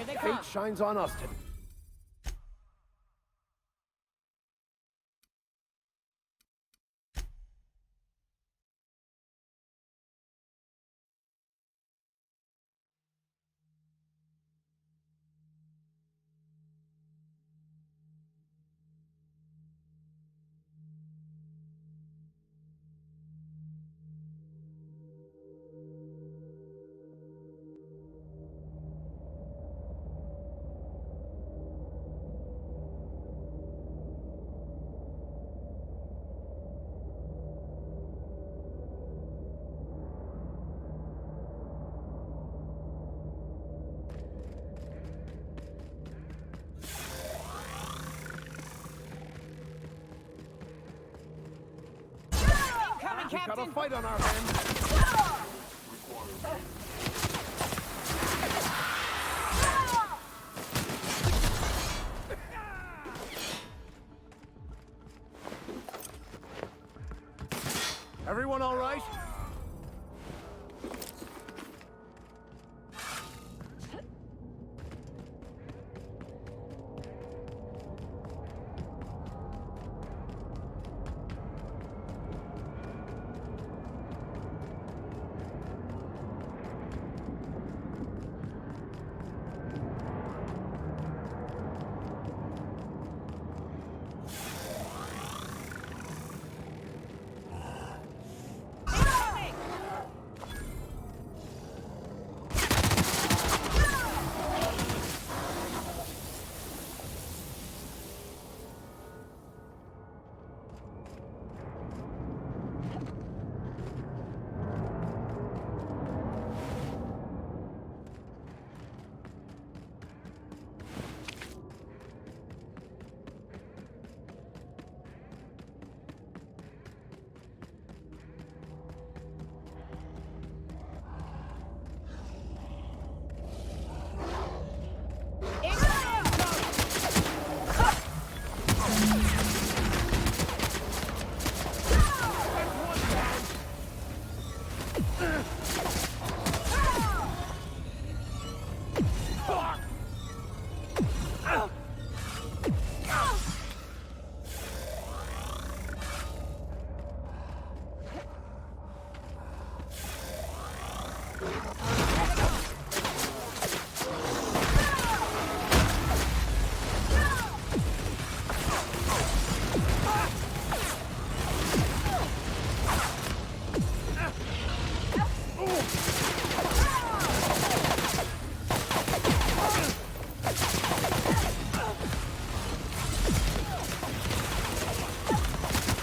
they come. Fate shines on us today. Coming, We've got a Captain. fight on our hands. Everyone all right?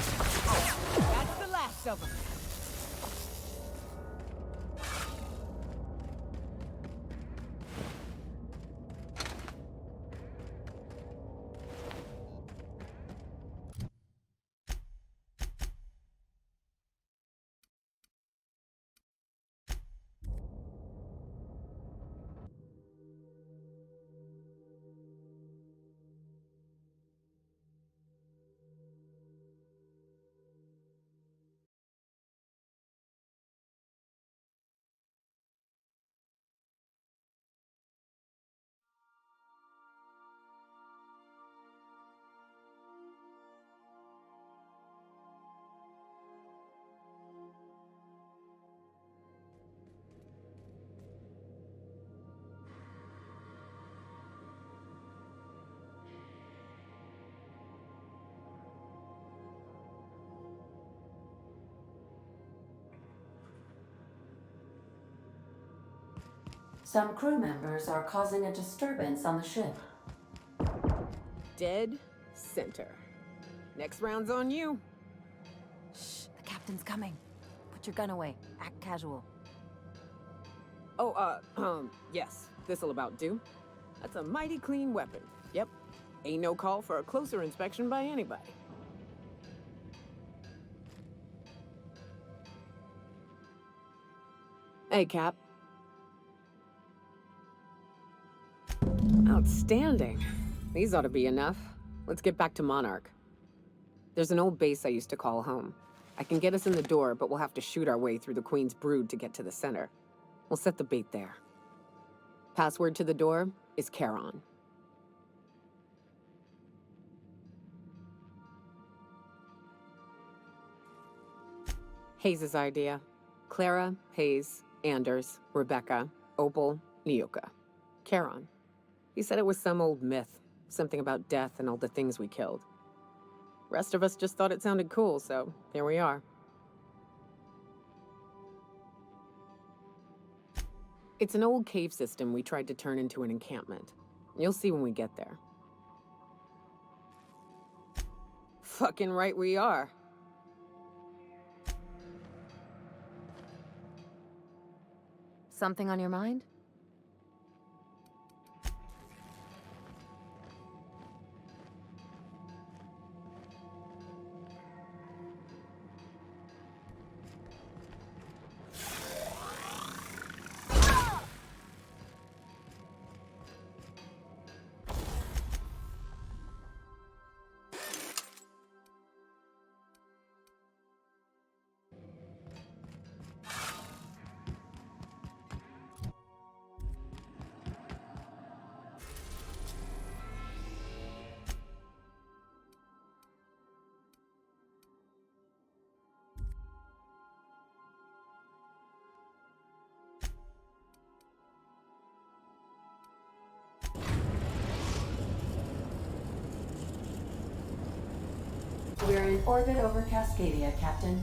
That's the last of them. Some crew members are causing a disturbance on the ship. Dead center. Next round's on you. Shh, the captain's coming. Put your gun away. Act casual. Oh, yes. This'll about do. That's a mighty clean weapon. Yep. Ain't no call for a closer inspection by anybody. Hey, Cap. Outstanding. These ought to be enough. Let's get back to Monarch. There's an old base I used to call home. I can get us in the door, but we'll have to shoot our way through the Queen's brood to get to the center. We'll set the bait there. Password to the door? is Charon. Hayes' idea. Clara, Hayes, Anders, Rebecca, Opal, Nyoka. Charon. He said it was some old myth, something about death and all the things we killed. Rest of us just thought it sounded cool, so here we are. It's an old cave system we tried to turn into an encampment. You'll see when we get there. Fucking right we are. Something on your mind? We're in orbit over Cascadia, Captain.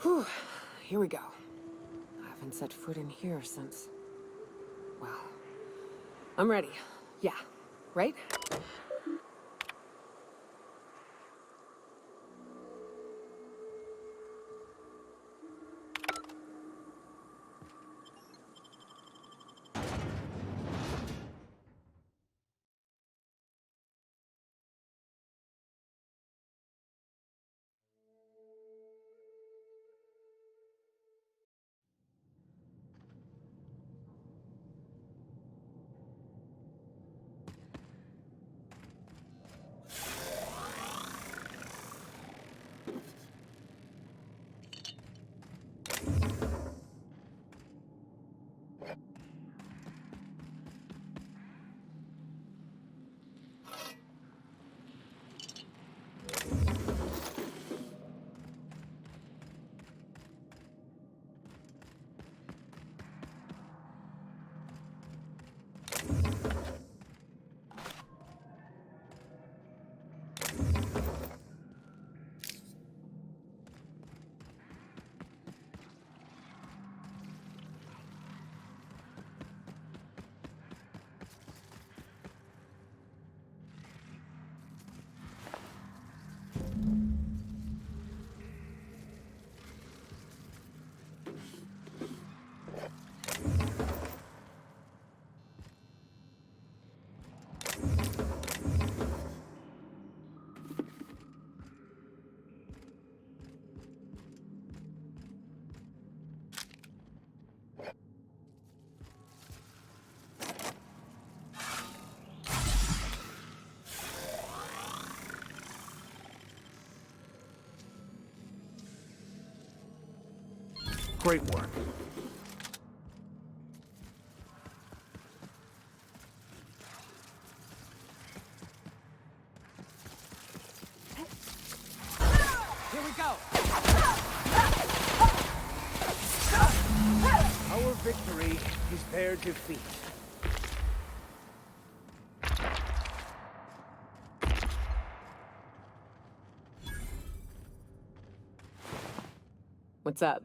Whew, here we go. I haven't set foot in here since... Well, I'm ready. Yeah, right? Great work. Here we go. Our victory is their defeat. What's up?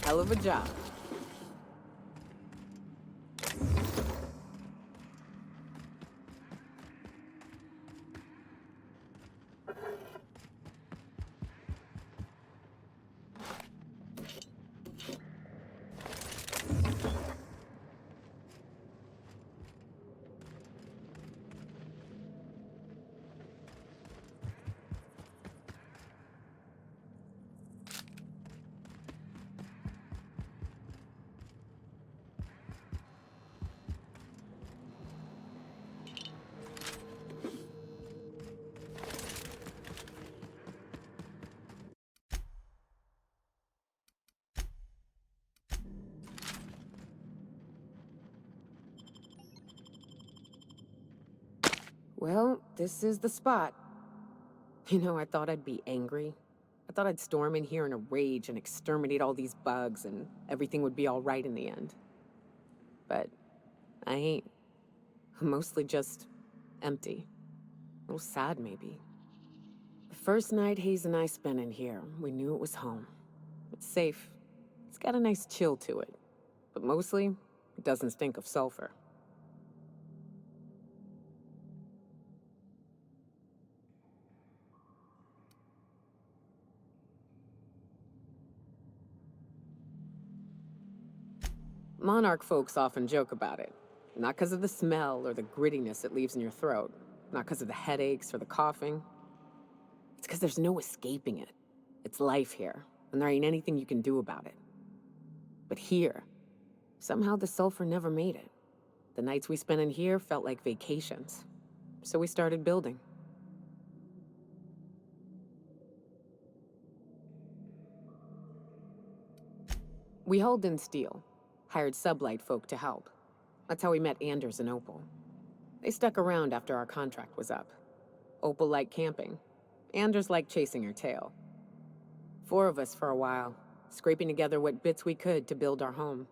Hell of a job. Well, this is the spot. You know, I thought I'd be angry. I thought I'd storm in here in a rage and exterminate all these bugs and everything would be all right in the end. But I ain't. I'm mostly just empty. A little sad, maybe. The first night Hayes and I spent in here, we knew it was home. It's safe. It's got a nice chill to it. But mostly, it doesn't stink of sulfur. Monarch folks often joke about it. Not because of the smell or the grittiness it leaves in your throat. Not because of the headaches or the coughing. It's because there's no escaping it. It's life here, and there ain't anything you can do about it. But here, somehow the sulfur never made it. The nights we spent in here felt like vacations. So we started building. We hauled in steel, hired sublight folk to help. That's how we met Anders and Opal. They stuck around after our contract was up. Opal liked camping. Anders liked chasing her tail. 4 of us for a while, scraping together what bits we could to build our home.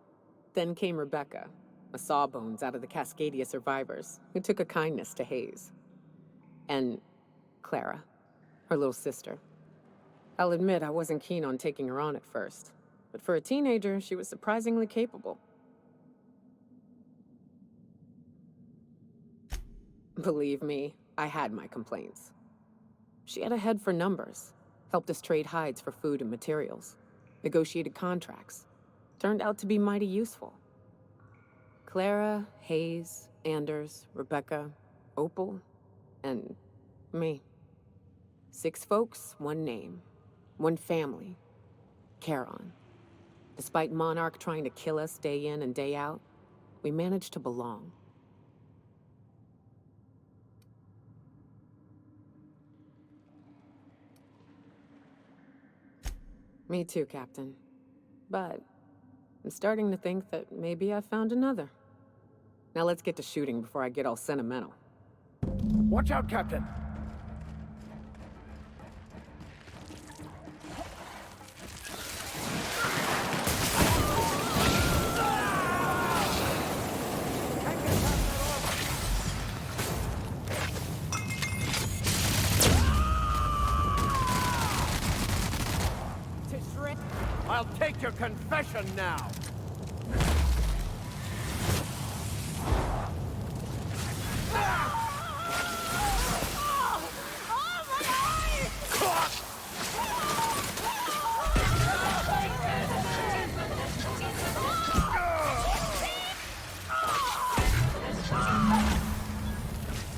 Then came Rebecca, a sawbones out of the Cascadia survivors, who took a kindness to Hayes. And Clara, her little sister. I'll admit I wasn't keen on taking her on at first, but for a teenager, she was surprisingly capable. Believe me, I had my complaints. She had a head for numbers, helped us trade hides for food and materials, negotiated contracts. Turned out to be mighty useful. Clara, Hayes, Anders, Rebecca, Opal, and me. 6 folks, 1 name, 1 family, Charon. Despite Monarch trying to kill us day in and day out, we managed to belong. Me too, Captain. But I'm starting to think that maybe I found another. Now let's get to shooting before I get all sentimental. Watch out, Captain! I'll take your confession now!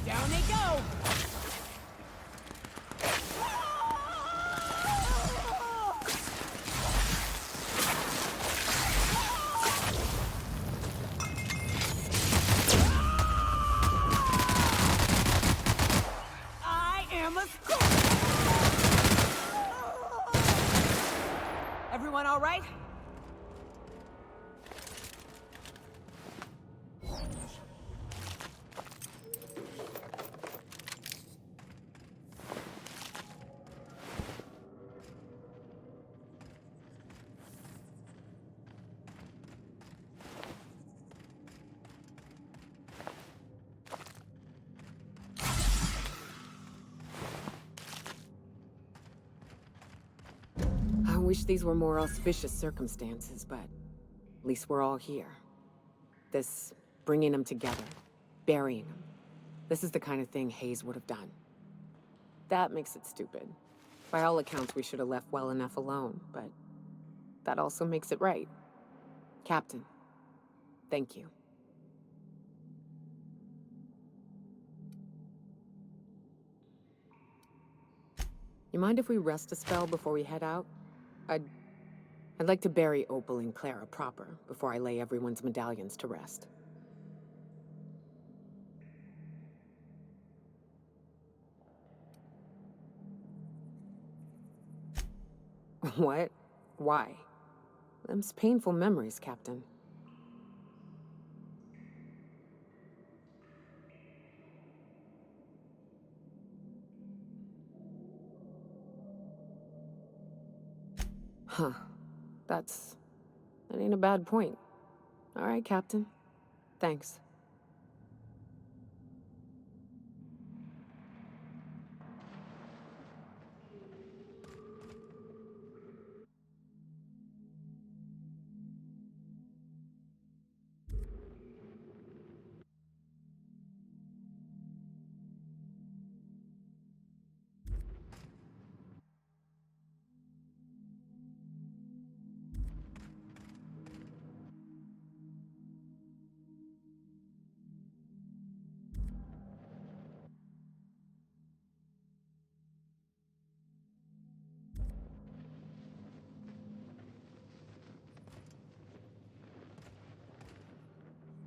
Down they go! I am a Everyone all right? I wish these were more auspicious circumstances, but at least we're all here. This bringing them together, burying them. This is the kind of thing Hayes would have done. That makes it stupid. By all accounts, we should have left well enough alone, but that also makes it right. Captain, thank you. You mind if we rest a spell before we head out? I'd like to bury Opal and Clara proper before I lay everyone's medallions to rest. What? Why? Them's painful memories, Captain. Huh. That ain't a bad point. All right, Captain. Thanks.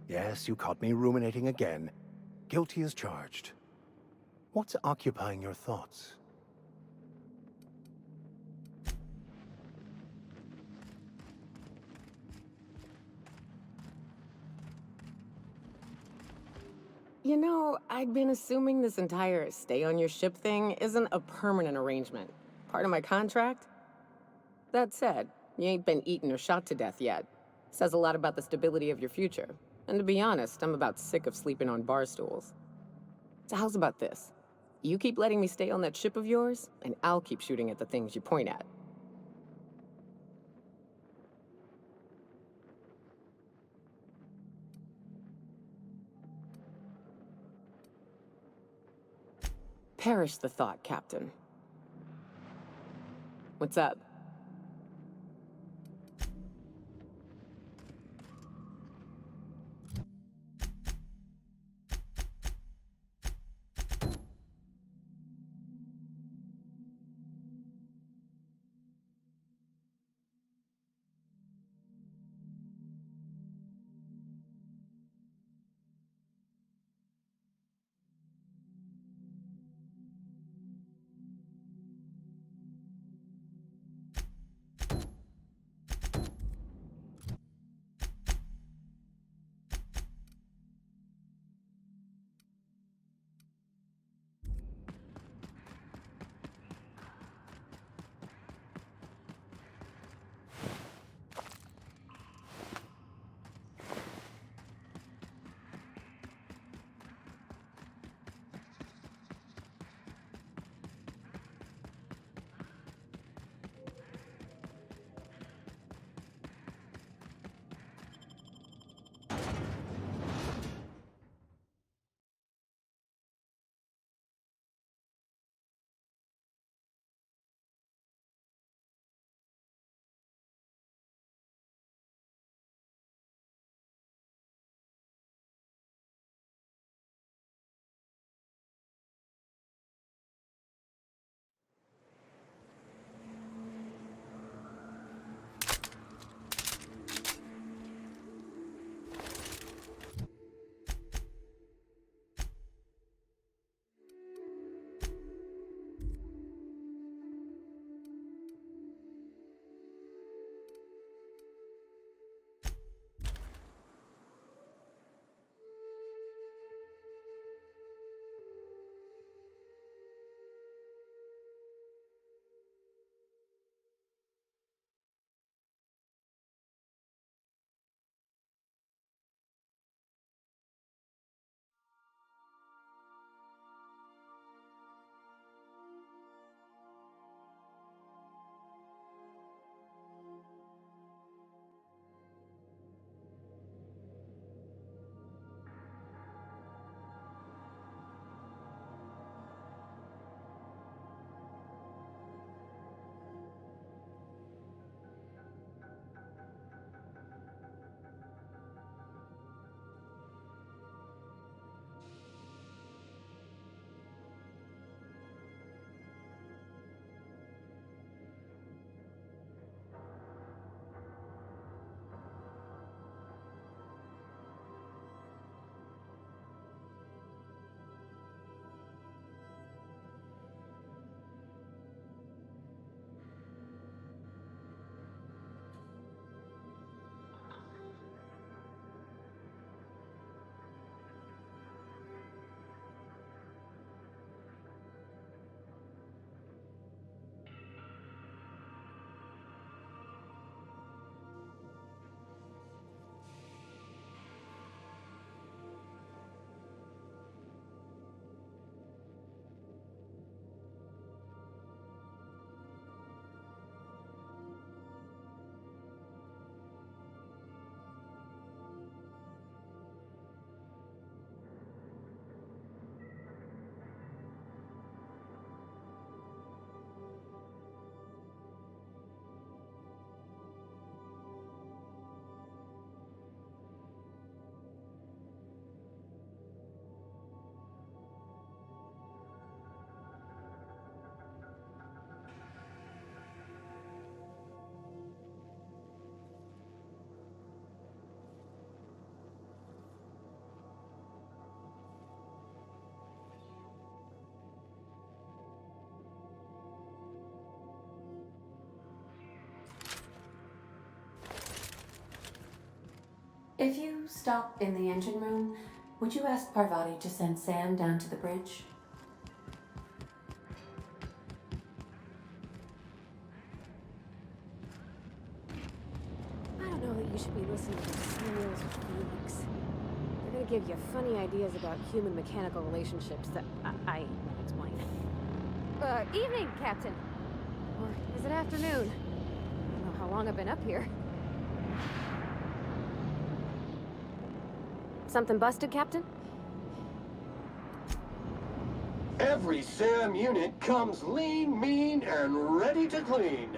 Yes, you caught me ruminating again. Guilty as charged. What's occupying your thoughts? You know, I'd been assuming this entire stay on your ship thing isn't a permanent arrangement. Part of my contract? That said, you ain't been eaten or shot to death yet. Says a lot about the stability of your future. And to be honest, I'm about sick of sleeping on bar stools. So how's about this? You keep letting me stay on that ship of yours, and I'll keep shooting at the things you point at. Perish the thought, Captain. What's up? If you stop in the engine room, would you ask Parvati to send Sam down to the bridge? I don't know that you should be listening to snails with Felix. They're gonna give you funny ideas about human-mechanical relationships that I won't explain. Evening, Captain. Or is it afternoon? I don't know how long I've been up here. Something busted, Captain? Every SAM unit comes lean, mean, and ready to clean.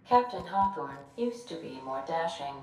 Captain Hawthorne used to be more dashing.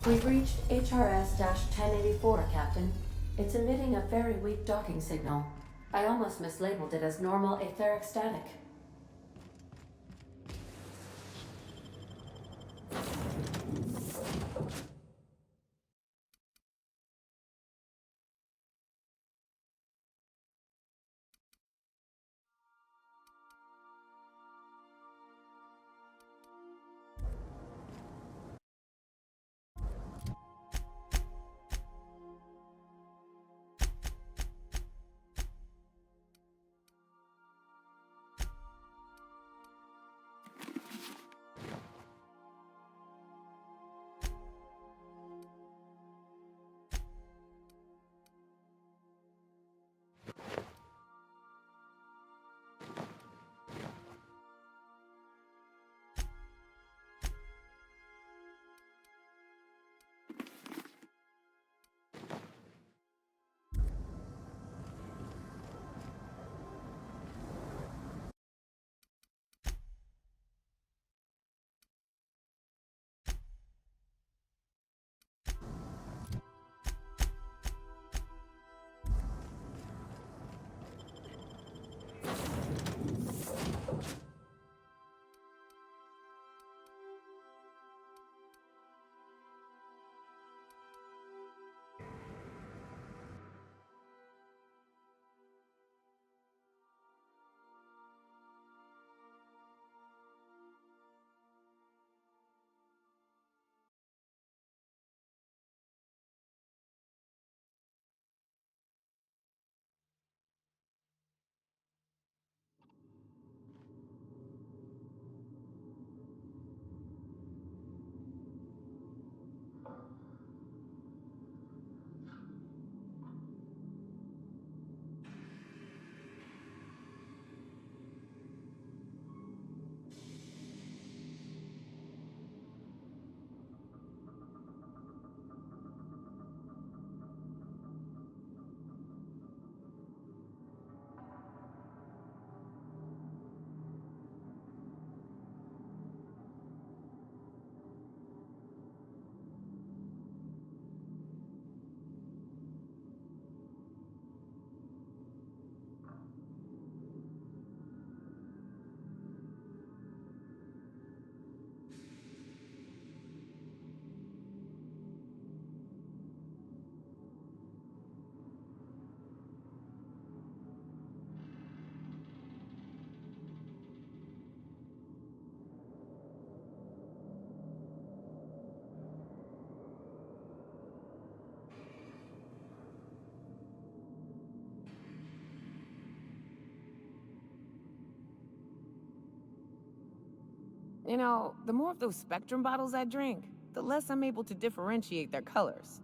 We've reached HRS-1084, Captain. It's emitting a very weak docking signal. I almost mislabeled it as normal etheric static. You know, the more of those Spectrum bottles I drink, the less I'm able to differentiate their colors.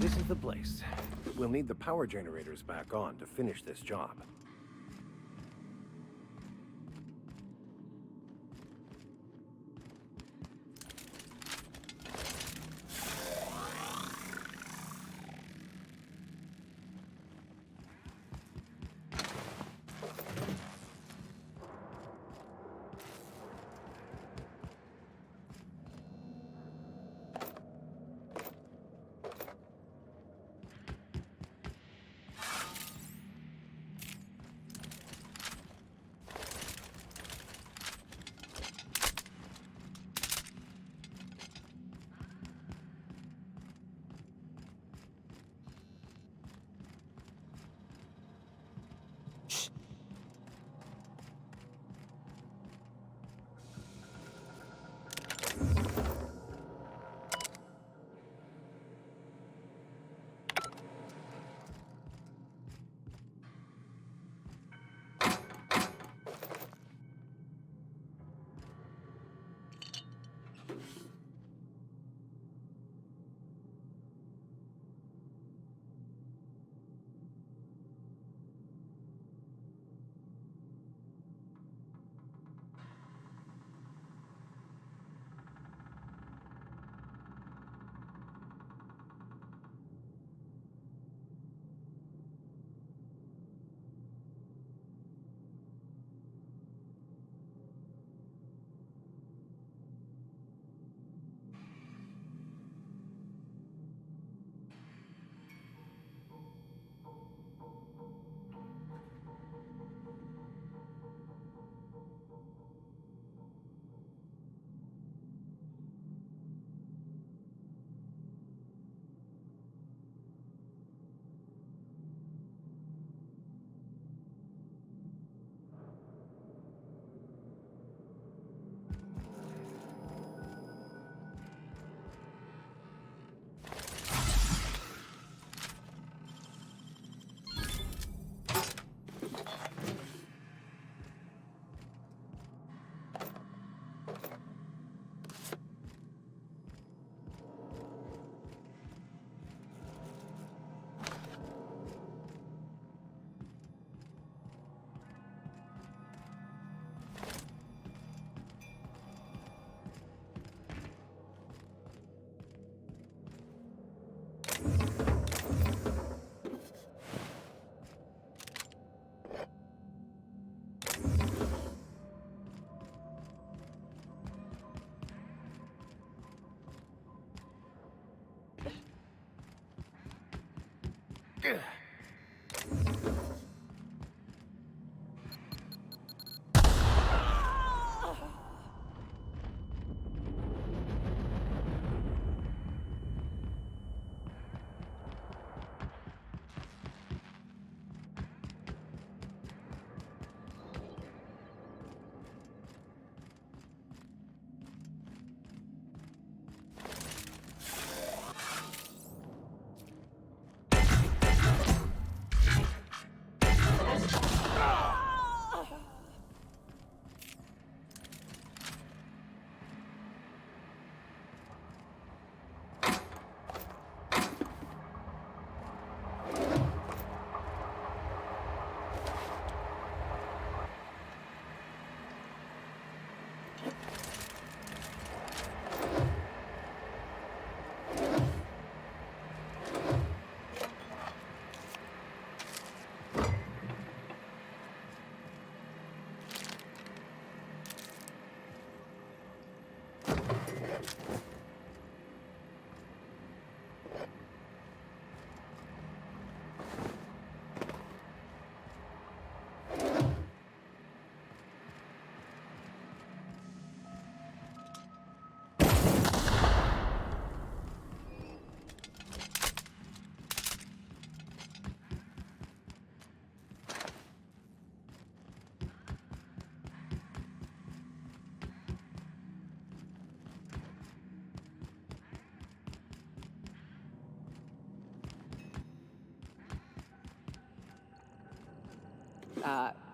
This is the place. We'll need the power generators back on to finish this job.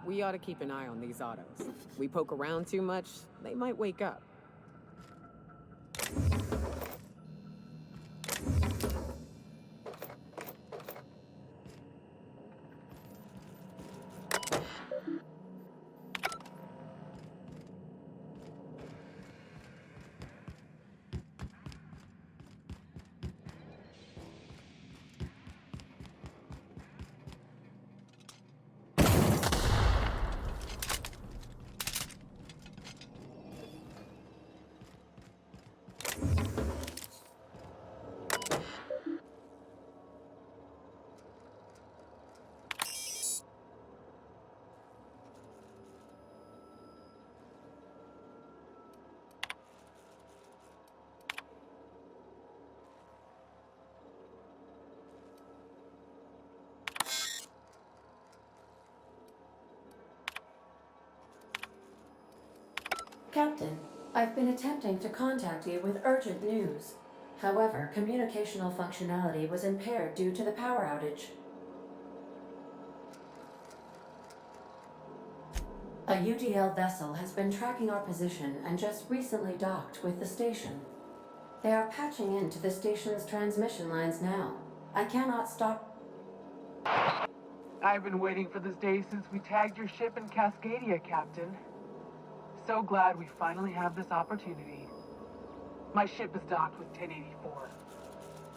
We ought to keep an eye on these autos. We poke around too much, they might wake up. Captain, I've been attempting to contact you with urgent news. However, communicational functionality was impaired due to the power outage. A UDL vessel has been tracking our position and just recently docked with the station. They are patching into the station's transmission lines now. I cannot stop. I've been waiting for this day since we tagged your ship in Cascadia, Captain. So glad we finally have this opportunity. My ship is docked with 1084.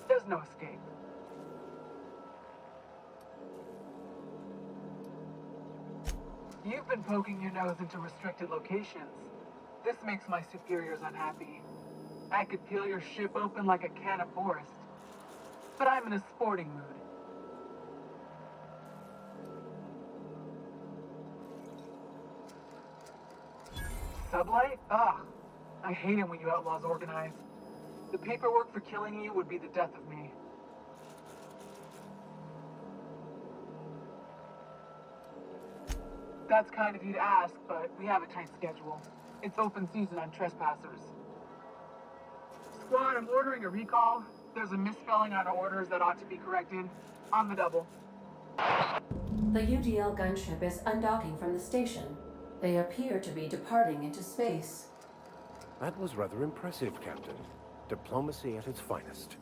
There's no escape. You've been poking your nose into restricted locations. This makes my superiors unhappy. I could peel your ship open like a can of forest. But I'm in a sporting mood. Sublight? Ugh. I hate it when you outlaws organize. The paperwork for killing you would be the death of me. That's kind of you to ask, but we have a tight schedule. It's open season on trespassers. Squad, I'm ordering a recall. There's a misspelling on orders that ought to be corrected. On the double. The UDL gunship is undocking from the station. They appear to be departing into space. That was rather impressive, Captain. Diplomacy at its finest.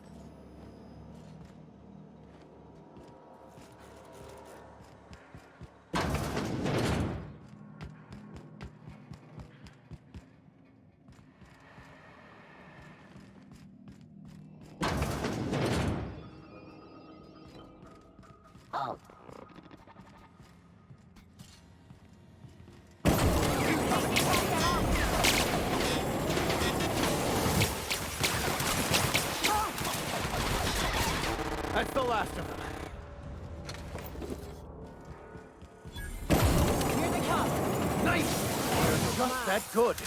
That's the last of them. just that good.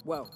Whoa.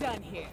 Done here.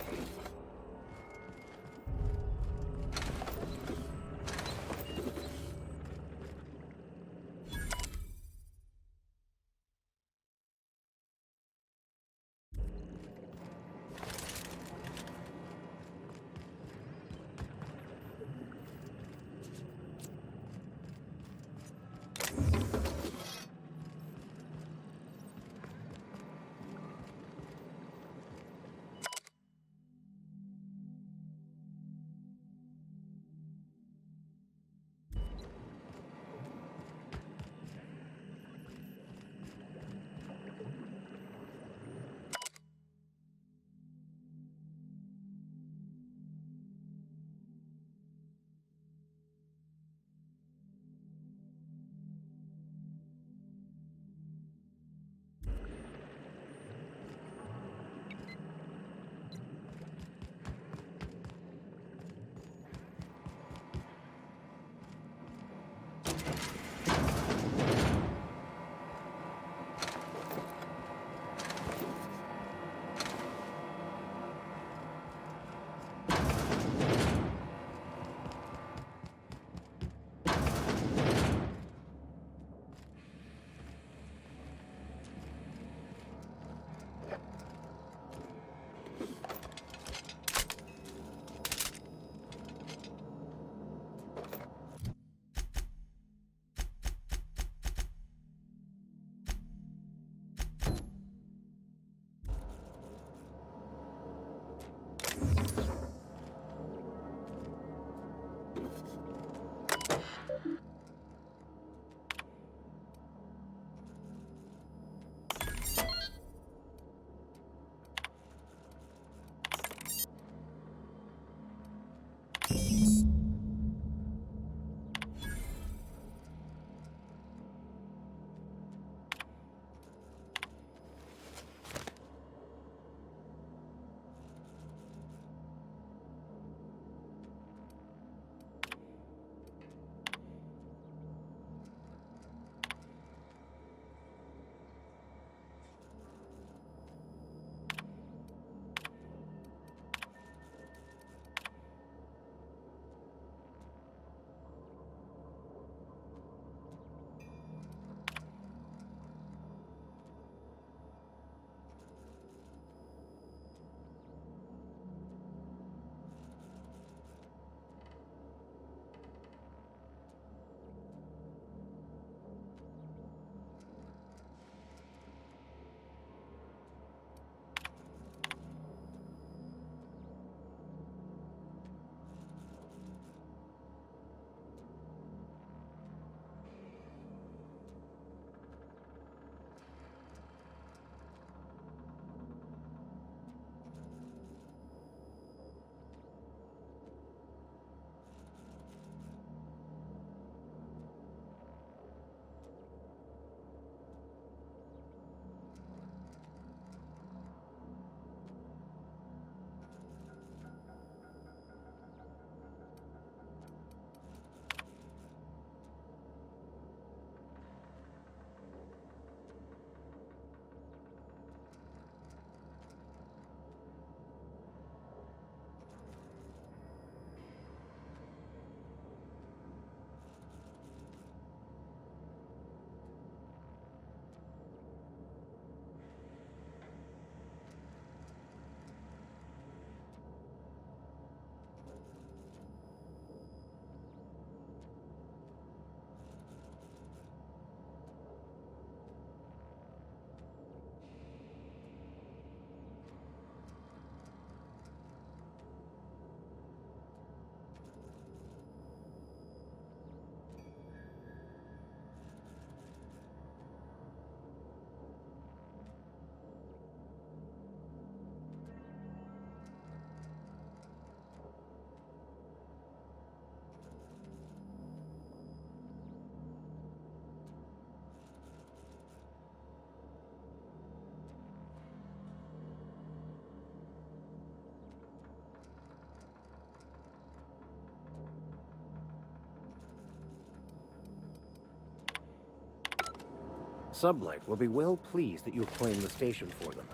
Sublight will be well pleased that you have claimed the station for them.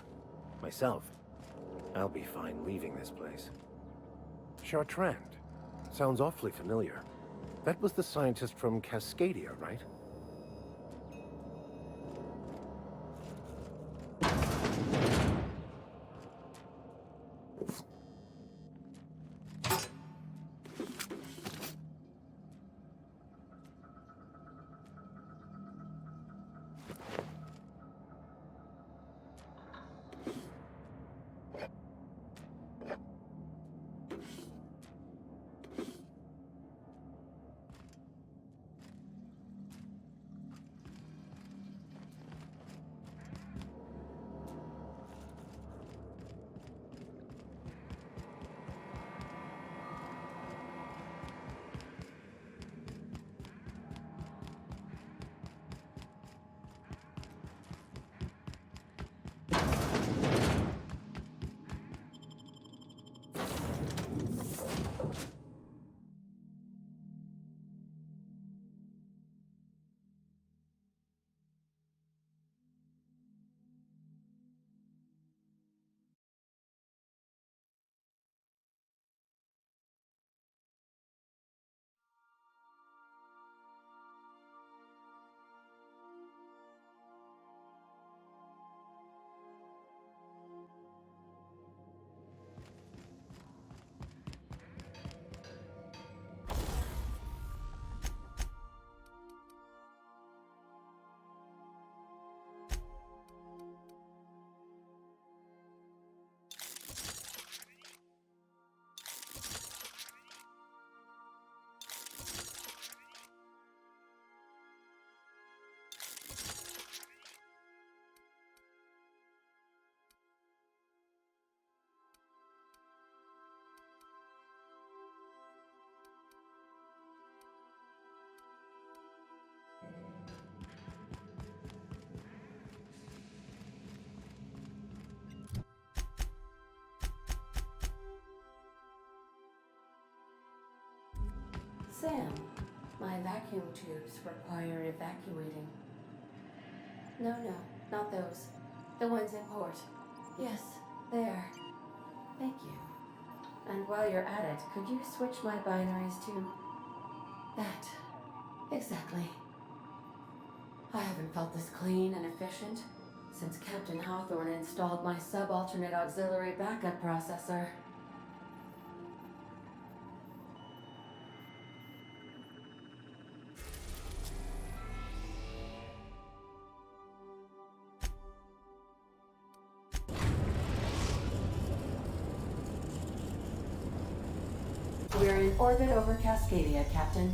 Myself, I'll be fine leaving this place. Chartrand. Sounds awfully familiar. That was the scientist from Cascadia, right? Sam, my vacuum tubes require evacuating. No, not those. The ones in port. Yes, there. Thank you. And while you're at it, could you switch my binaries to that? Exactly. I haven't felt this clean and efficient since Captain Hawthorne installed my subalternate auxiliary backup processor. We're in orbit over Cascadia, Captain.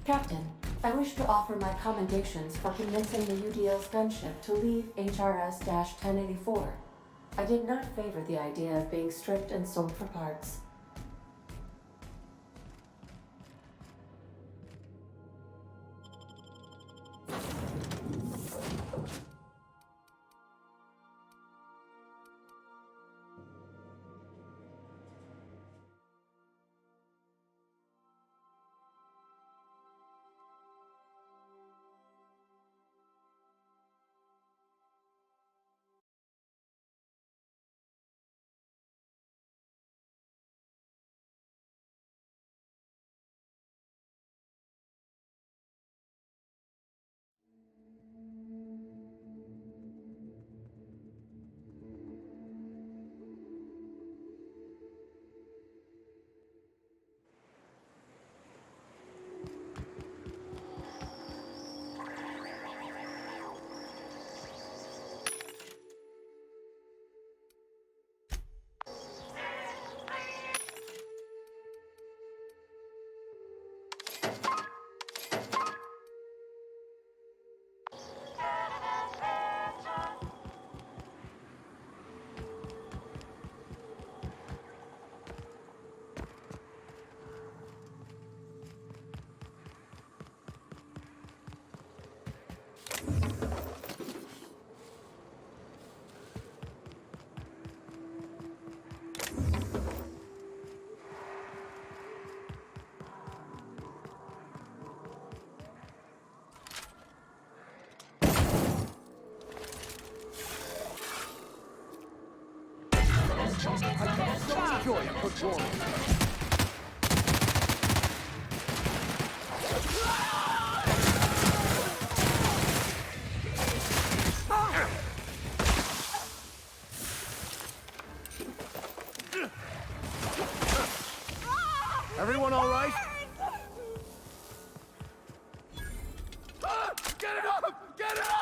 Captain, I wish to offer my commendations for convincing the UDL's gunship to leave HRS-1084. I did not favor the idea of being stripped and sold for parts. I can so enjoy a good war. Everyone all right? Get it off! Get it off!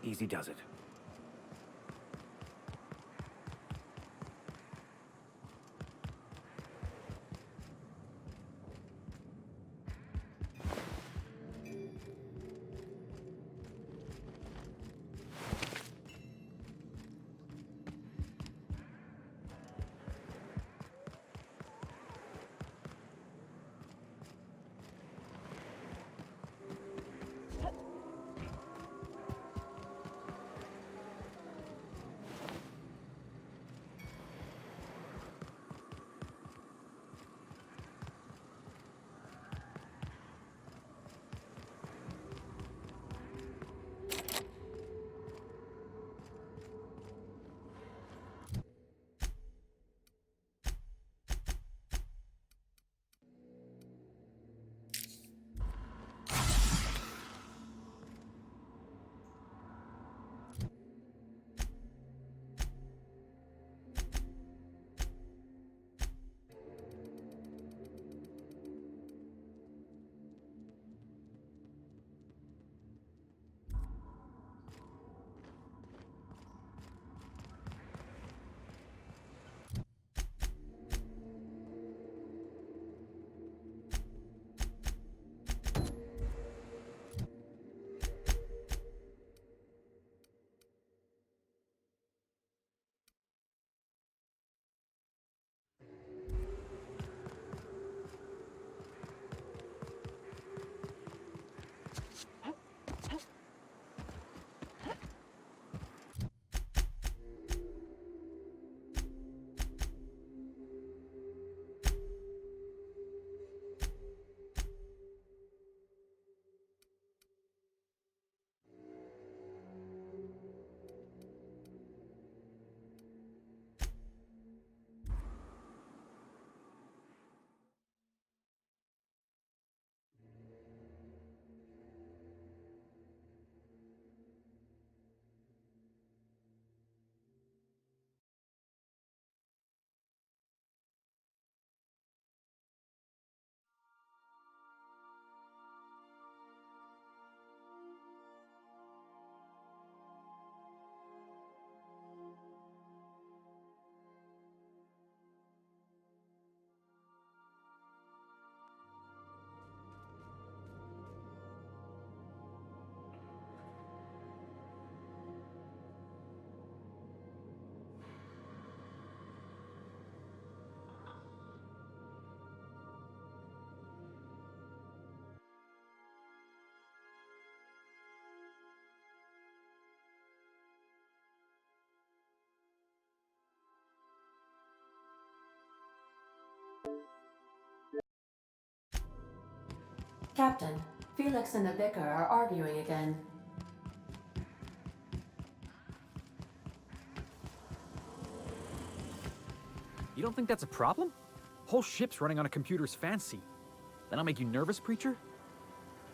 Easy does it. Captain, Felix and the Vicar are arguing again. You don't think that's a problem? Whole ship's running on a computer's fancy. That'll make you nervous, Preacher?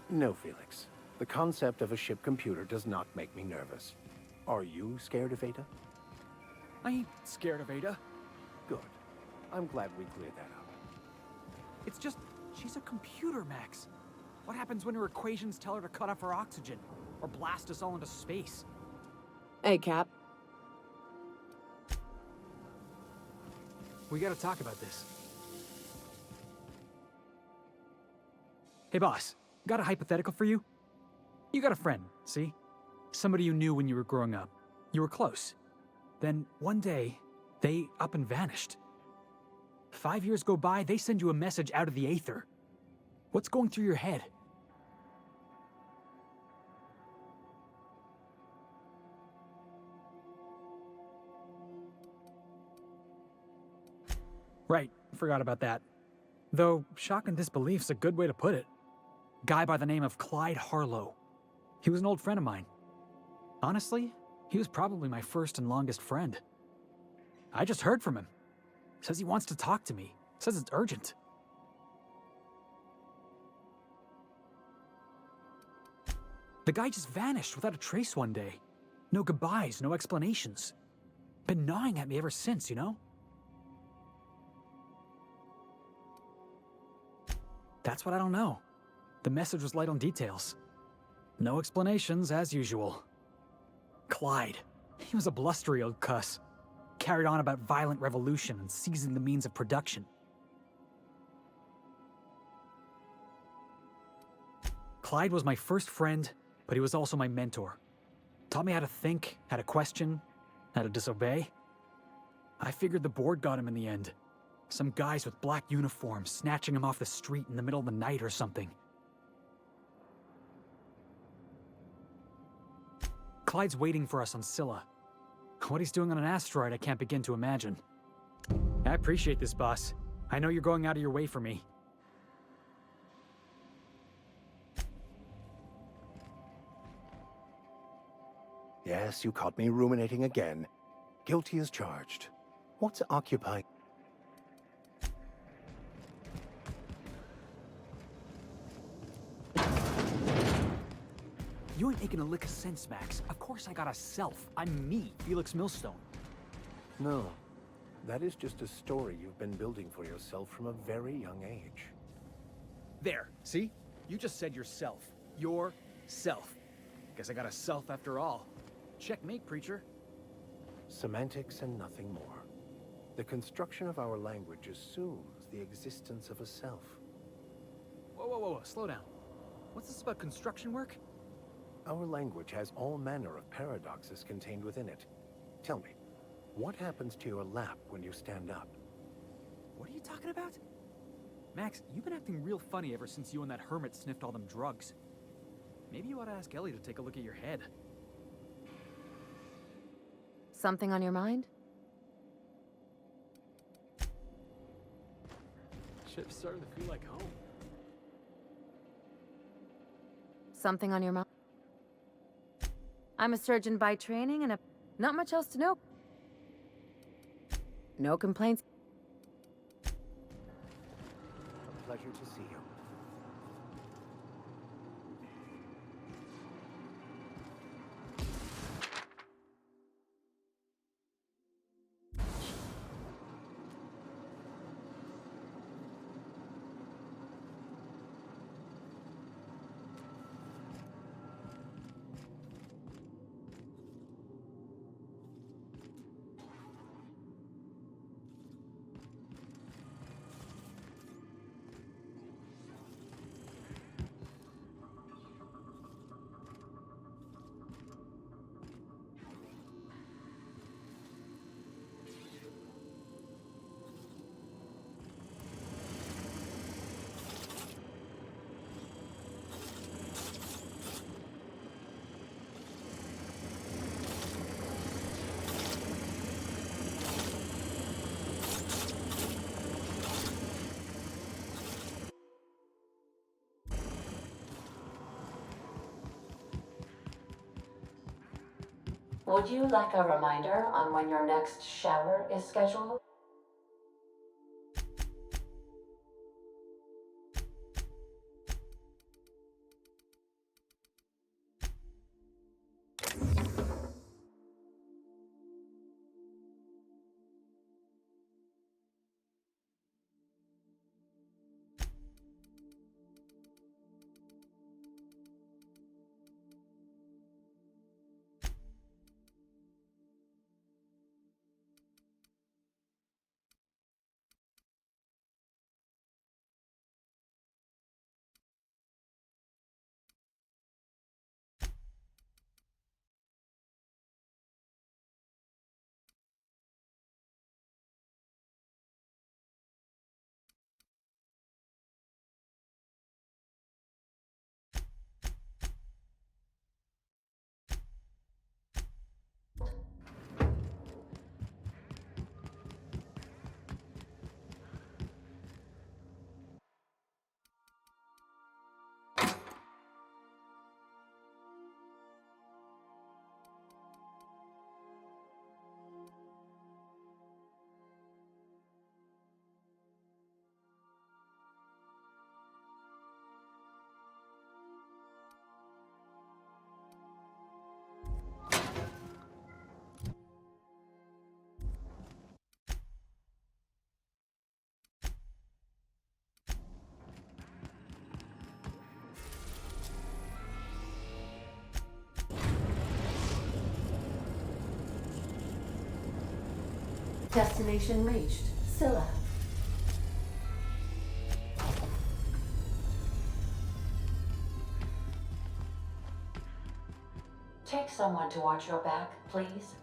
No, Felix. The concept of a ship computer does not make me nervous. Are you scared of Ada? I ain't scared of Ada. Good. I'm glad we cleared that up. It's just, she's a computer, Max. What happens when her equations tell her to cut off her oxygen? Or blast us all into space? Hey, Cap. We gotta talk about this. Hey, boss. Got a hypothetical for you? You got a friend, see? Somebody you knew when you were growing up. You were close. Then, one day, they up and vanished. 5 years go by, they send you a message out of the aether. What's going through your head? Right, forgot about that. Though, shock and disbelief's a good way to put it. Guy by the name of Clyde Harlow. He was an old friend of mine. Honestly, he was probably my first and longest friend. I just heard from him. Says he wants to talk to me. Says it's urgent. The guy just vanished without a trace one day. No goodbyes, no explanations. Been gnawing at me ever since, you know? That's what I don't know. The message was light on details. No explanations, as usual. Clyde. He was a blustery old cuss. Carried on about violent revolution and seizing the means of production. Clyde was my first friend, but he was also my mentor. Taught me how to think, how to question, how to disobey. I figured the board got him in the end. Some guys with black uniforms snatching him off the street in the middle of the night or something. Clyde's waiting for us on Scylla. What he's doing on an asteroid, I can't begin to imagine. I appreciate this, boss. I know you're going out of your way for me. Yes, you caught me ruminating again. Guilty as charged. What's occupying? You ain't making a lick of sense, Max. Of course I got a self. I'm me, Felix Millstone. No. That is just a story you've been building for yourself from a very young age. There, see? You just said yourself. Yourself. Guess I got a self after all. Checkmate, preacher. Semantics and nothing more. The construction of our language assumes the existence of a self. Whoa, slow down. What's this about construction work? Our language has all manner of paradoxes contained within it. Tell me, what happens to your lap when you stand up? What are you talking about? Max, you've been acting real funny ever since you and that hermit sniffed all them drugs. Maybe you ought to ask Ellie to take a look at your head. Something on your mind? Ship's starting to feel like home. Something on your mind? I'm a surgeon by training and not much else to know. No complaints. A pleasure to see you. Would you like a reminder on when your next shower is scheduled? Destination reached. Scylla. Take someone to watch your back, please.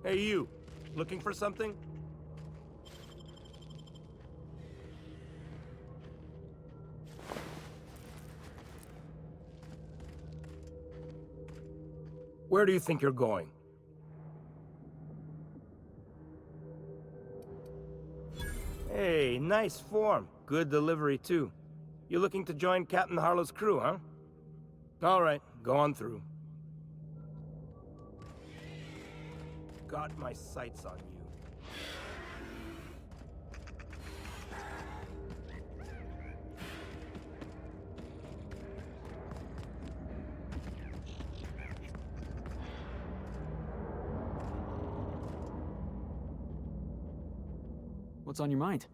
Hey you, looking for something? Where do you think you're going? Hey, nice form. Good delivery too. You looking to join Captain Harlow's crew, huh? All right, go on through. Got my sights on you. What's on your mind?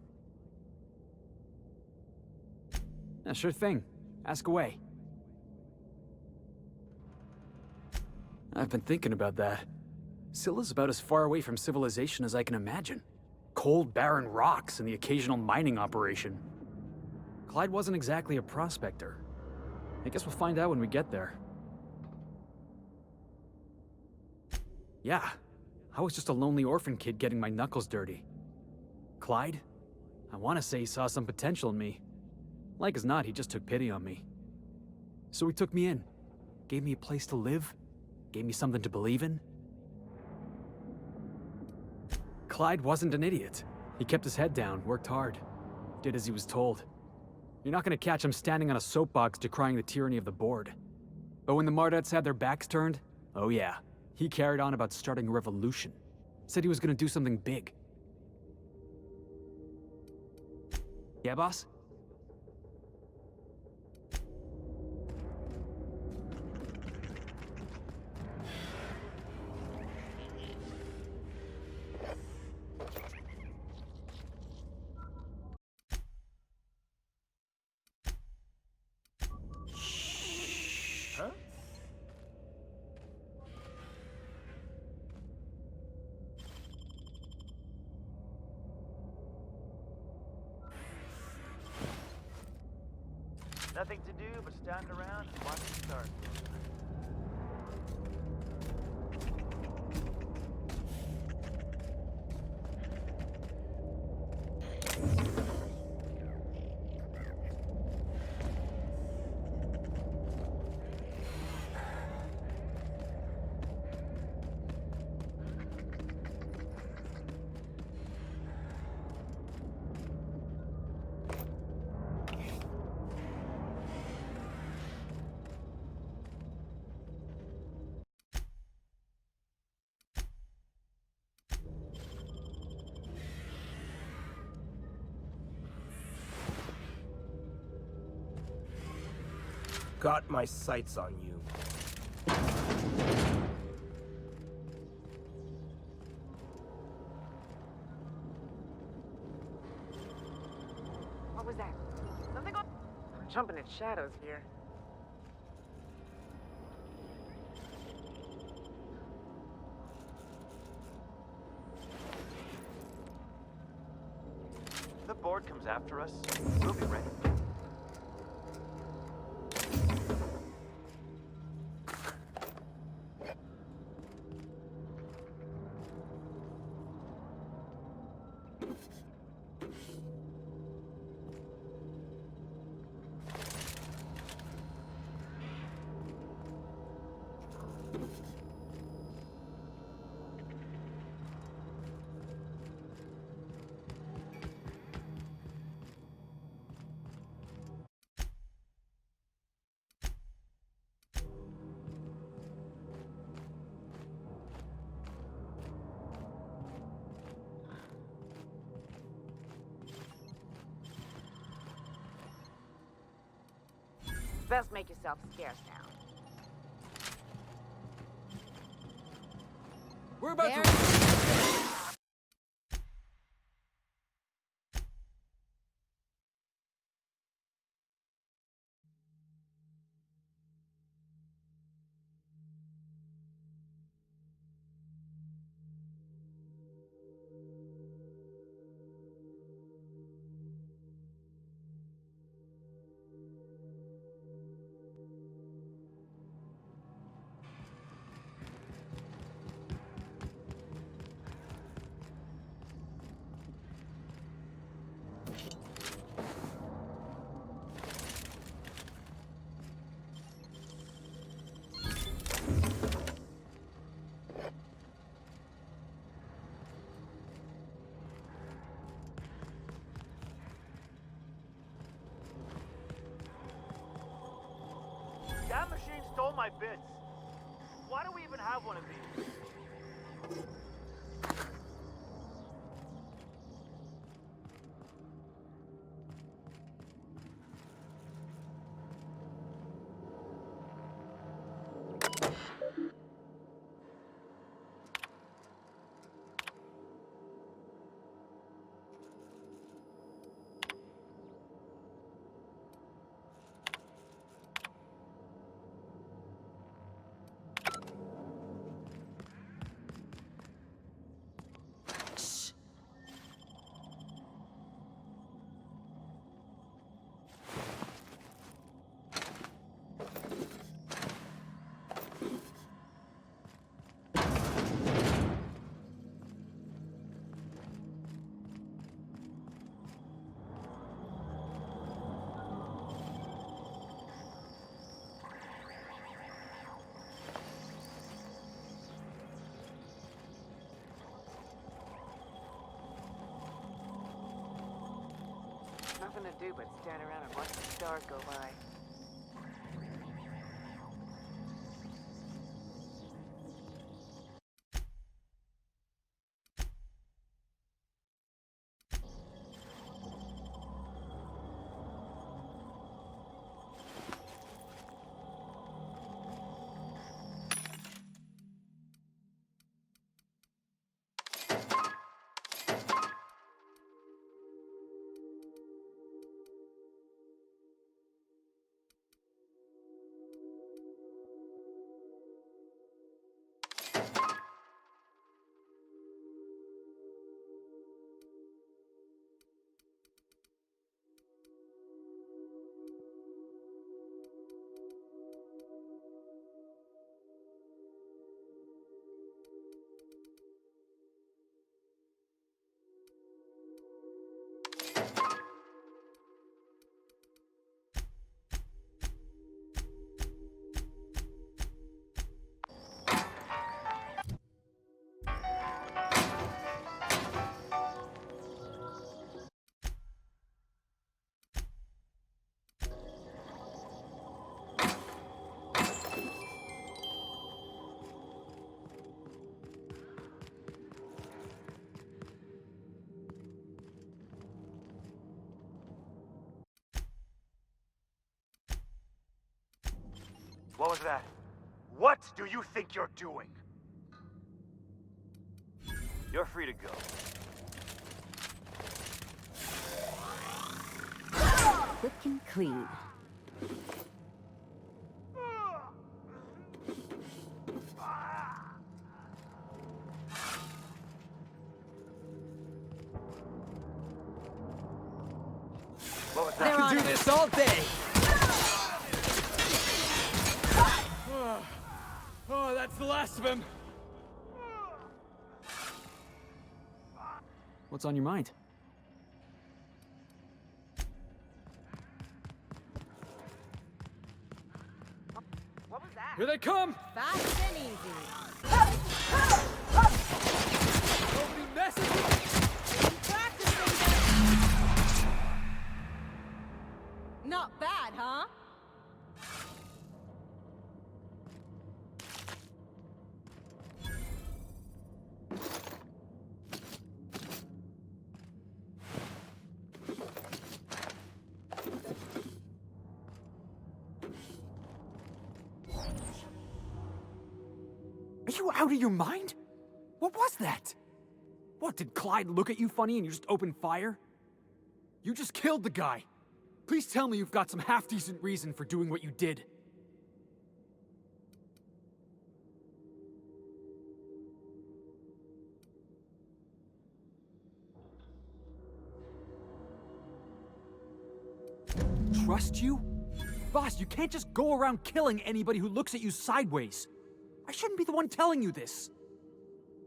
Yeah, sure thing. Ask away. I've been thinking about that. Scylla's about as far away from civilization as I can imagine. Cold, barren rocks and the occasional mining operation. Clyde wasn't exactly a prospector. I guess we'll find out when we get there. Yeah, I was just a lonely orphan kid getting my knuckles dirty. Clyde? I want to say he saw some potential in me. Like as not, he just took pity on me. So he took me in. Gave me a place to live. Gave me something to believe in. Clyde wasn't an idiot. He kept his head down, worked hard. Did as he was told. You're not gonna catch him standing on a soapbox decrying the tyranny of the board. But when the Mardettes had their backs turned, oh yeah, he carried on about starting a revolution. Said he was gonna do something big. Yeah, boss? Huh? Nothing to do but stand around and watch the stars. Got my sights on you. What was that? Something on... I'm jumping at shadows here. If the board comes after us, we'll be ready. Best make yourself scarce now. We're about to... That machine stole my bits. Why do we even have one of these? Nothing to do but stand around and watch the stars go by. What was that? What do you think you're doing? You're free to go. Quick and clean. What was I that? can do this all day! Oh, that's the last of him! What's on your mind? Here they come! Fast and easy. Nobody messes with Practicing this. Not bad, huh? Are you out of your mind? What was that? What, did Clyde look at you funny and you just opened fire? You just killed the guy. Please tell me you've got some half-decent reason for doing what you did. Trust you? Boss, you can't just go around killing anybody who looks at you sideways. I shouldn't be the one telling you this.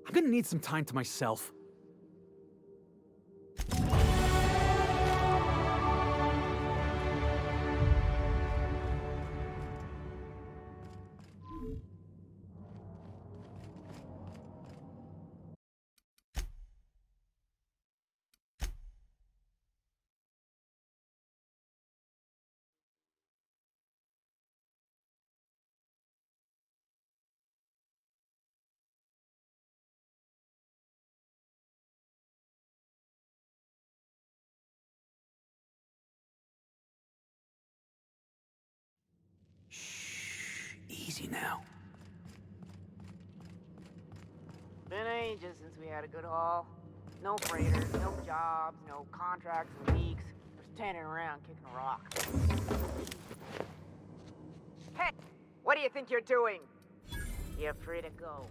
I'm gonna need some time to myself. Shh, easy now. Been ages since we had a good haul. No freighters, no jobs, no contracts in weeks. We're standing around kicking a rock. Hey! What do you think you're doing? You're free to go.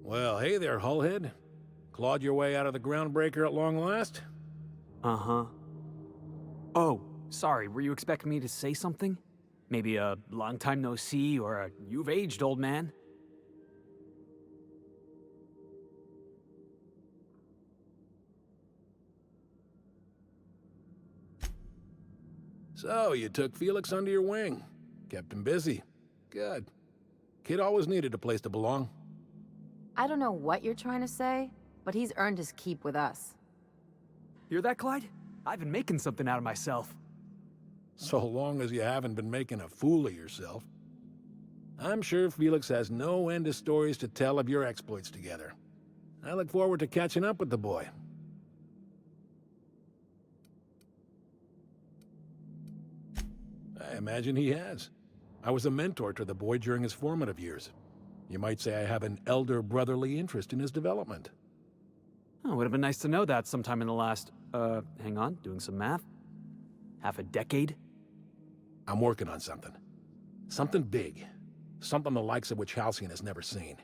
Well, hey there, Hullhead. Clawed your way out of the groundbreaker at long last? Uh-huh. Oh, sorry, were you expecting me to say something? Maybe a long time no see, or a you've aged, old man? So, you took Felix under your wing. Kept him busy. Good. Kid always needed a place to belong. I don't know what you're trying to say, but he's earned his keep with us. Hear that, Clyde? I've been making something out of myself. So long as you haven't been making a fool of yourself. I'm sure Felix has no end of stories to tell of your exploits together. I look forward to catching up with the boy. I imagine he has. I was a mentor to the boy during his formative years. You might say I have an elder brotherly interest in his development. Oh, it would have been nice to know that sometime in the last, hang on, doing some math? Half a decade? I'm working on something. Something big. Something the likes of which Halcyon has never seen.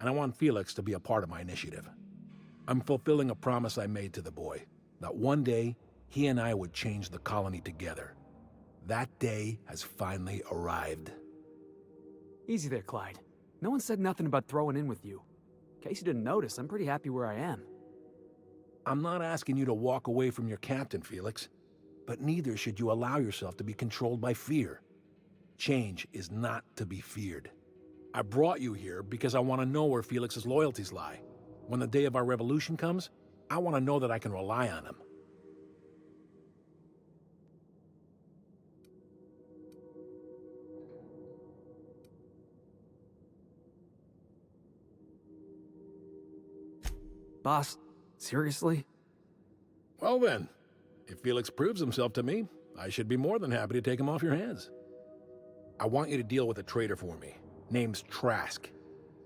And I want Felix to be a part of my initiative. I'm fulfilling a promise I made to the boy, that one day, he and I would change the colony together. That day has finally arrived. Easy there, Clyde. No one said nothing about throwing in with you. In case you didn't notice, I'm pretty happy where I am. I'm not asking you to walk away from your captain, Felix. But neither should you allow yourself to be controlled by fear. Change is not to be feared. I brought you here because I want to know where Felix's loyalties lie. When the day of our revolution comes, I want to know that I can rely on him. Boss, seriously? Well then, if Felix proves himself to me, I should be more than happy to take him off your hands. I want you to deal with a traitor for me. Name's Trask.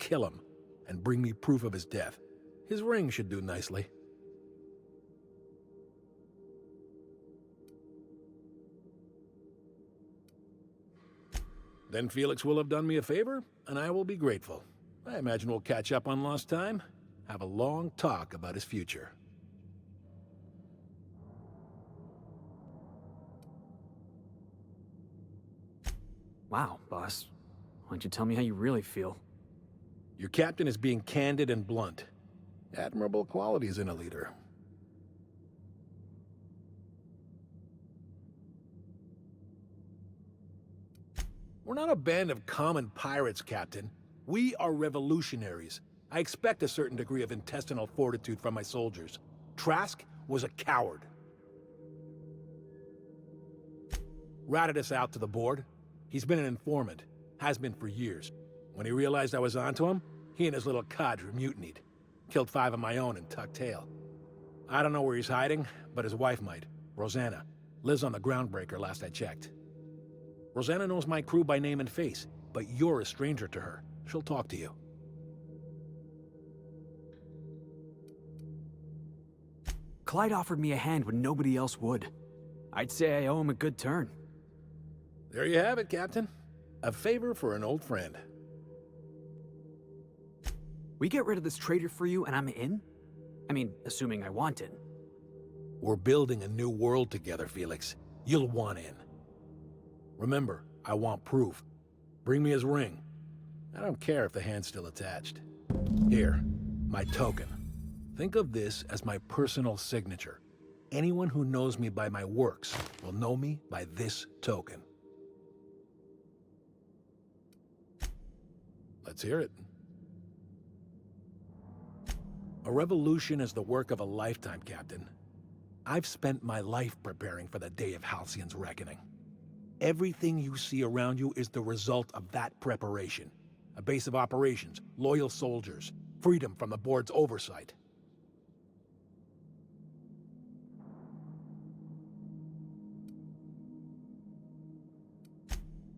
Kill him, and bring me proof of his death. His ring should do nicely. Then Felix will have done me a favor, and I will be grateful. I imagine we'll catch up on lost time, have a long talk about his future. Wow, boss. Why don't you tell me how you really feel? Your captain is being candid and blunt. Admirable qualities in a leader. We're not a band of common pirates, Captain. We are revolutionaries. I expect a certain degree of intestinal fortitude from my soldiers. Trask was a coward. Ratted us out to the board. He's been an informant. Has been for years. When he realized I was onto him, he and his little cadre mutinied. Killed 5 of my own and tucked tail. I don't know where he's hiding, but his wife might. Rosanna. Lives on the Groundbreaker last I checked. Rosanna knows my crew by name and face, but you're a stranger to her. She'll talk to you. Clyde offered me a hand when nobody else would. I'd say I owe him a good turn. There you have it, Captain. A favor for an old friend. We get rid of this traitor for you and I'm in? I mean, assuming I want in. We're building a new world together, Felix. You'll want in. Remember, I want proof. Bring me his ring. I don't care if the hand's still attached. Here, my token. Think of this as my personal signature. Anyone who knows me by my works will know me by this token. Let's hear it. A revolution is the work of a lifetime, Captain. I've spent my life preparing for the day of Halcyon's reckoning. Everything you see around you is the result of that preparation. A base of operations, loyal soldiers, freedom from the board's oversight.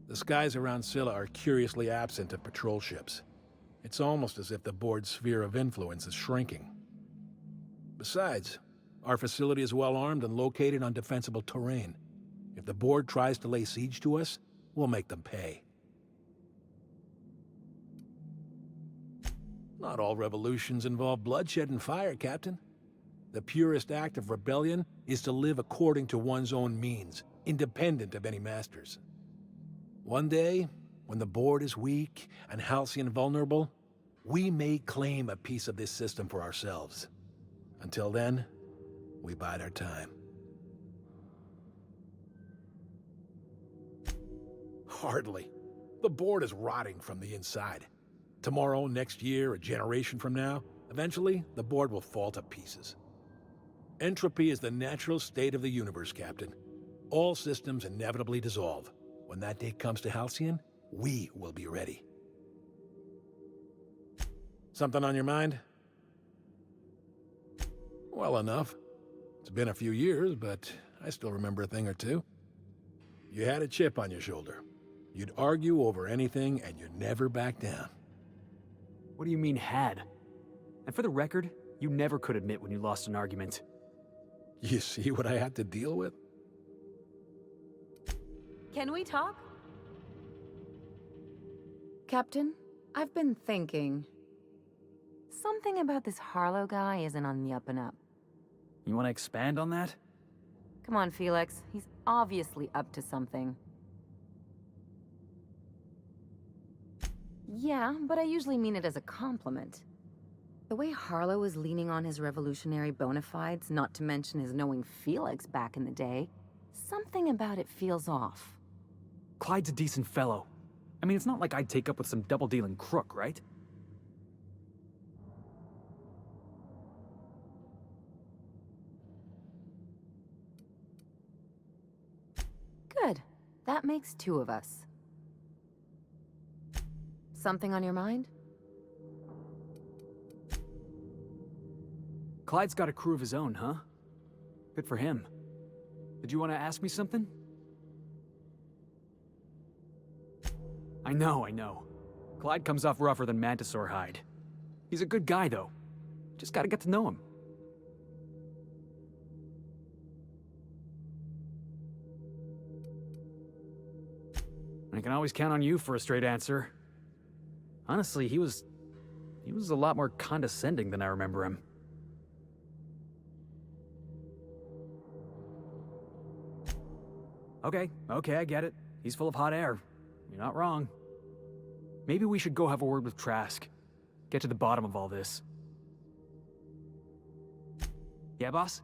The skies around Scylla are curiously absent of patrol ships. It's almost as if the board's sphere of influence is shrinking. Besides, our facility is well armed and located on defensible terrain. If the board tries to lay siege to us, we'll make them pay. Not all revolutions involve bloodshed and fire, Captain. The purest act of rebellion is to live according to one's own means, independent of any masters. One day, when the board is weak and Halcyon vulnerable, we may claim a piece of this system for ourselves. Until then, we bide our time. Hardly. The board is rotting from the inside. Tomorrow, next year, a generation from now, eventually, the board will fall to pieces. Entropy is the natural state of the universe, Captain. All systems inevitably dissolve. When that day comes to Halcyon, we will be ready. Something on your mind? Well enough. It's been a few years, but I still remember a thing or two. You had a chip on your shoulder. You'd argue over anything, and you'd never back down. What do you mean, had? And for the record, you never could admit when you lost an argument. You see what I had to deal with? Can we talk? Captain, I've been thinking. Something about this Harlow guy isn't on the up and up. You want to expand on that? Come on, Felix. He's obviously up to something. Yeah, but I usually mean it as a compliment. The way Harlow is leaning on his revolutionary bona fides, not to mention his knowing Felix back in the day, something about it feels off. Clyde's a decent fellow. I mean, it's not like I'd take up with some double-dealing crook, right? That makes two of us. Something on your mind? Clyde's got a crew of his own, huh? Good for him. Did you want to ask me something? I know. Clyde comes off rougher than Mantisaur hide. He's a good guy, though. Just gotta get to know him. I can always count on you for a straight answer. Honestly, he was a lot more condescending than I remember him. Okay, I get it. He's full of hot air. You're not wrong. Maybe we should go have a word with Trask. Get to the bottom of all this. Yeah, boss?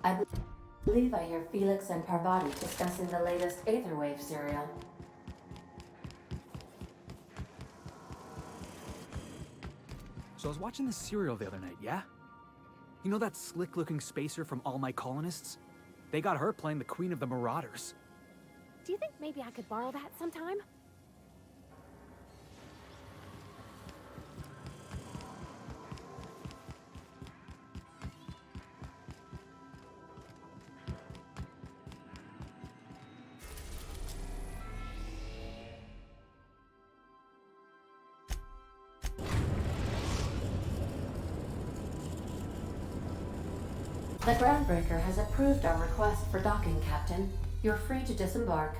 I believe I hear Felix and Parvati discussing the latest Aetherwave serial. So I was watching this serial the other night, yeah? You know that slick-looking spacer from All My Colonists? They got her playing the Queen of the Marauders. Do you think maybe I could borrow that sometime? The Groundbreaker has approved our request for docking, Captain. You're free to disembark.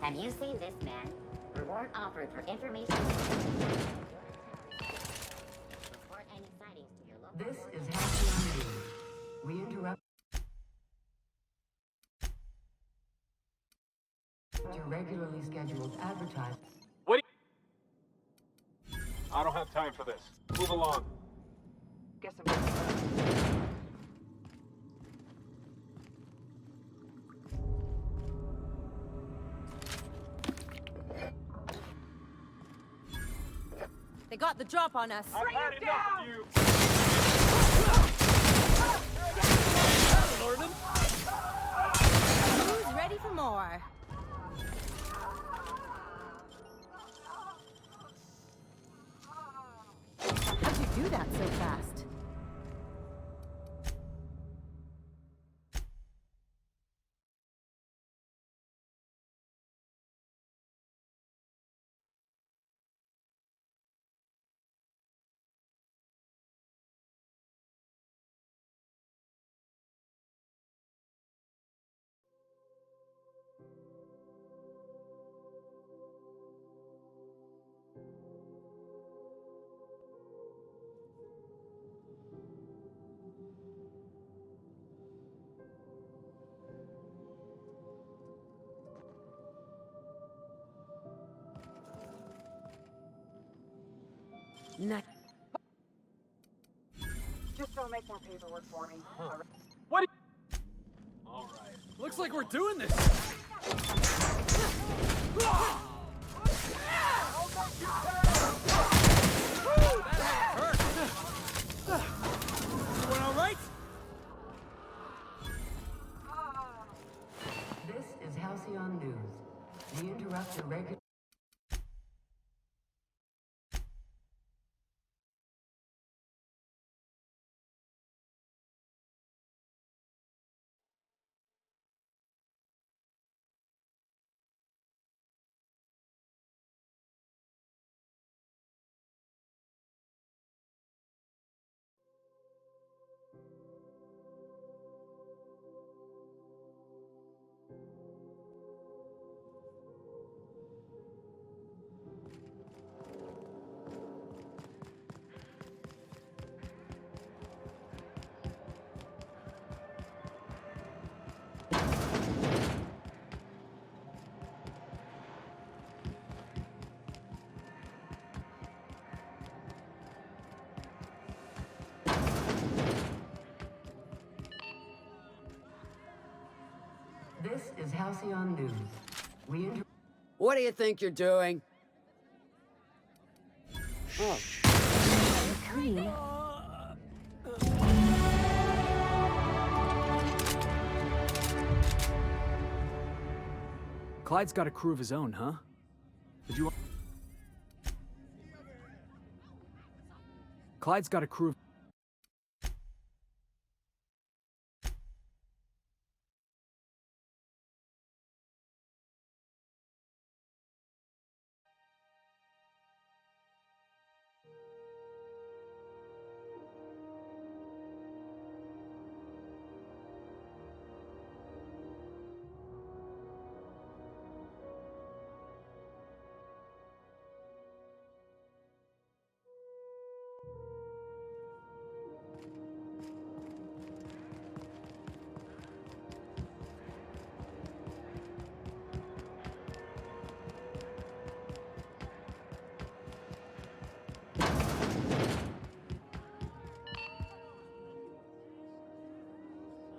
Have you seen this man? Reward offered for information. Report any sightings to your local. This is Halcyon News. We interrupt your regularly scheduled advertising. I don't have time for this. Move along. Guess I'm... They got the drop on us. I've had enough of you. Who's ready for more? How'd you do that so fast? Not. Just don't make more paperwork for me. What? All right. Looks like we're doing this. Everyone all right? This is Halcyon News. We interrupt the regular... This is Halcyon News. We inter... What do you think you're doing? Oh. Clean. Clyde's got a crew of his own, huh? Did you... Clyde's got a crew of...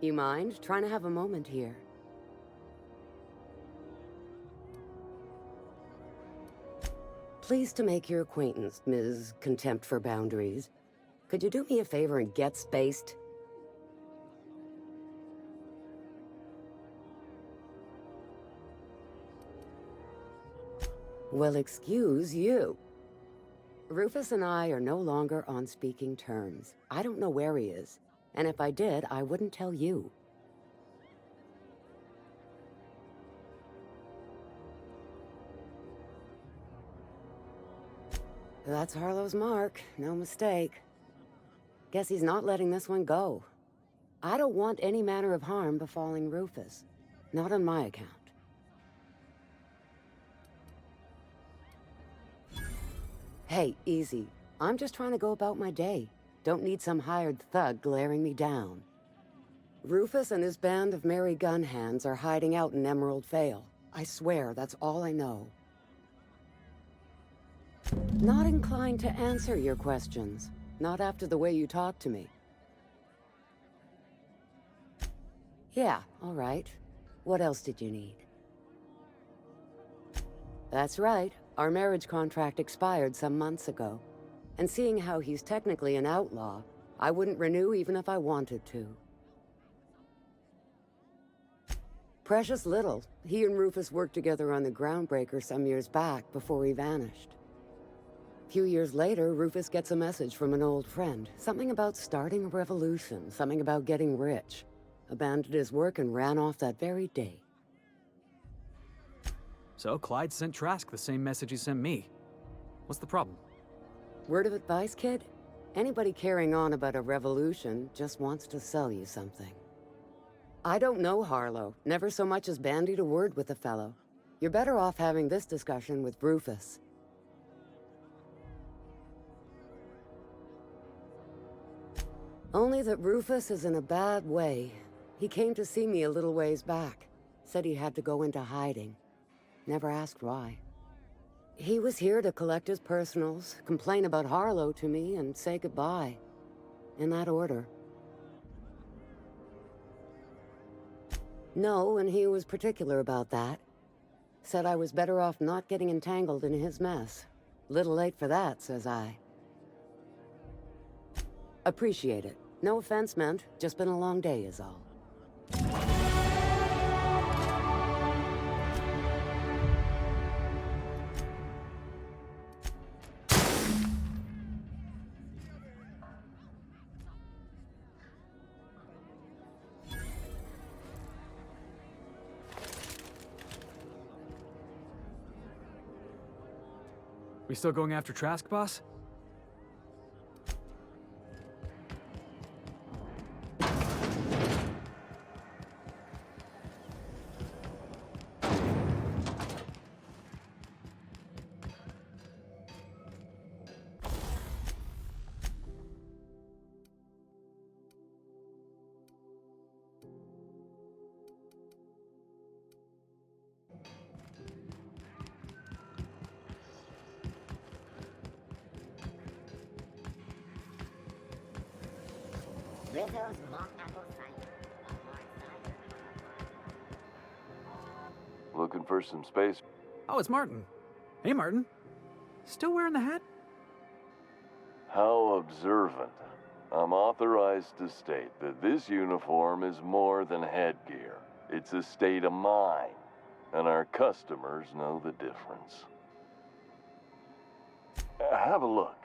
You mind? Trying to have a moment here. Pleased to make your acquaintance, Ms. Contempt for Boundaries. Could you do me a favor and get spaced? Well, excuse you. Rufus and I are no longer on speaking terms. I don't know where he is. And if I did, I wouldn't tell you. That's Harlow's mark, no mistake. Guess he's not letting this one go. I don't want any manner of harm befalling Rufus. Not on my account. Hey, easy. I'm just trying to go about my day. Don't need some hired thug glaring me down. Rufus and his band of merry gun hands are hiding out in Emerald Vale. I swear, that's all I know. Not inclined to answer your questions. Not after the way you talked to me. Yeah, all right. What else did you need? That's right. Our marriage contract expired some months ago. And seeing how he's technically an outlaw, I wouldn't renew even if I wanted to. Precious little. He and Rufus worked together on the Groundbreaker some years back before he vanished. A few years later, Rufus gets a message from an old friend. Something about starting a revolution, something about getting rich. Abandoned his work and ran off that very day. So Clyde sent Trask the same message he sent me. What's the problem? Word of advice, kid? Anybody carrying on about a revolution just wants to sell you something. I don't know Harlow. Never so much as bandied a word with the fellow. You're better off having this discussion with Rufus. Only that Rufus is in a bad way. He came to see me a little ways back. Said he had to go into hiding. Never asked why. He was here to collect his personals, complain about Harlow to me, and say goodbye. In that order. No, and he was particular about that. Said I was better off not getting entangled in his mess. Little late for that, says I. Appreciate it. No offense meant, just been a long day is all. We still going after Trask, boss? Rizzo's mock apple cider. Looking for some space? Oh, it's Martin. Hey, Martin. Still wearing the hat? How observant. I'm authorized to state that this uniform is more than headgear. It's a state of mind, and our customers know the difference. Have a look.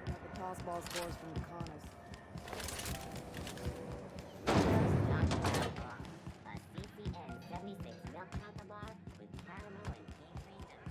The toss-ball scores from the Connors. A CCN 76 milk chocolate bar with caramel and tangerine nuts.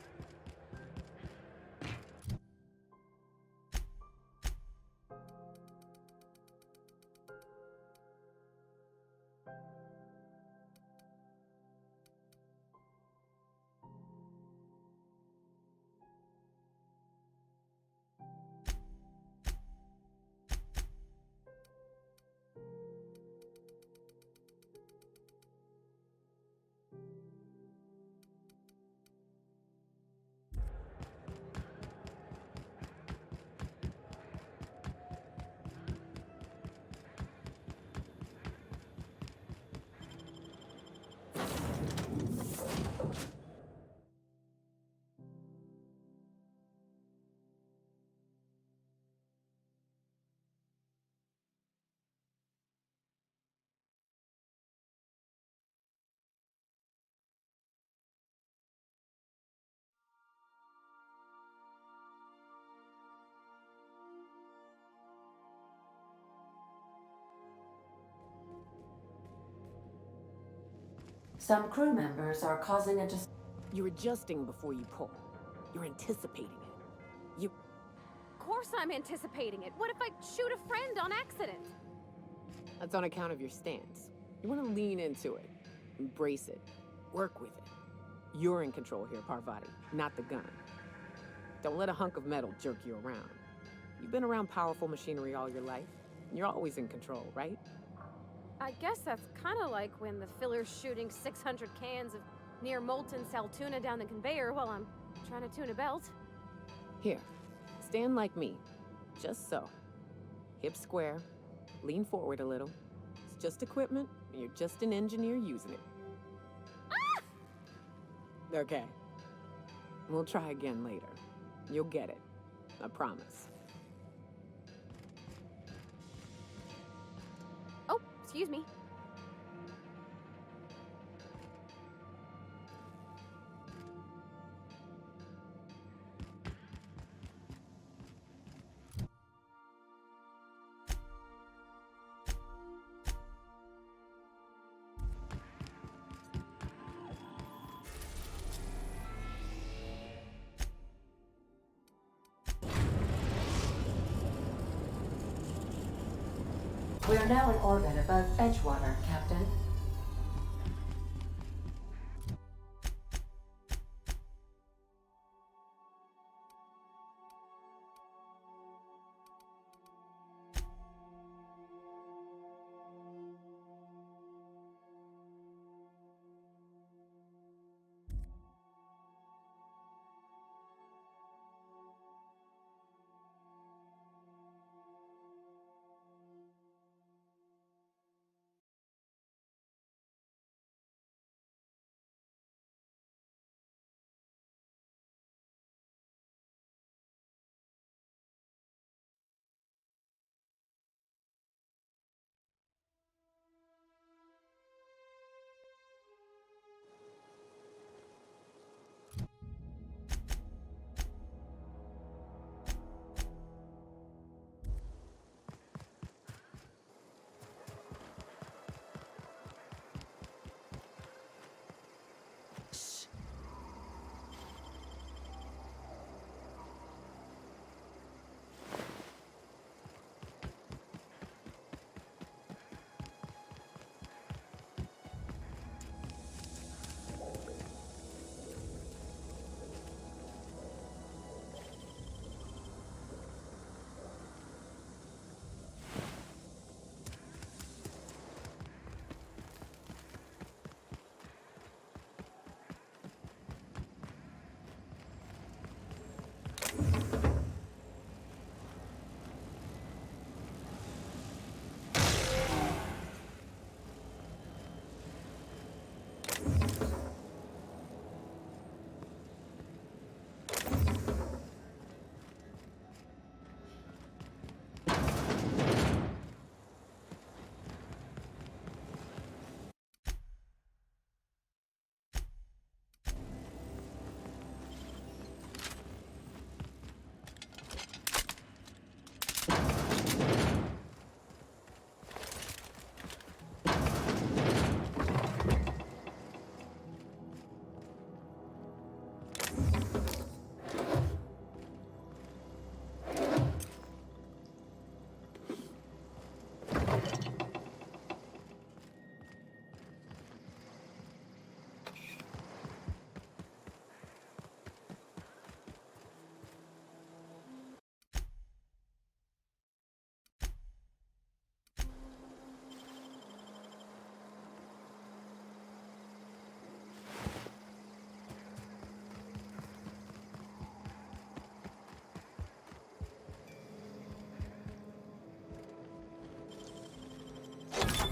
Some crew members are causing a You're adjusting before you pull. You're anticipating it. You... Of course I'm anticipating it. What if I shoot a friend on accident? That's on account of your stance. You want to lean into it. Embrace it. Work with it. You're in control here, Parvati, not the gun. Don't let a hunk of metal jerk you around. You've been around powerful machinery all your life. And you're always in control, right? I guess that's kind of like when the filler's shooting 600 cans of near molten sal tuna down the conveyor while I'm trying to tune a belt. Here, stand like me. Just so. Hips square. Lean forward a little. It's just equipment, and you're just an engineer using it. Ah! Okay. We'll try again later. You'll get it. I promise. Excuse me. We are now in orbit above Edgewater, Captain.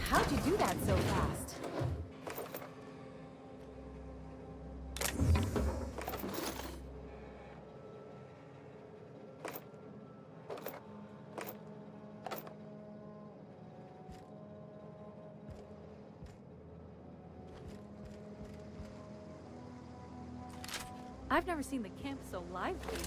How'd you do that so fast? I've never seen the camp so lively.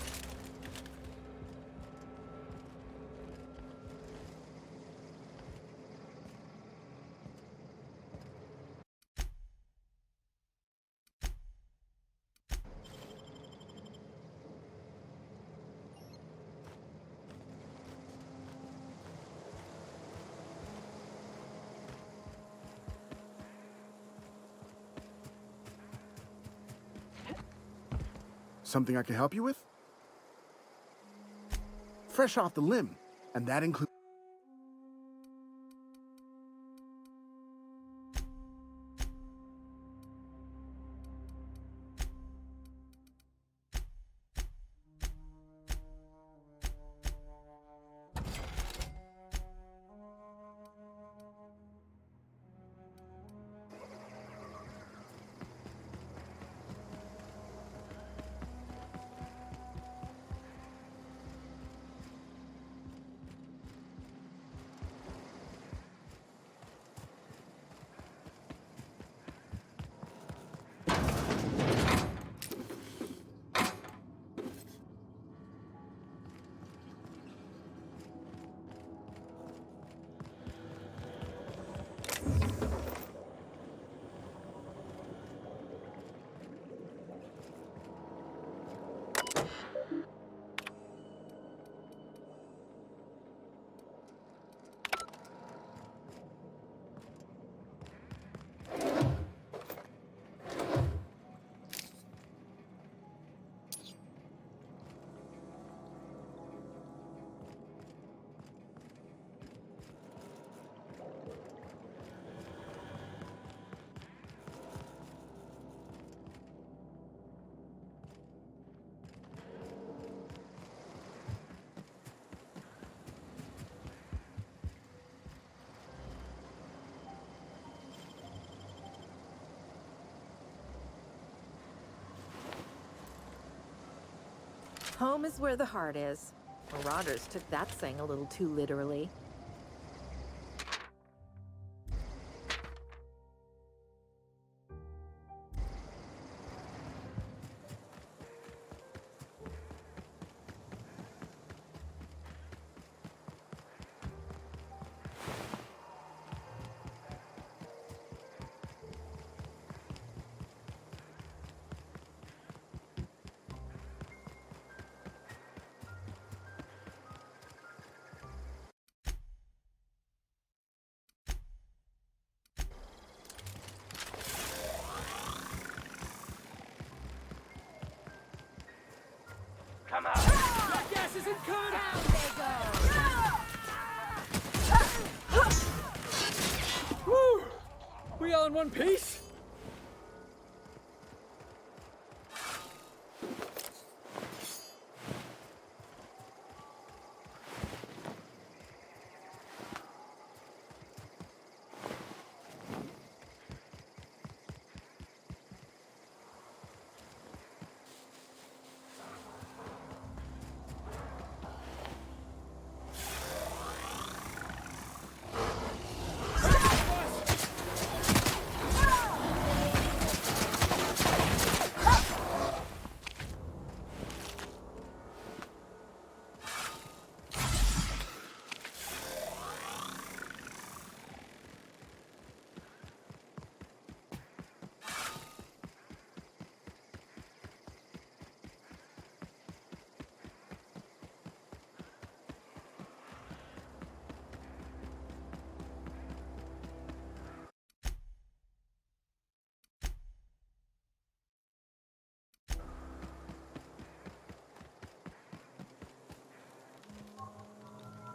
Something I can help you with? Fresh off the limb, and that includes... Home is where the heart is. Marauders took that saying a little too literally. Come on! That gas isn't coming out! Woo! We all in one piece?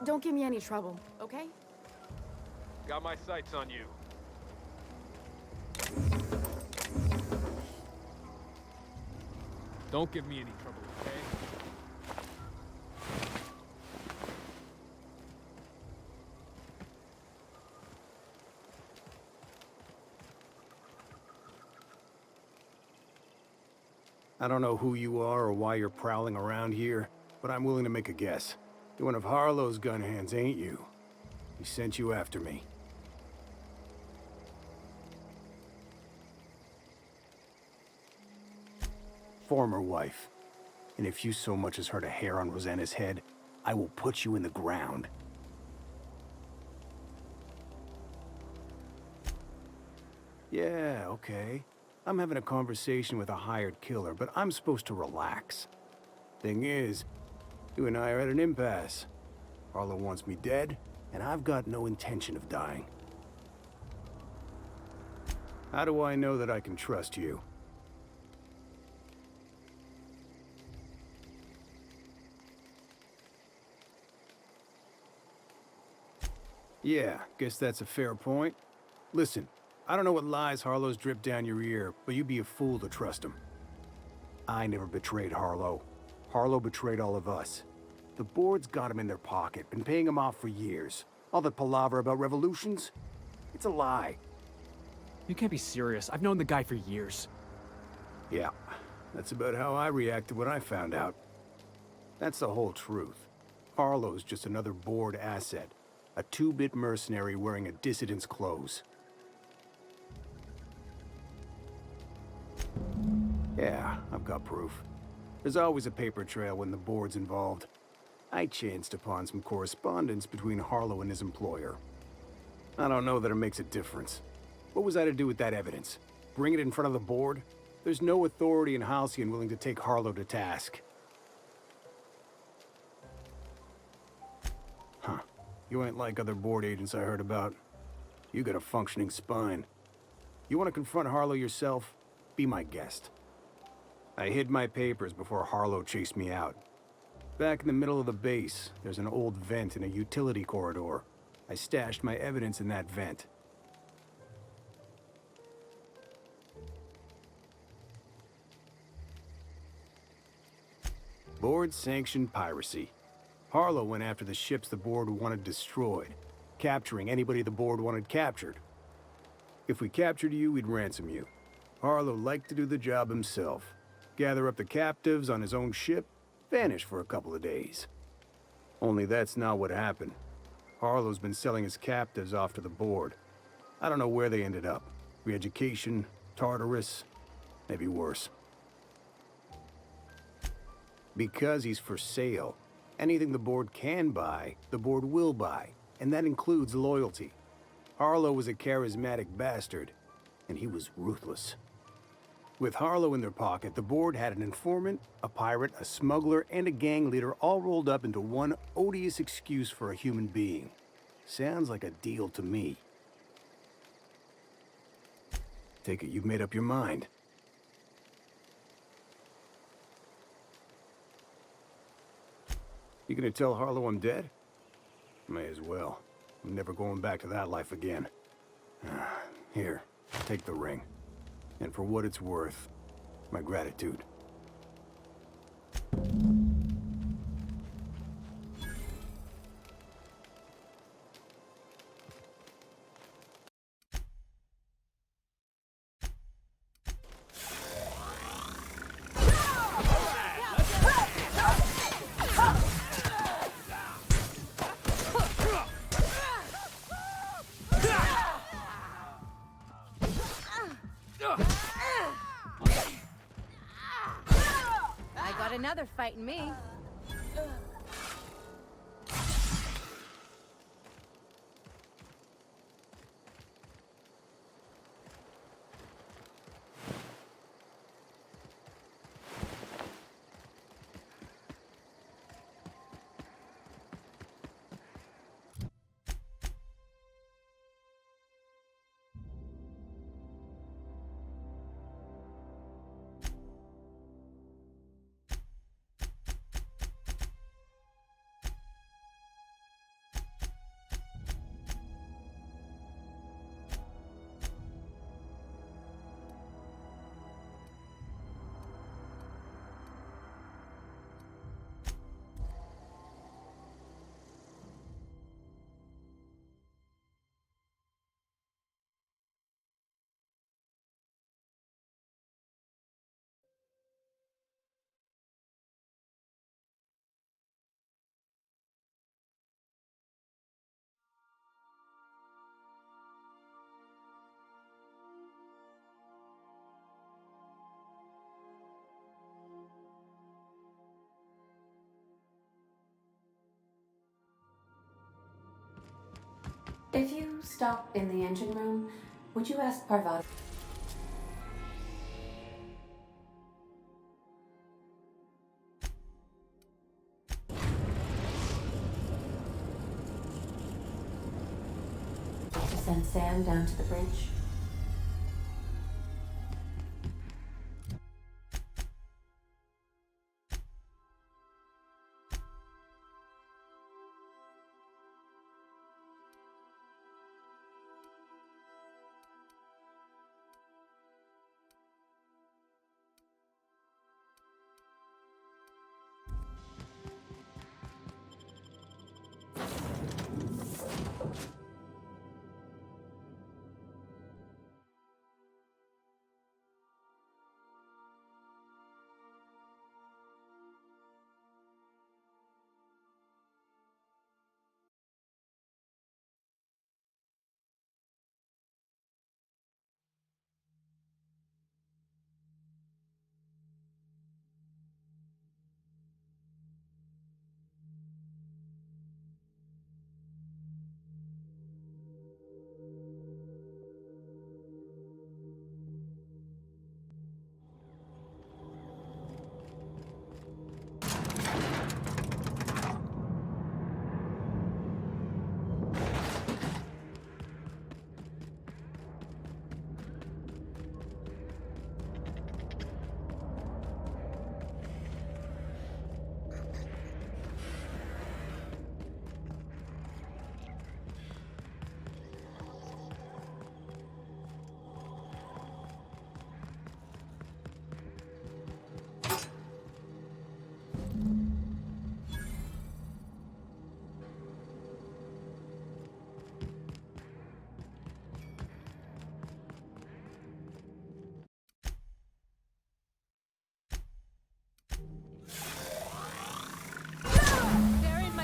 Don't give me any trouble, okay? Got my sights on you. Don't give me any trouble, okay? I don't know who you are or why you're prowling around here, but I'm willing to make a guess. You're one of Harlow's gun hands, ain't you? He sent you after me. Former wife. And if you so much as hurt a hair on Rosanna's head, I will put you in the ground. Yeah, okay. I'm having a conversation with a hired killer, but I'm supposed to relax. Thing is, you and I are at an impasse. Harlow wants me dead, and I've got no intention of dying. How do I know that I can trust you? Yeah, guess that's a fair point. Listen, I don't know what lies Harlow's dripped down your ear, but you'd be a fool to trust him. I never betrayed Harlow. Harlow betrayed all of us. The board's got him in their pocket, been paying him off for years. All that palaver about revolutions? It's a lie. You can't be serious. I've known the guy for years. Yeah, that's about how I reacted when I found out. That's the whole truth. Harlow's just another board asset. A two-bit mercenary wearing a dissident's clothes. Yeah, I've got proof. There's always a paper trail when the board's involved. I chanced upon some correspondence between Harlow and his employer. I don't know that it makes a difference. What was I to do with that evidence? Bring it in front of the board? There's no authority in Halcyon willing to take Harlow to task. Huh. You ain't like other board agents I heard about. You got a functioning spine. You want to confront Harlow yourself? Be my guest. I hid my papers before Harlow chased me out. Back in the middle of the base, there's an old vent in a utility corridor. I stashed my evidence in that vent. Board-sanctioned piracy. Harlow went after the ships the board wanted destroyed, capturing anybody the board wanted captured. If we captured you, we'd ransom you. Harlow liked to do the job himself. Gather up the captives on his own ship, vanished for a couple of days. Only that's not what happened. Harlow's been selling his captives off to the board. I don't know where they ended up. Re-education, Tartarus, maybe worse. Because he's for sale, anything the board can buy, the board will buy, and that includes loyalty. Harlow was a charismatic bastard, and he was ruthless. With Harlow in their pocket, the board had an informant, a pirate, a smuggler, and a gang leader all rolled up into one odious excuse for a human being. Sounds like a deal to me. Take it you've made up your mind. You gonna tell Harlow I'm dead? May as well. I'm never going back to that life again. Here, take the ring. And for what it's worth, my gratitude. I got another fighting me. If you stop in the engine room, would you ask Parvati to send Sam down to the bridge?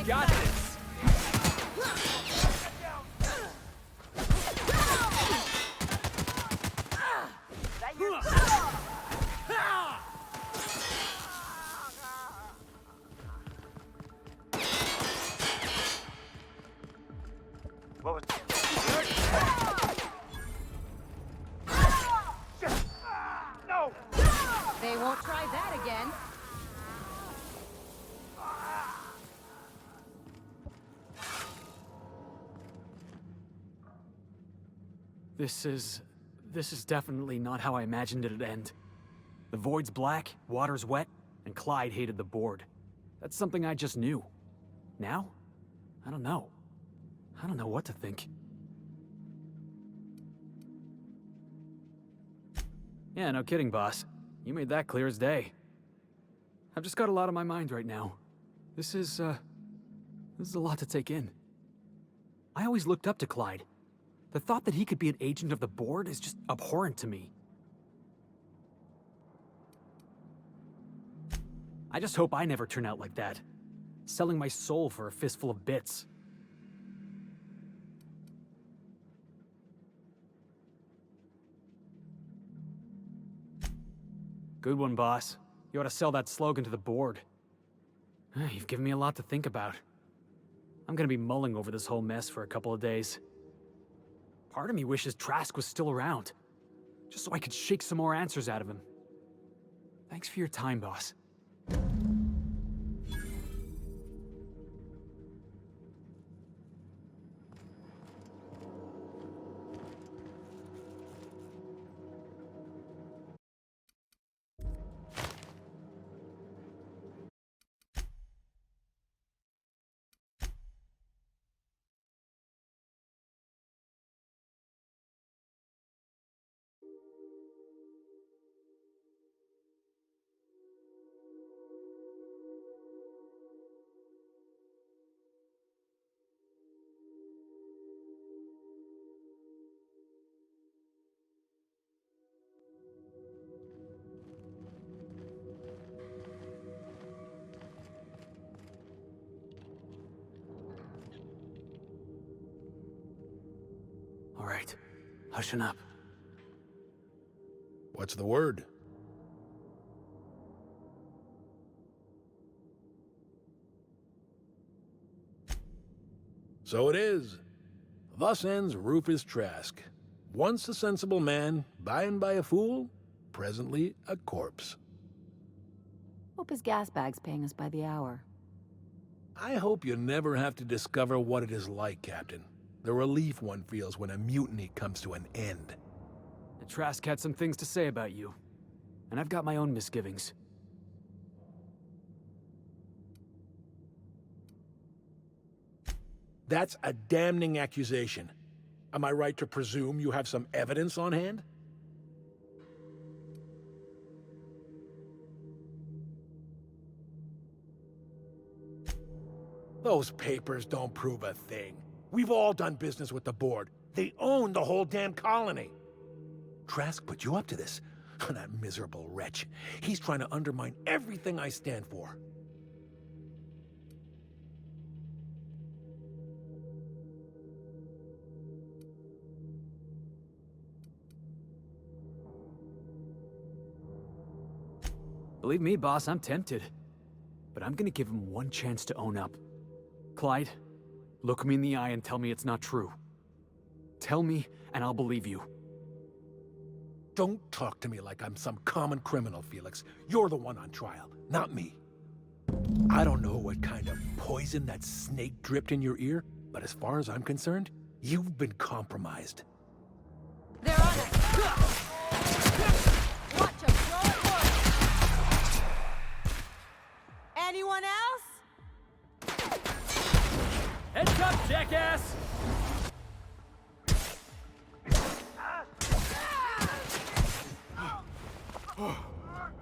got this! What was... No! They won't try that again. This is definitely not how I imagined it'd end. The void's black, water's wet, and Clyde hated the board. That's something I just knew. Now? I don't know. I don't know what to think. Yeah, no kidding, boss. You made that clear as day. I've just got a lot on my mind right now. This is a lot to take in. I always looked up to Clyde. The thought that he could be an agent of the board is just abhorrent to me. I just hope I never turn out like that. Selling my soul for a fistful of bits. Good one, boss. You ought to sell that slogan to the board. You've given me a lot to think about. I'm gonna be mulling over this whole mess for a couple of days. Part of me wishes Trask was still around, just so I could shake some more answers out of him. Thanks for your time, boss. All right, hushing up. What's the word? So it is. Thus ends Rufus Trask. Once a sensible man, by and by a fool, presently a corpse. Hope his gas bag's paying us by the hour. I hope you never have to discover what it is like, Captain. The relief one feels when a mutiny comes to an end. The Trask had some things to say about you, and I've got my own misgivings. That's a damning accusation. Am I right to presume you have some evidence on hand? Those papers don't prove a thing. We've all done business with the board. They own the whole damn colony. Trask put you up to this. That miserable wretch. He's trying to undermine everything I stand for. Believe me, boss, I'm tempted. But I'm gonna give him one chance to own up. Clyde, look me in the eye and tell me it's not true. Tell me, and I'll believe you. Don't talk to me like I'm some common criminal, Felix. You're the one on trial, not me. I don't know what kind of poison that snake dripped in your ear, but as far as I'm concerned, you've been compromised. They're on us! Watch them throw it forward! Anyone else? Heads up, jackass!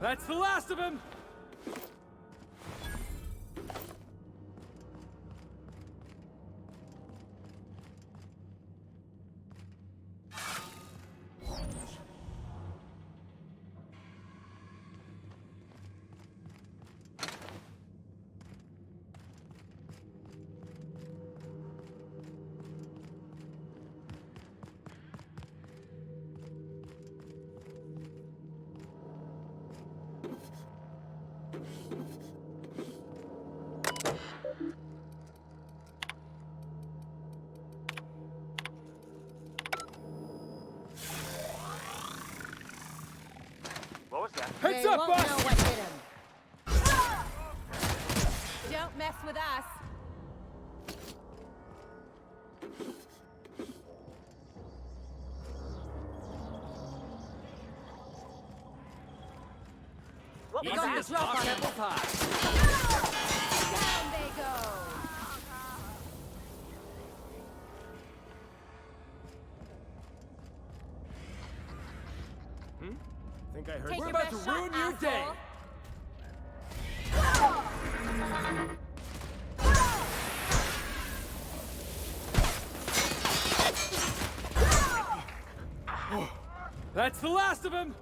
That's the last of him! Heads They up, won't boss! know what hit him. Don't mess with us. What We're was going that? to drop on apple pie. Down they go. Think I heard Take We're your about to best ruin shot, your day! asshole. That's the last of him!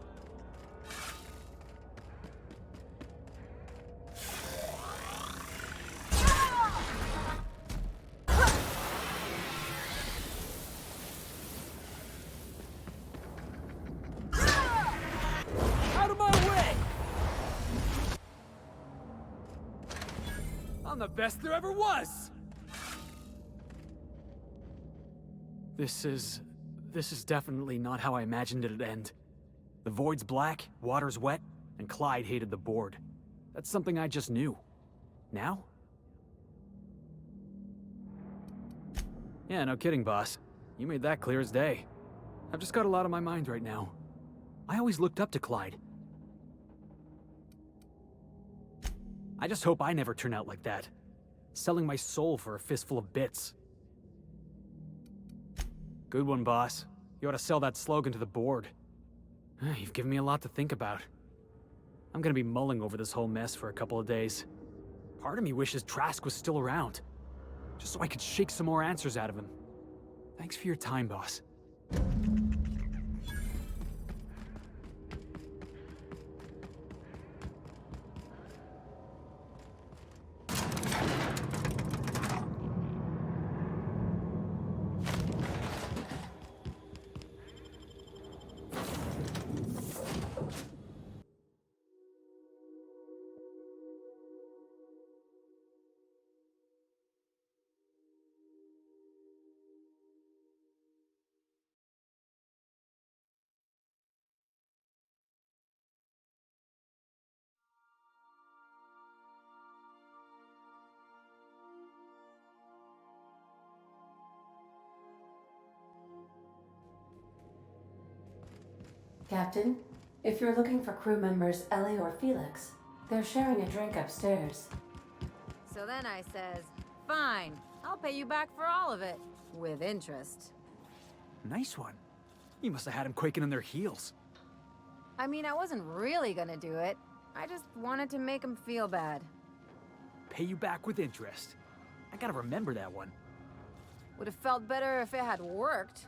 Out of my way! I'm the best there ever was! This is definitely not how I imagined it'd end. The void's black, water's wet, and Clyde hated the board. That's something I just knew. Now? Yeah, no kidding, boss. You made that clear as day. I've just got a lot on my mind right now. I always looked up to Clyde. I just hope I never turn out like that. Selling my soul for a fistful of bits. Good one, boss. You ought to sell that slogan to the board. You've given me a lot to think about. I'm gonna be mulling over this whole mess for a couple of days. Part of me wishes Trask was still around, just so I could shake some more answers out of him. Thanks for your time, boss. Captain, if you're looking for crew members Ellie or Felix, they're sharing a drink upstairs. So then I says, fine, I'll pay you back for all of it. With interest. Nice one. You must have had him quaking in their heels. I mean, I wasn't really gonna do it. I just wanted to make him feel bad. Pay you back with interest. I gotta remember that one. Would have felt better if it had worked.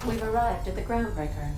We've arrived at the groundbreaker.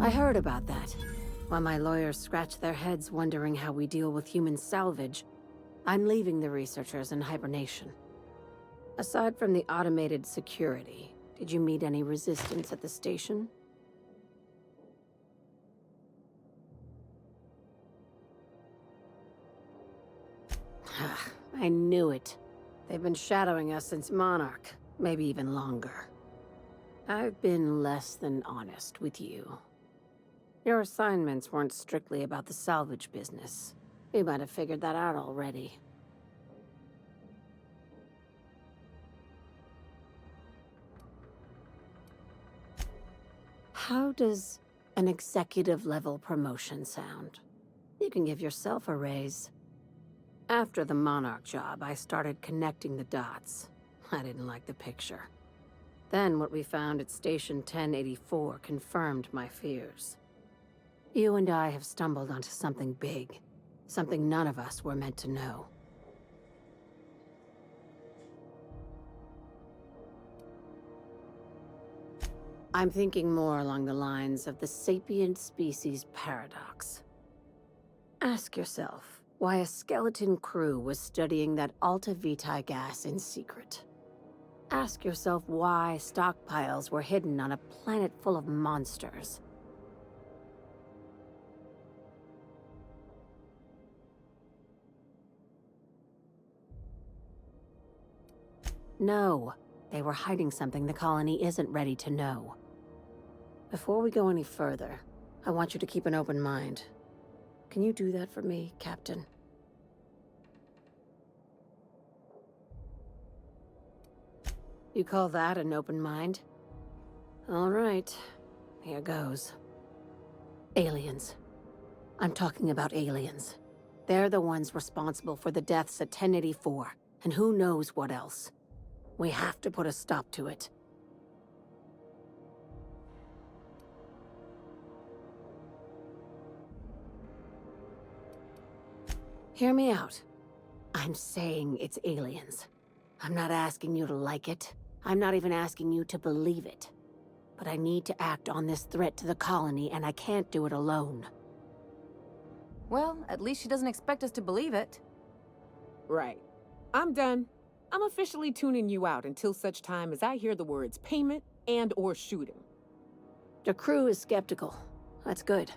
I heard about that. While my lawyers scratch their heads wondering how we deal with human salvage, I'm leaving the researchers in hibernation. Aside from the automated security, did you meet any resistance at the station? I knew it. They've been shadowing us since Monarch, maybe even longer. I've been less than honest with you. Your assignments weren't strictly about the salvage business. You might have figured that out already. How does an executive-level promotion sound? You can give yourself a raise. After the Monarch job, I started connecting the dots. I didn't like the picture. Then what we found at Station 1084 confirmed my fears. You and I have stumbled onto something big. Something none of us were meant to know. I'm thinking more along the lines of the sapient species paradox. Ask yourself why a skeleton crew was studying that Alta Vitae gas in secret. Ask yourself why stockpiles were hidden on a planet full of monsters. No, they were hiding something the colony isn't ready to know. Before we go any further, I want you to keep an open mind. Can you do that for me, Captain? You call that an open mind? All right, here goes. Aliens. I'm talking about aliens. They're the ones responsible for the deaths at 1084, and who knows what else. We have to put a stop to it. Hear me out. I'm saying it's aliens. I'm not asking you to like it. I'm not even asking you to believe it. But I need to act on this threat to the colony, and I can't do it alone. Well, at least she doesn't expect us to believe it. Right. I'm done. I'm officially tuning you out until such time as I hear the words payment and/or shooting. The crew is skeptical. That's good.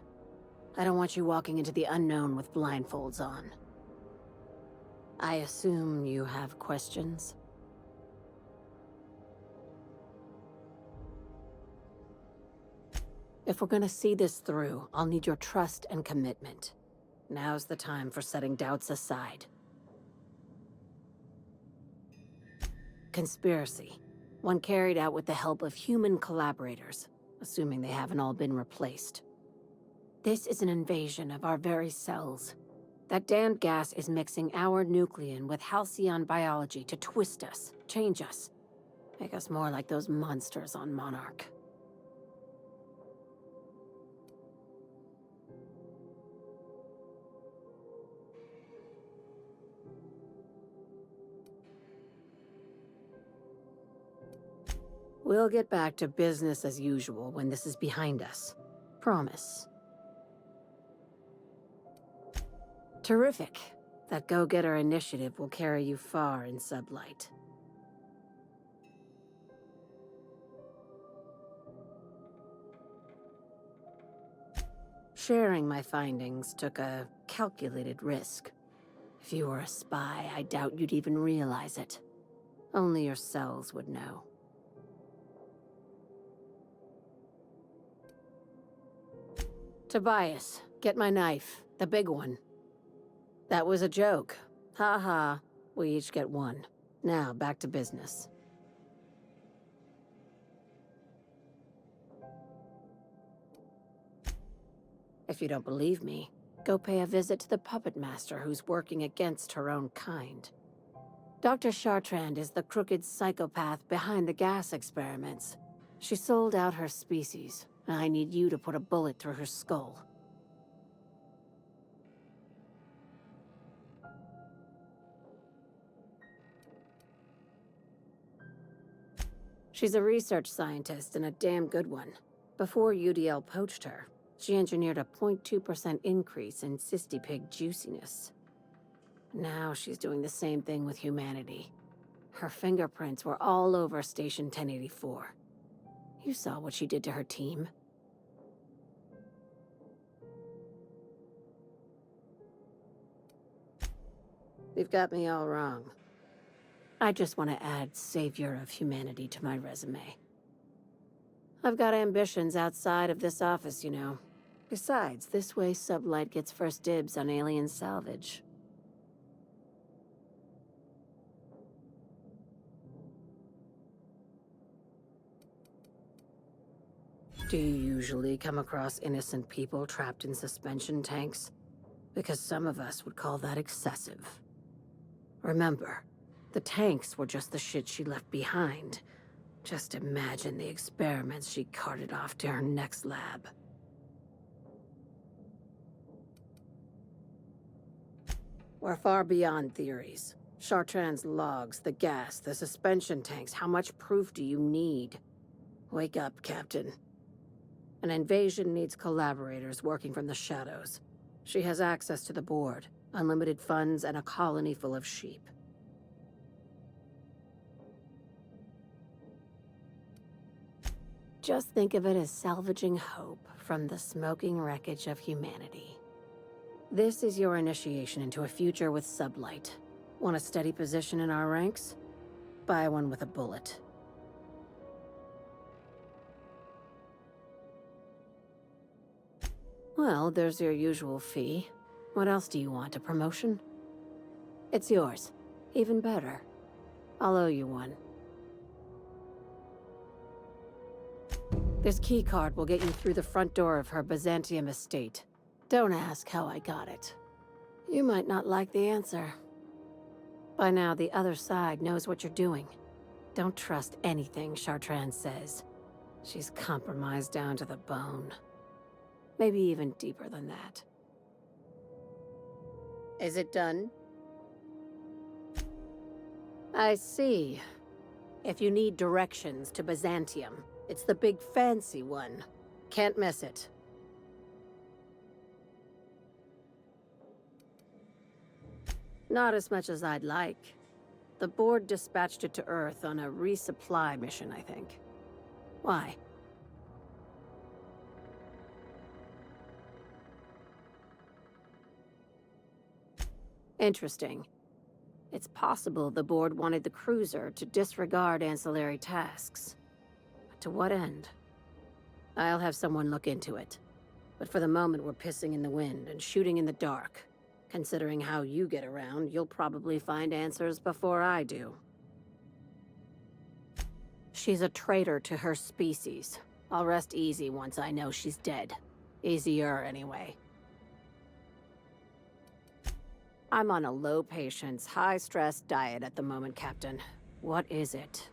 I don't want you walking into the unknown with blindfolds on. I assume you have questions? If we're gonna see this through, I'll need your trust and commitment. Now's the time for setting doubts aside. Conspiracy. One carried out with the help of human collaborators, assuming they haven't all been replaced. This is an invasion of our very cells. That damned gas is mixing our nucleon with halcyon biology to twist us, change us, make us more like those monsters on Monarch. We'll get back to business as usual when this is behind us. Promise. Terrific. That go-getter initiative will carry you far in Sublight. Sharing my findings took a calculated risk. If you were a spy, I doubt you'd even realize it. Only your cells would know. Tobias, get my knife. The big one. That was a joke. Ha ha. We each get one. Now, back to business. If you don't believe me, go pay a visit to the puppet master who's working against her own kind. Dr. Chartrand is the crooked psychopath behind the gas experiments. She sold out her species. I need you to put a bullet through her skull. She's a research scientist and a damn good one. Before UDL poached her, she engineered a 0.2% increase in cystipig juiciness. Now she's doing the same thing with humanity. Her fingerprints were all over Station 1084. You saw what she did to her team. You've got me all wrong. I just want to add Savior of Humanity to my resume. I've got ambitions outside of this office, you know. Besides, this way Sublight gets first dibs on alien salvage. Do you usually come across innocent people trapped in suspension tanks? Because some of us would call that excessive. Remember, the tanks were just the shit she left behind. Just imagine the experiments she carted off to her next lab. We're far beyond theories. Chartrand's logs, the gas, the suspension tanks, how much proof do you need? Wake up, Captain. An invasion needs collaborators working from the shadows. She has access to the board, unlimited funds, and a colony full of sheep. Just think of it as salvaging hope from the smoking wreckage of humanity. This is your initiation into a future with Sublight. Want a steady position in our ranks? Buy one with a bullet. Well, there's your usual fee. What else do you want, a promotion? It's yours. Even better. I'll owe you one. This keycard will get you through the front door of her Byzantium estate. Don't ask how I got it. You might not like the answer. By now, the other side knows what you're doing. Don't trust anything Chartrand says. She's compromised down to the bone. Maybe even deeper than that. Is it done? I see. If you need directions to Byzantium, it's the big fancy one. Can't miss it. Not as much as I'd like. The board dispatched it to Earth on a resupply mission, I think. Why? Interesting. It's possible the board wanted the cruiser to disregard ancillary tasks. But to what end? I'll have someone look into it. But for the moment, we're pissing in the wind and shooting in the dark. Considering how you get around, you'll probably find answers before I do. She's a traitor to her species. I'll rest easy once I know she's dead. Easier, anyway. I'm on a low-patience, high-stress diet at the moment, Captain. What is it?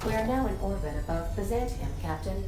We are now in orbit above Byzantium, Captain.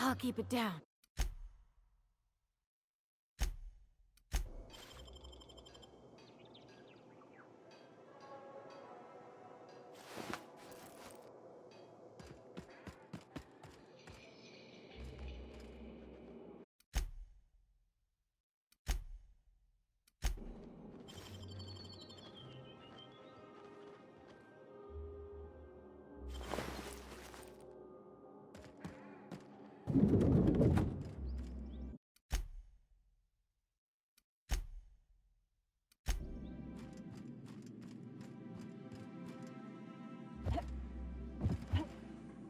I'll keep it down.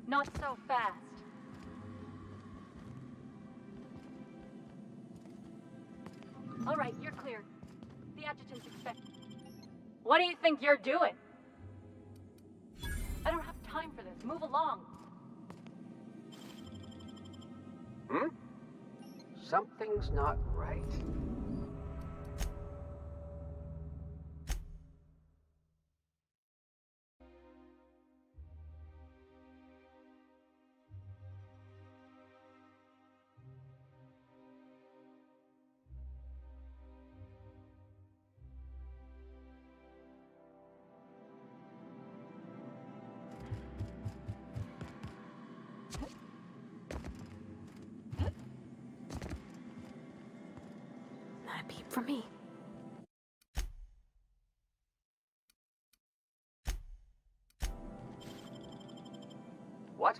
Not so fast. All right, you're clear. The adjutant's expect. What do you think you're doing? I don't have time for this. Move along. Something's not right. Not a peep from me. What?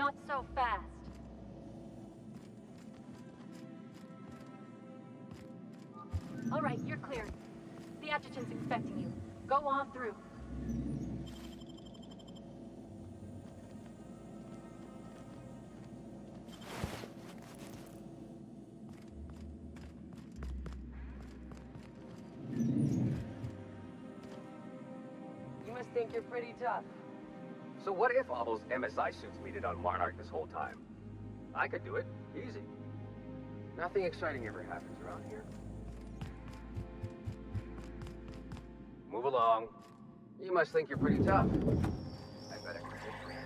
Not so fast. All right, you're clear. The adjutant's expecting you. Go on through. You must think you're pretty tough. So what if all those MSI suits waited on Monarch this whole time? I could do it. Easy. Nothing exciting ever happens around here. Move along. You must think you're pretty tough. I bet I could hit for you.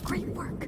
Great work.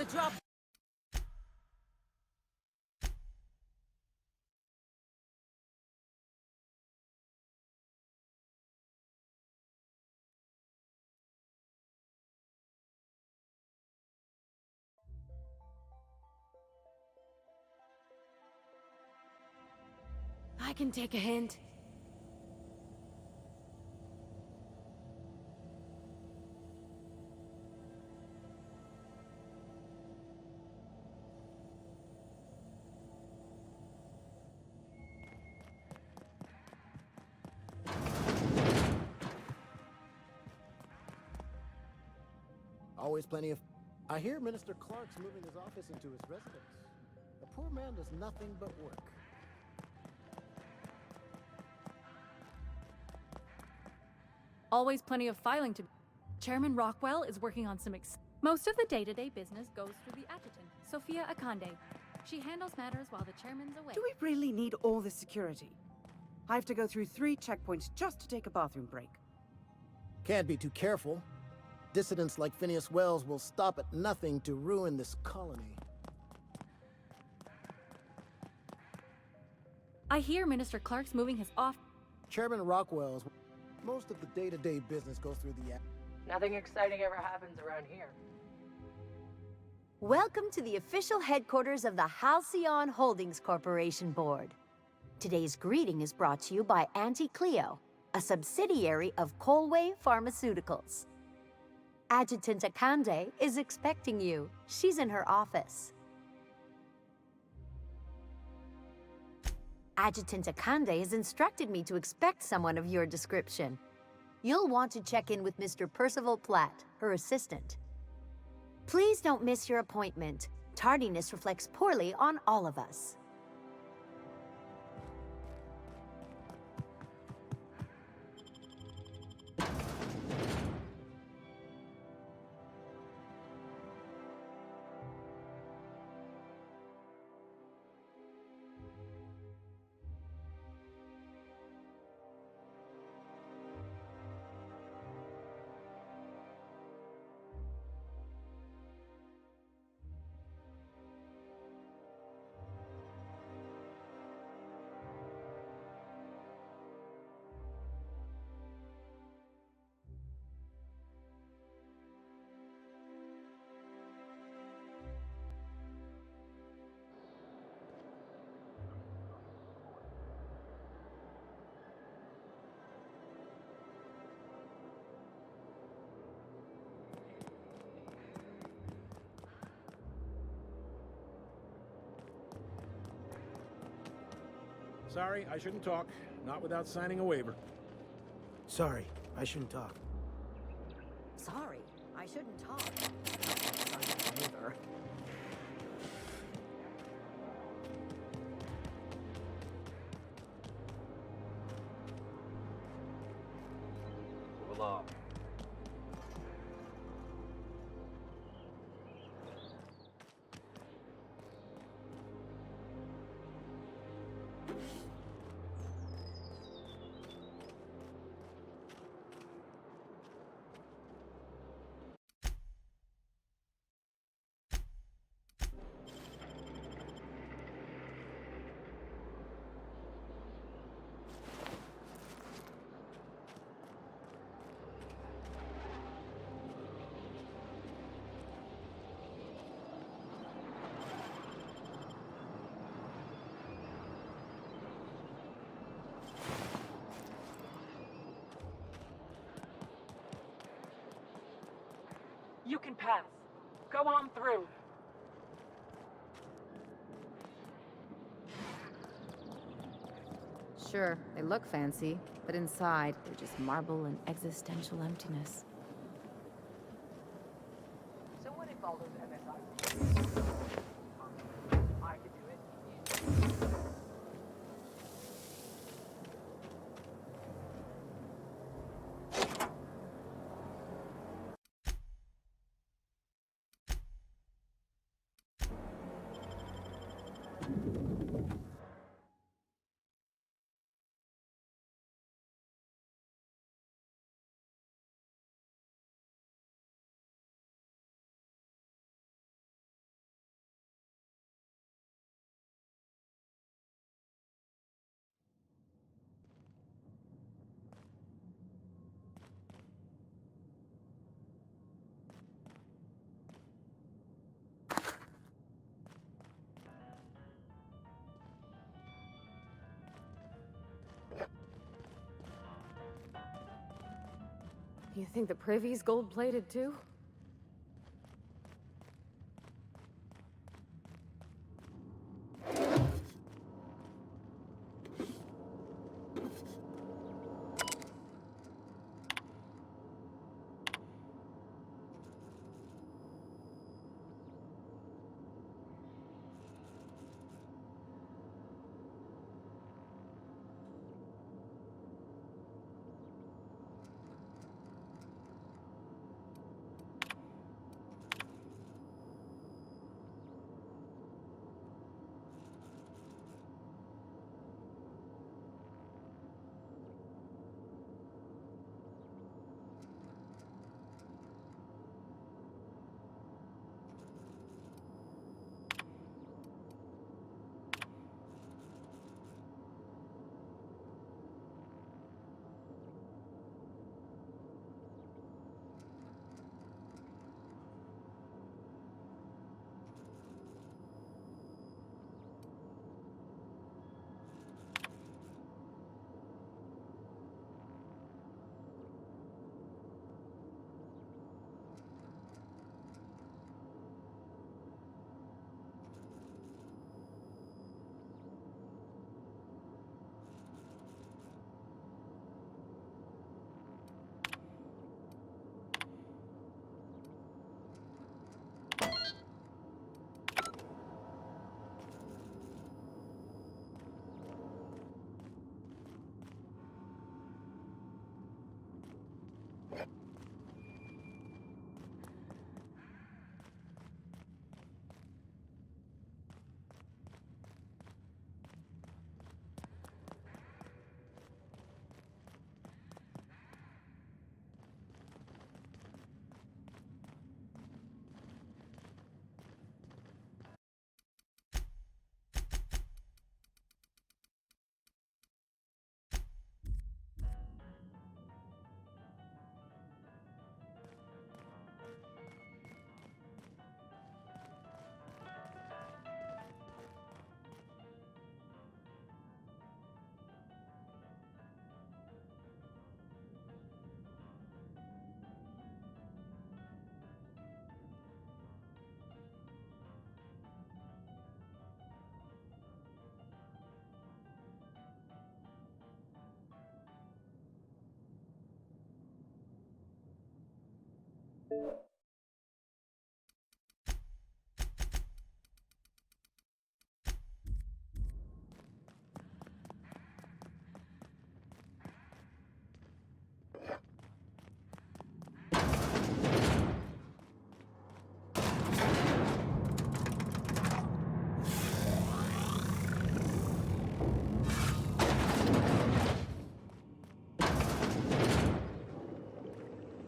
the drop. I can take a hint. Always plenty of... I hear Minister Clark's moving his office into his residence. The poor man does nothing but work. Always plenty of filing to... Chairman Rockwell is working on some most of the day-to-day business goes through the adjutant, Sophia Akande. She handles matters while the chairman's away. Do we really need all this security? I have to go through 3 checkpoints just to take a bathroom break. Can't be too careful. Dissidents like Phineas Wells will stop at nothing to ruin this colony. I hear Minister Clark's moving his off... Chairman Rockwell's... Most of the day-to-day business goes through the... Nothing exciting ever happens around here. Welcome to the official headquarters of the Halcyon Holdings Corporation Board. Today's greeting is brought to you by Auntie Cleo, a subsidiary of Colway Pharmaceuticals. Adjutant Akande is expecting you. She's in her office. Adjutant Akande has instructed me to expect someone of your description. You'll want to check in with Mr. Percival Platt, her assistant. Please don't miss your appointment. Tardiness reflects poorly on all of us. Sorry, I shouldn't talk. Not without signing a waiver. Sorry, I shouldn't talk. Sorry, I shouldn't talk. Sorry, either. Move along. You can pass. Go on through. Sure, they look fancy, but inside, they're just marble and existential emptiness. So what if all those MSI... I could do it. You think the privy's gold-plated too?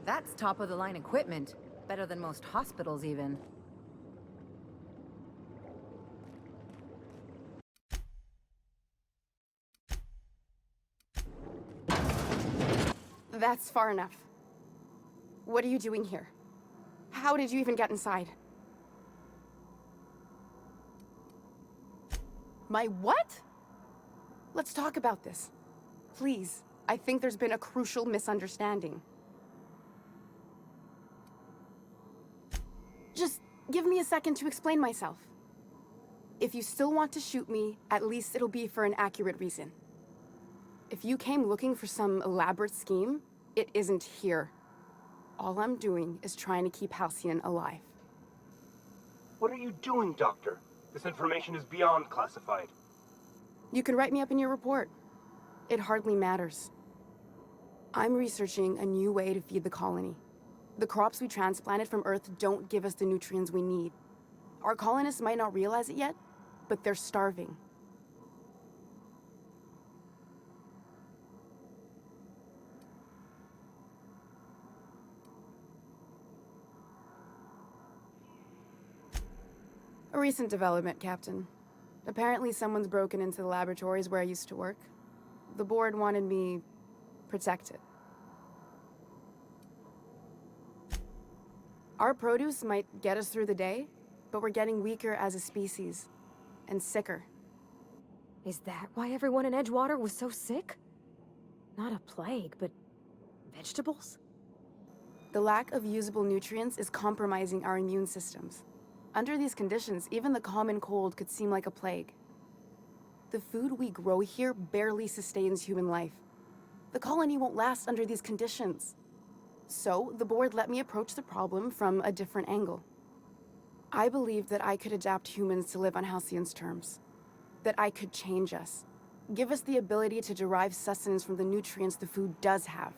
That's top-of-the-line equipment. Better than most hospitals, even. That's far enough. What are you doing here? How did you even get inside? My what? Let's talk about this. Please. I think there's been a crucial misunderstanding. Just give me a second to explain myself. If you still want to shoot me, at least it'll be for an accurate reason. If you came looking for some elaborate scheme, it isn't here. All I'm doing is trying to keep Halcyon alive. What are you doing, Doctor? This information is beyond classified. You can write me up in your report. It hardly matters. I'm researching a new way to feed the colony. The crops we transplanted from Earth don't give us the nutrients we need. Our colonists might not realize it yet, but they're starving. A recent development, Captain. Apparently someone's broken into the laboratories where I used to work. The board wanted me protected. Our produce might get us through the day, but we're getting weaker as a species. And sicker. Is that why everyone in Edgewater was so sick? Not a plague, but vegetables? The lack of usable nutrients is compromising our immune systems. Under these conditions, even the common cold could seem like a plague. The food we grow here barely sustains human life. The colony won't last under these conditions. So, the board let me approach the problem from a different angle. I believed that I could adapt humans to live on Halcyon's terms. That I could change us. Give us the ability to derive sustenance from the nutrients the food does have.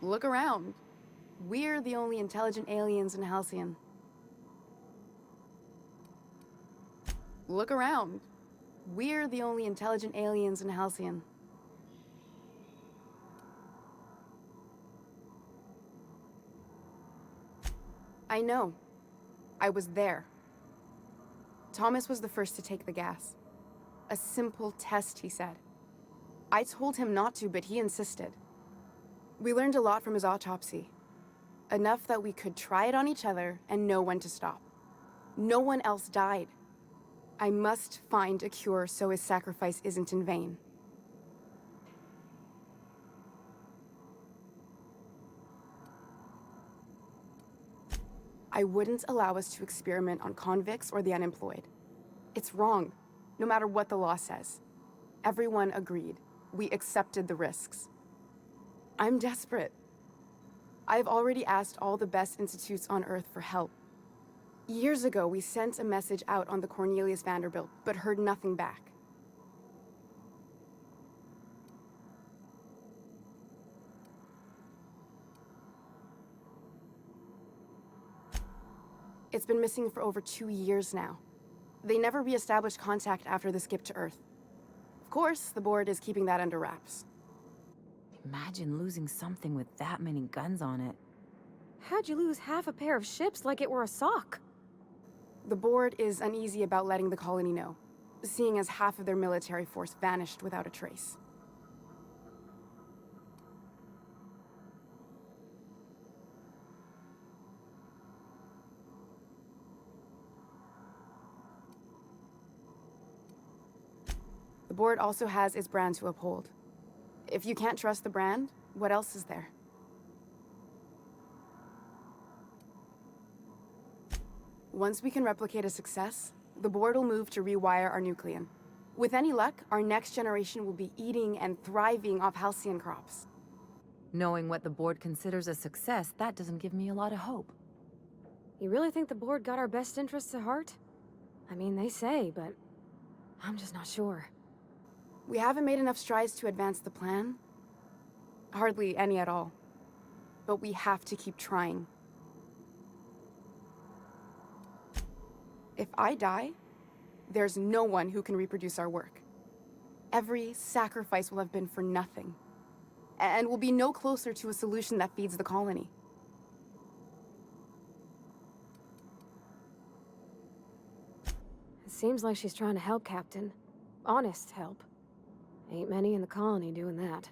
Look around. We're the only intelligent aliens in Halcyon. Look around. We're the only intelligent aliens in Halcyon. I know. I was there. Thomas was the first to take the gas. A simple test, he said. I told him not to, but he insisted. We learned a lot from his autopsy. Enough that we could try it on each other and know when to stop. No one else died. I must find a cure so his sacrifice isn't in vain. I wouldn't allow us to experiment on convicts or the unemployed. It's wrong, no matter what the law says. Everyone agreed. We accepted the risks. I'm desperate. I've already asked all the best institutes on Earth for help. Years ago, we sent a message out on the Cornelius Vanderbilt, but heard nothing back. It's been missing for over 2 years now. They never re-established contact after the skip to Earth. Of course, the board is keeping that under wraps. Imagine losing something with that many guns on it. How'd you lose half a pair of ships like it were a sock? The board is uneasy about letting the colony know, seeing as half of their military force vanished without a trace. The board also has its brand to uphold. If you can't trust the brand, what else is there? Once we can replicate a success, the board will move to rewire our nucleon. With any luck, our next generation will be eating and thriving off Halcyon crops. Knowing what the board considers a success, that doesn't give me a lot of hope. You really think the board got our best interests at heart? I mean, they say, but I'm just not sure. We haven't made enough strides to advance the plan. Hardly any at all. But we have to keep trying. If I die, there's no one who can reproduce our work. Every sacrifice will have been for nothing. And we'll be no closer to a solution that feeds the colony. It seems like she's trying to help, Captain. Honest help. Ain't many in the colony doing that.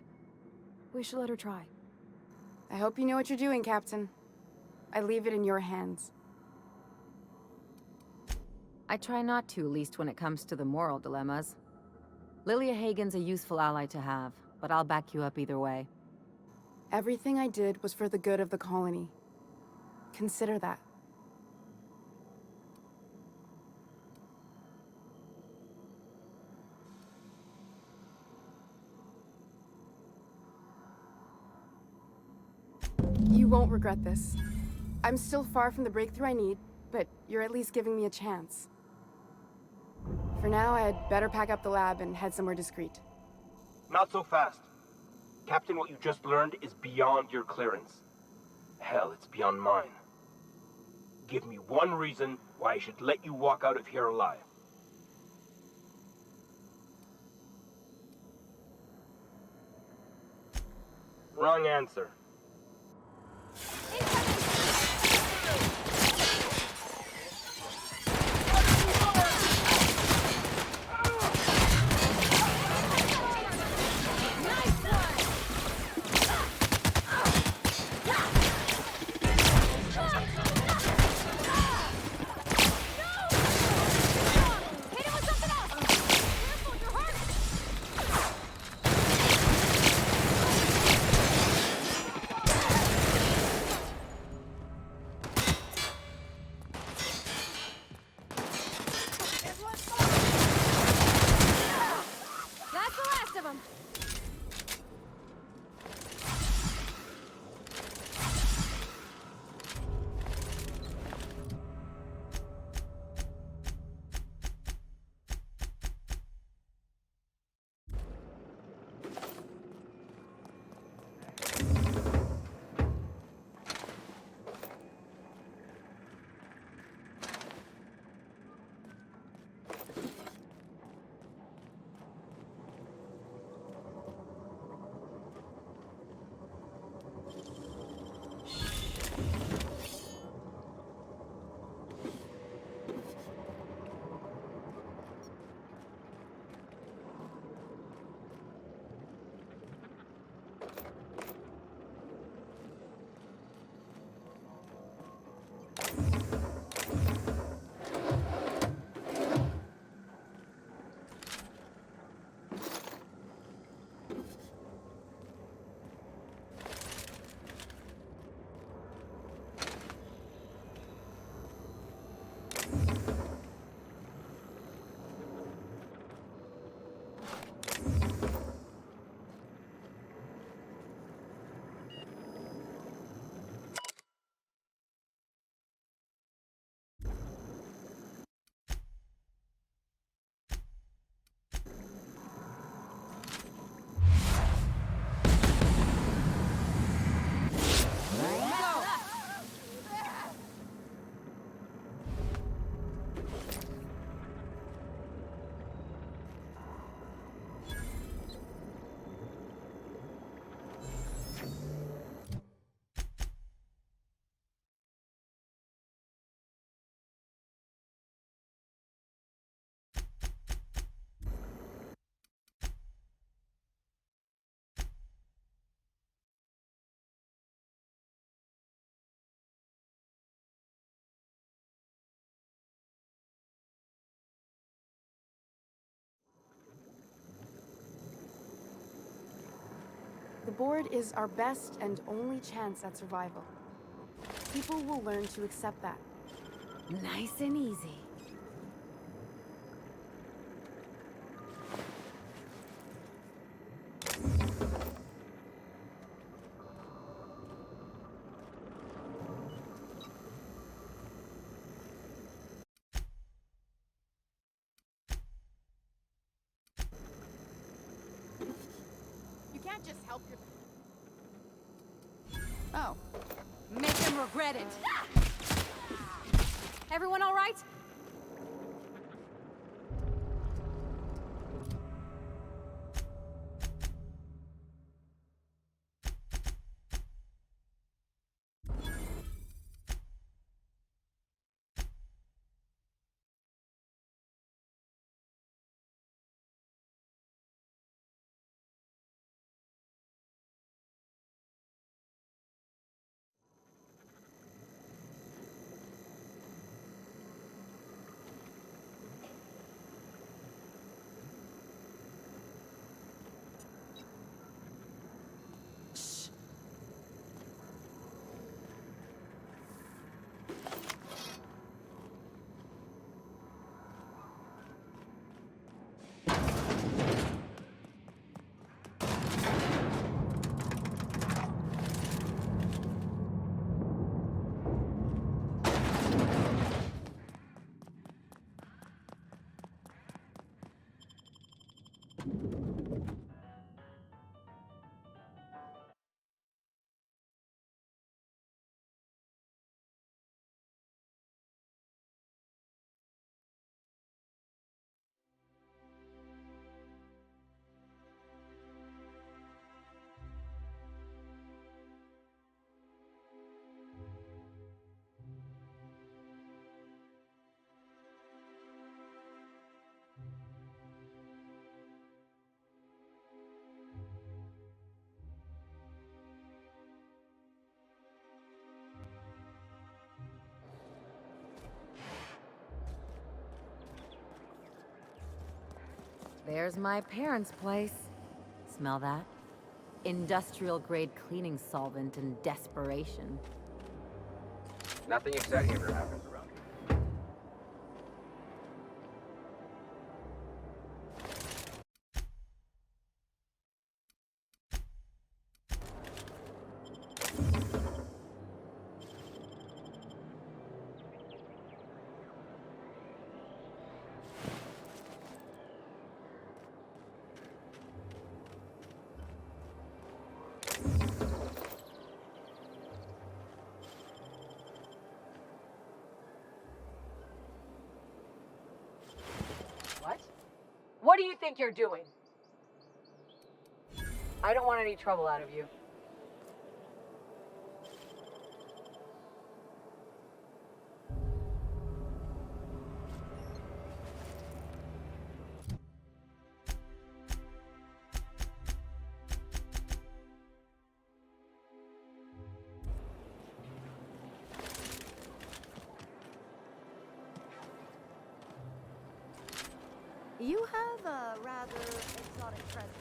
We should let her try. I hope you know what you're doing, Captain. I leave it in your hands. I try not to, least when it comes to the moral dilemmas. Lilia Hagen's a useful ally to have, but I'll back you up either way. Everything I did was for the good of the colony. Consider that. You won't regret this. I'm still far from the breakthrough I need, but you're at least giving me a chance. For now, I had better pack up the lab and head somewhere discreet. Not so fast. Captain, what you just learned is beyond your clearance. Hell, it's beyond mine. Give me one reason why I should let you walk out of here alive. Wrong answer. board is our best and only chance at survival. People will learn to accept that. Nice and easy. You can't just help your... Oh. Make them regret it. Everyone all right? There's my parents' place. Smell that? Industrial grade cleaning solvent and desperation. Nothing exciting ever happens around here. What? What do you think you're doing? I don't want any trouble out of you. You have a rather exotic presence.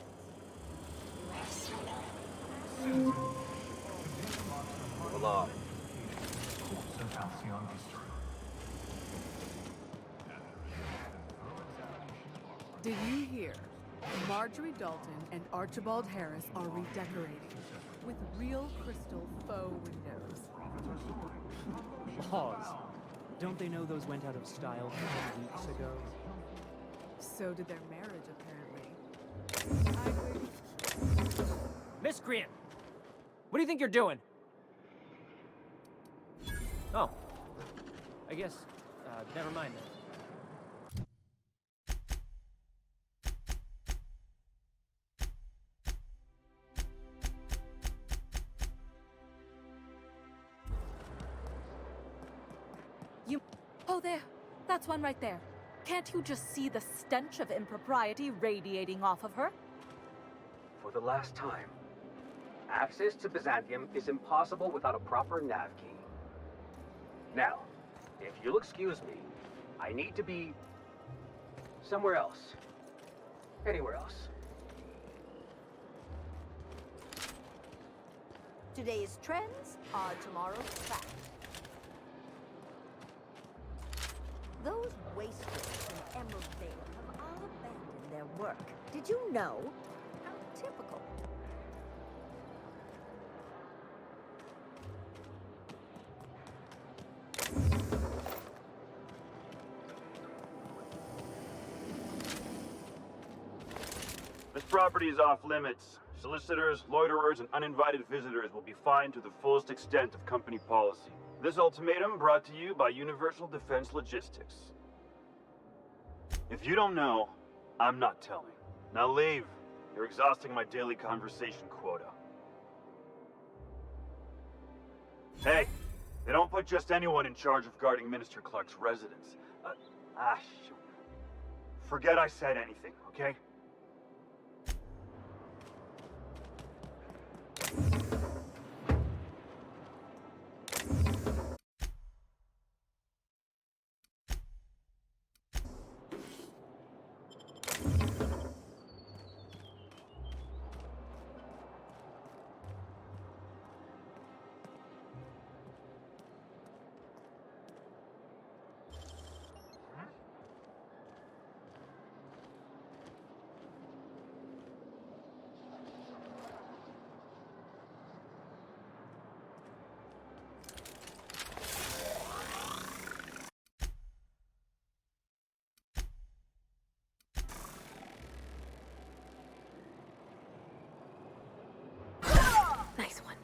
Hello. Did you hear? Marjorie Dalton and Archibald Harris are redecorating with real crystal faux windows. Laws. Don't they know those went out of style 10 weeks ago? So did their marriage, apparently. Miscreant! What do you think you're doing? Oh. I guess, never mind then. Oh, there. That's one right there. Can't you just see the stench of impropriety radiating off of her? For the last time, access to Byzantium is impossible without a proper nav key. Now, if you'll excuse me, I need to be somewhere else. Anywhere else. Today's trends are tomorrow's fact. Those wasters in Emeraldale have all abandoned their work. Did you know? How typical. This property is off limits. Solicitors, loiterers, and uninvited visitors will be fined to the fullest extent of company policy. This ultimatum brought to you by Universal Defense Logistics. If you don't know, I'm not telling. Now leave. You're exhausting my daily conversation quota. Hey, they don't put just anyone in charge of guarding Minister Clark's residence. Shoot. Forget I said anything, okay? Nice one.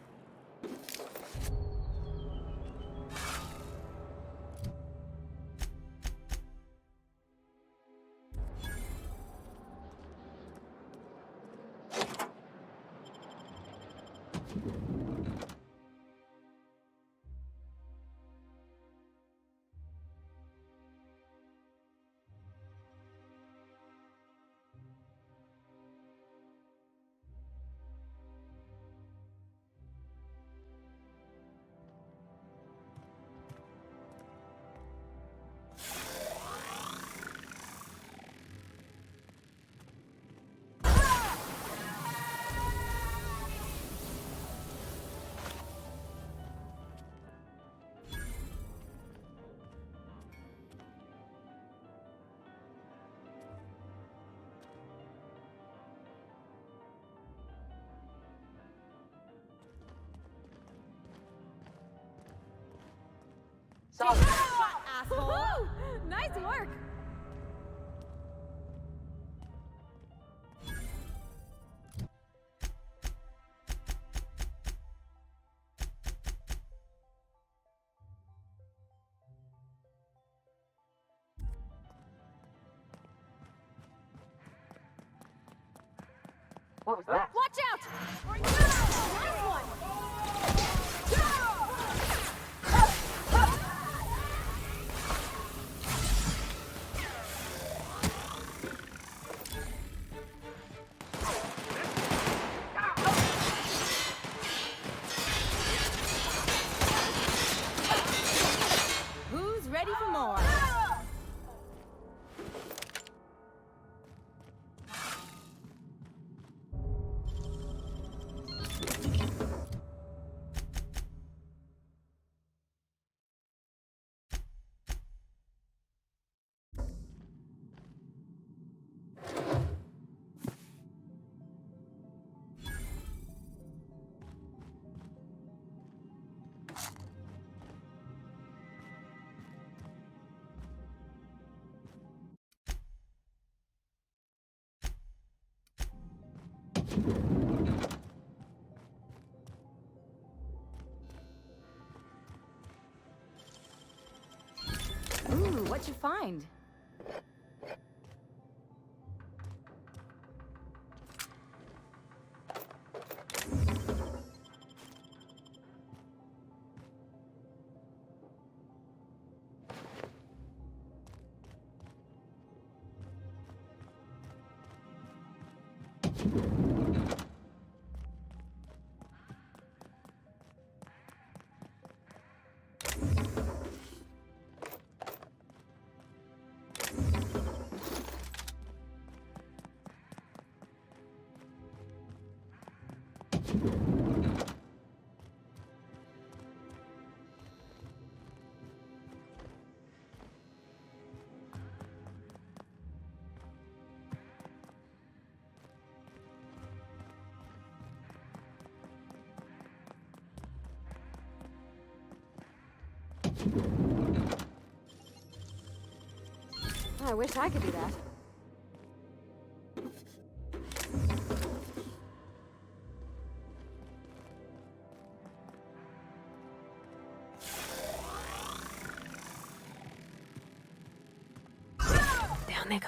Solid shot, asshole! Woohoo! Nice work! What was that? Watch out! Nice one! Who's ready for more? Ooh, what'd you find? I wish I could do that. Down they go.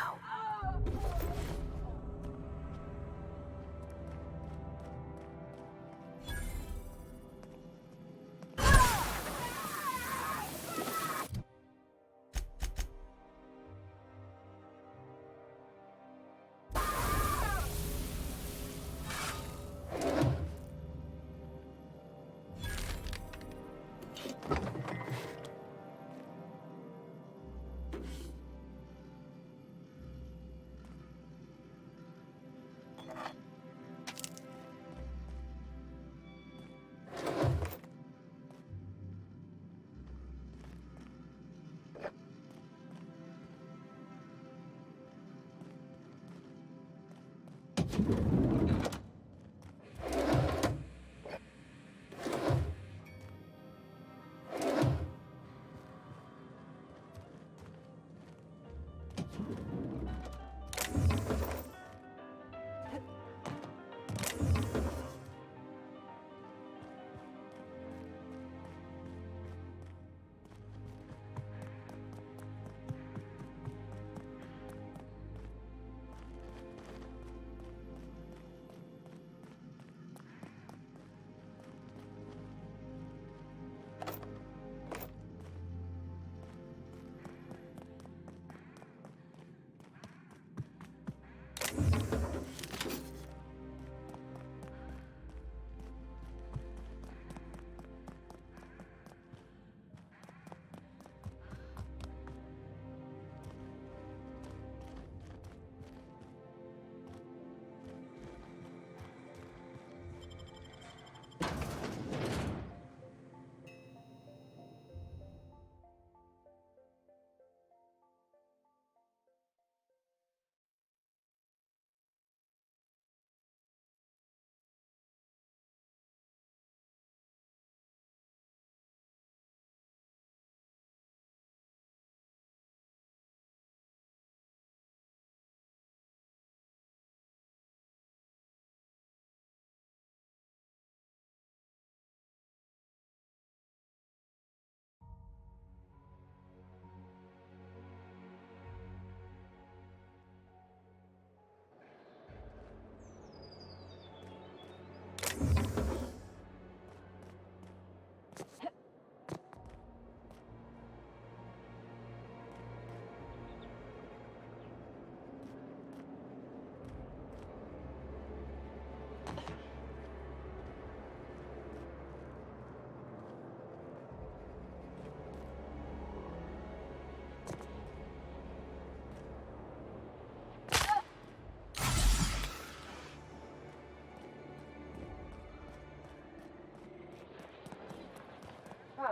Huh.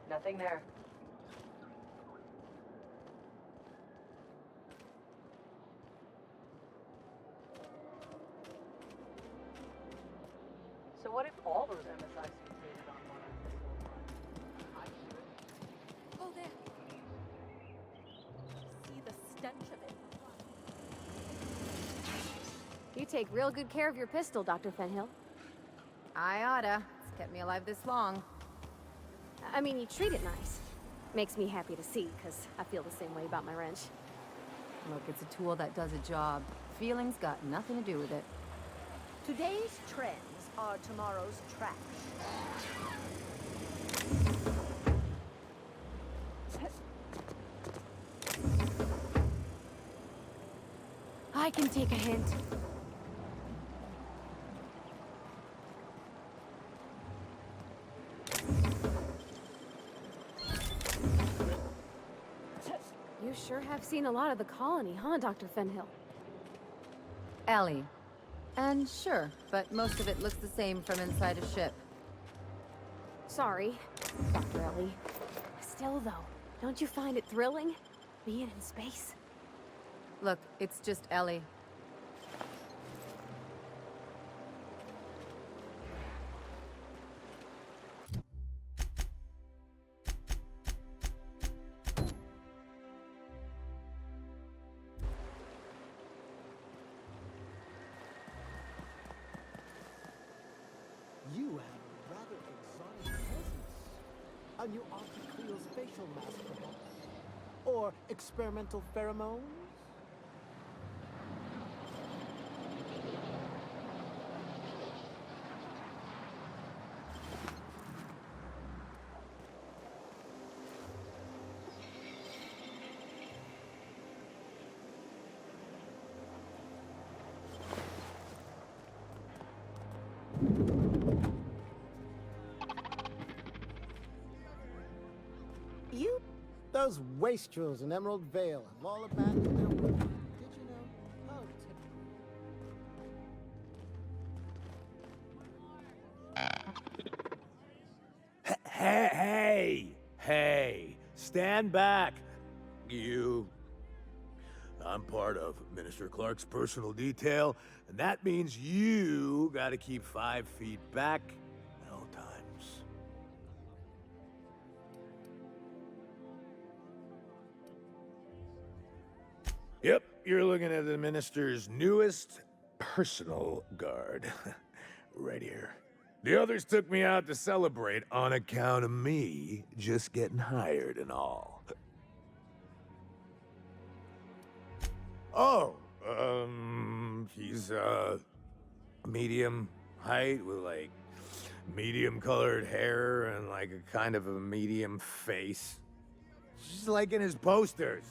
Nothing there. So what if all those MSI suits needed on one of this whole time? I should. Oh, there. See the stench of it. You take real good care of your pistol, Dr. Fenhill. I oughta. It's kept me alive this long. I mean, you treat it nice. Makes me happy to see, because I feel the same way about my wrench. Look, it's a tool that does a job. Feelings got nothing to do with it. Today's trends are tomorrow's trash. I can take a hint. You sure have seen a lot of the colony, huh, Dr. Fenhill? Ellie. And sure, but most of it looks the same from inside a ship. Sorry, Dr. Ellie. Still, though, don't you find it thrilling? Being in space? Look, it's just Ellie. A new Auntie Cleo's facial mask, perhaps? Or experimental pheromones? You? Those wastrels in Emerald Vale have all abandoned their work. Did you know? How typical. Hey, stand back. You. I'm part of Minister Clark's personal detail, and that means you gotta keep 5 feet back at all times. Yep, you're looking at the Minister's newest personal guard. Right here. The others took me out to celebrate on account of me just getting hired and all. Oh, he's, medium height with, like, medium colored hair and, like, a kind of a medium face. Just like in his posters.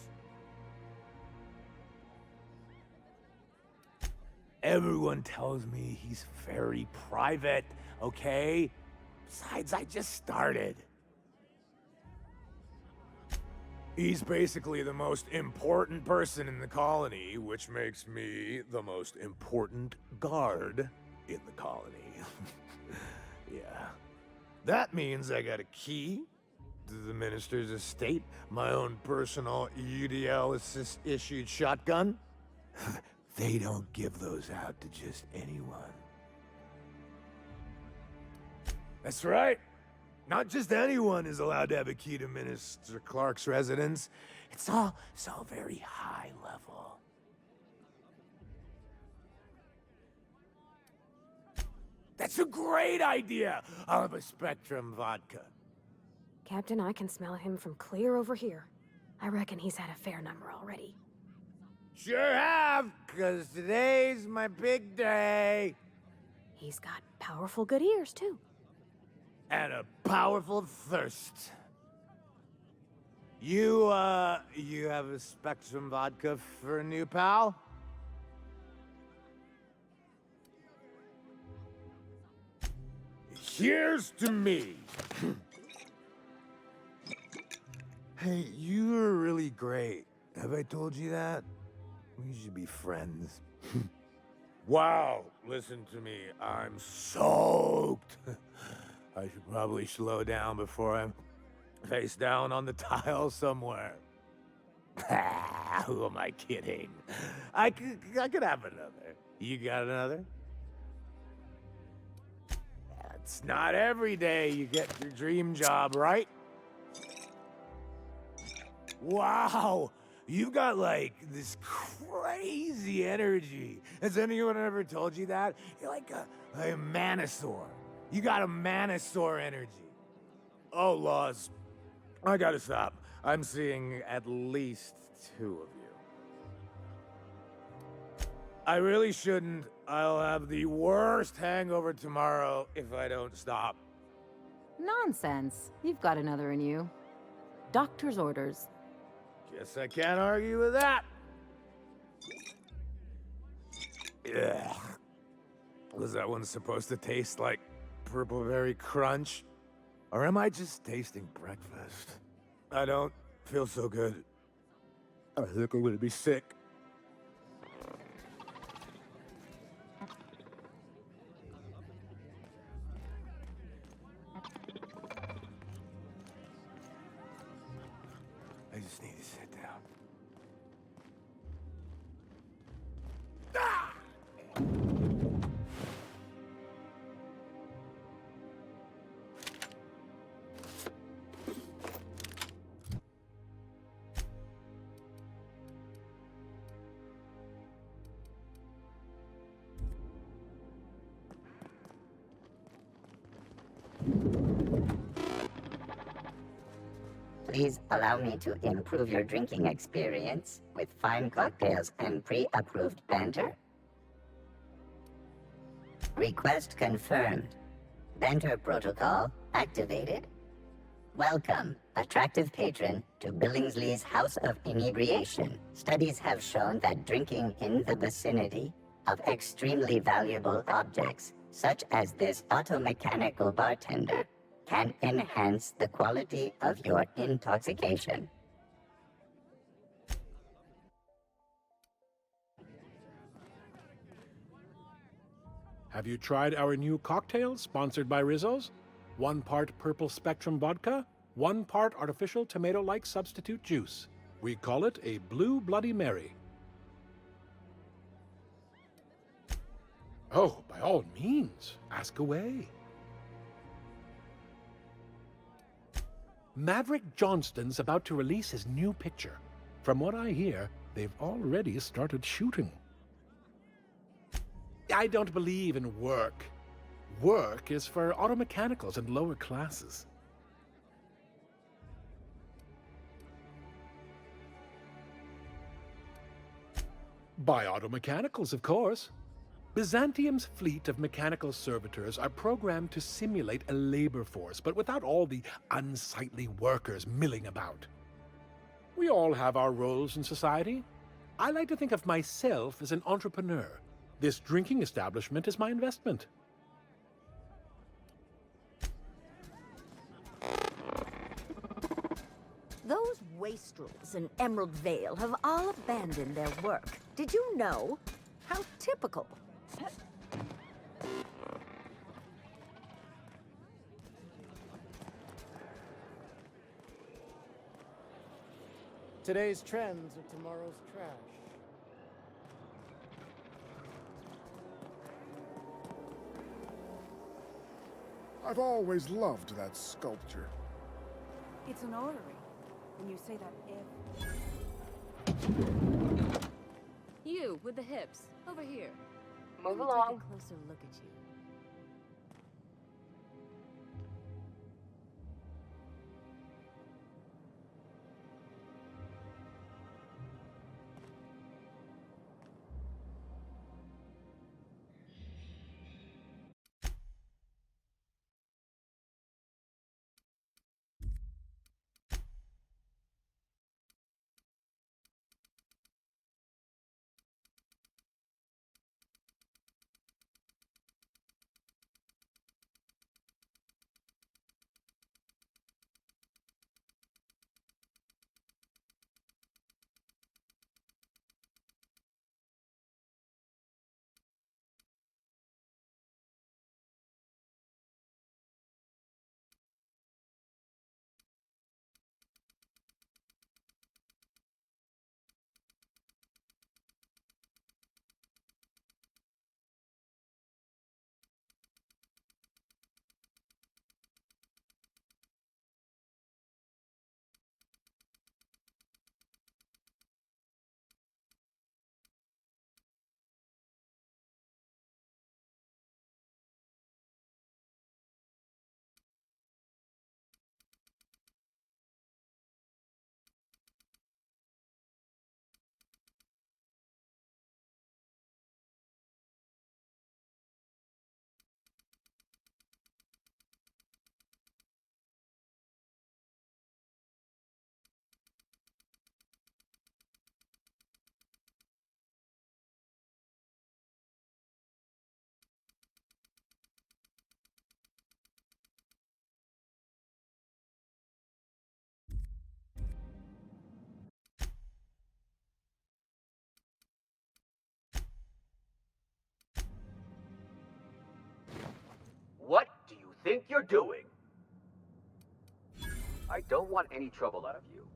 Everyone tells me he's very private, okay? Besides, I just started. He's basically the most important person in the colony, which makes me the most important guard in the colony. Yeah. That means I got a key to the minister's estate, my own personal UDL-issued shotgun. They don't give those out to just anyone. That's right. Not just anyone is allowed to have a key to Minister Clark's residence. It's all so very high level. That's a great idea! I'll have a Spectrum vodka. Captain, I can smell him from clear over here. I reckon he's had a fair number already. Sure have, 'cause today's my big day. He's got powerful good ears, too. And a powerful thirst. You have a Spectrum vodka for a new pal? Here's to me. Hey, you are really great. Have I told you that? We should be friends. Wow, listen to me. I'm soaked. I should probably slow down before I'm face down on the tile somewhere. Who am I kidding? I could have another. You got another? It's not every day you get your dream job, right? Wow, you've got like this crazy energy. Has anyone ever told you that? You're like a manosaur. You got a manosaur energy. Oh, Laws. I gotta stop. I'm seeing at least 2 of you. I really shouldn't. I'll have the worst hangover tomorrow if I don't stop. Nonsense. You've got another in you. Doctor's orders. Guess I can't argue with that. Ugh. Was that one supposed to taste like Purple Berry Crunch? Or am I just tasting breakfast? I don't feel so good. I think I'm gonna be sick. I just need to sit down. Please allow me to improve your drinking experience with fine cocktails and pre-approved banter. Request confirmed. Banter protocol activated. Welcome, attractive patron, to Billingsley's House of Inebriation. Studies have shown that drinking in the vicinity of extremely valuable objects, such as this automechanical bartender, can enhance the quality of your intoxication. Have you tried our new cocktail sponsored by Rizzo's? 1 part purple spectrum vodka, 1 part artificial tomato-like substitute juice. We call it a Blue Bloody Mary. Oh, by all means, ask away. Maverick Johnston's about to release his new picture. From what I hear, they've already started shooting. I don't believe in work. Work is for automechanicals and lower classes. By automechanicals, of course. Byzantium's fleet of mechanical servitors are programmed to simulate a labor force, but without all the unsightly workers milling about. We all have our roles in society. I like to think of myself as an entrepreneur. This drinking establishment is my investment. Those wastrels in Emerald Vale have all abandoned their work. Did you know? How typical. Today's trends are tomorrow's trash. I've always loved that sculpture. It's an orrery. When you say that You, with the hips. Over here. Move Let me along. Take a closer look at you. What do you think you're doing? I don't want any trouble out of you.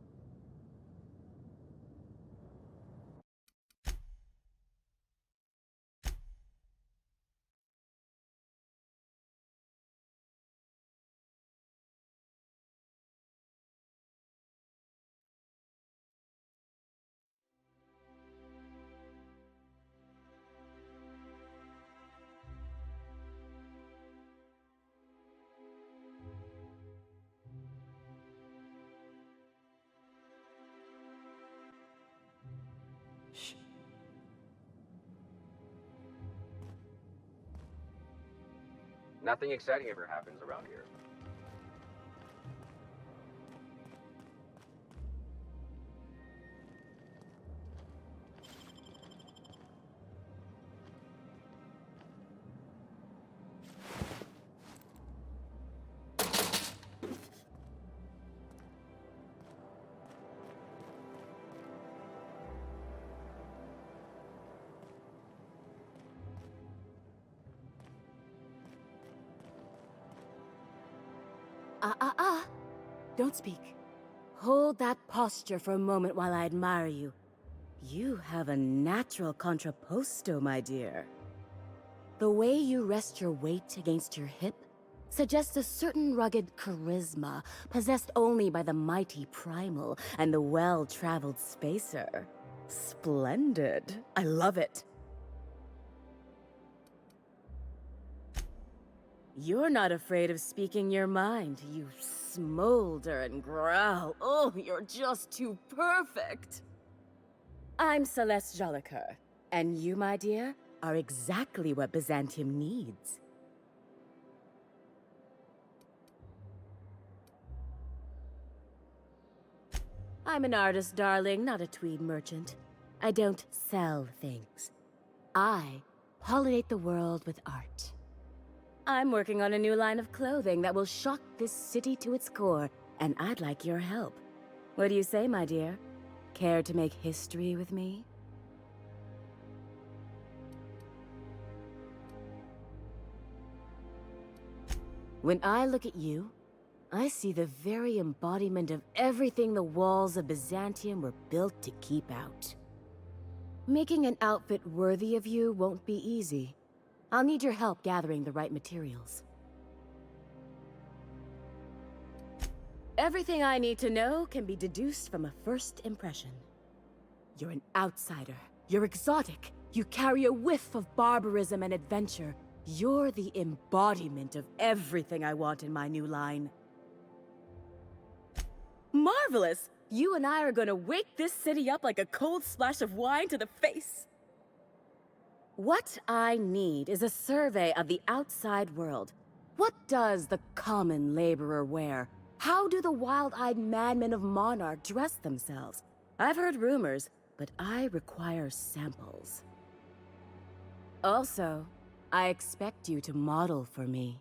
Nothing exciting ever happens around here. Don't speak. Hold that posture for a moment while I admire you. You have a natural contrapposto, my dear. The way you rest your weight against your hip suggests a certain rugged charisma possessed only by the mighty primal and the well-traveled spacer. Splendid. I love it. You're not afraid of speaking your mind. You smolder and growl. Oh, you're just too perfect. I'm Celeste Jolicoeur, and you, my dear, are exactly what Byzantium needs. I'm an artist, darling, not a tweed merchant. I don't sell things. I pollinate the world with art. I'm working on a new line of clothing that will shock this city to its core, and I'd like your help. What do you say, my dear? Care to make history with me? When I look at you, I see the very embodiment of everything the walls of Byzantium were built to keep out. Making an outfit worthy of you won't be easy. I'll need your help gathering the right materials. Everything I need to know can be deduced from a first impression. You're an outsider. You're exotic. You carry a whiff of barbarism and adventure. You're the embodiment of everything I want in my new line. Marvelous! You and I are gonna wake this city up like a cold splash of wine to the face. What I need is a survey of the outside world. What does the common laborer wear? How do the wild-eyed madmen of Monarch dress themselves? I've heard rumors, but I require samples. Also, I expect you to model for me.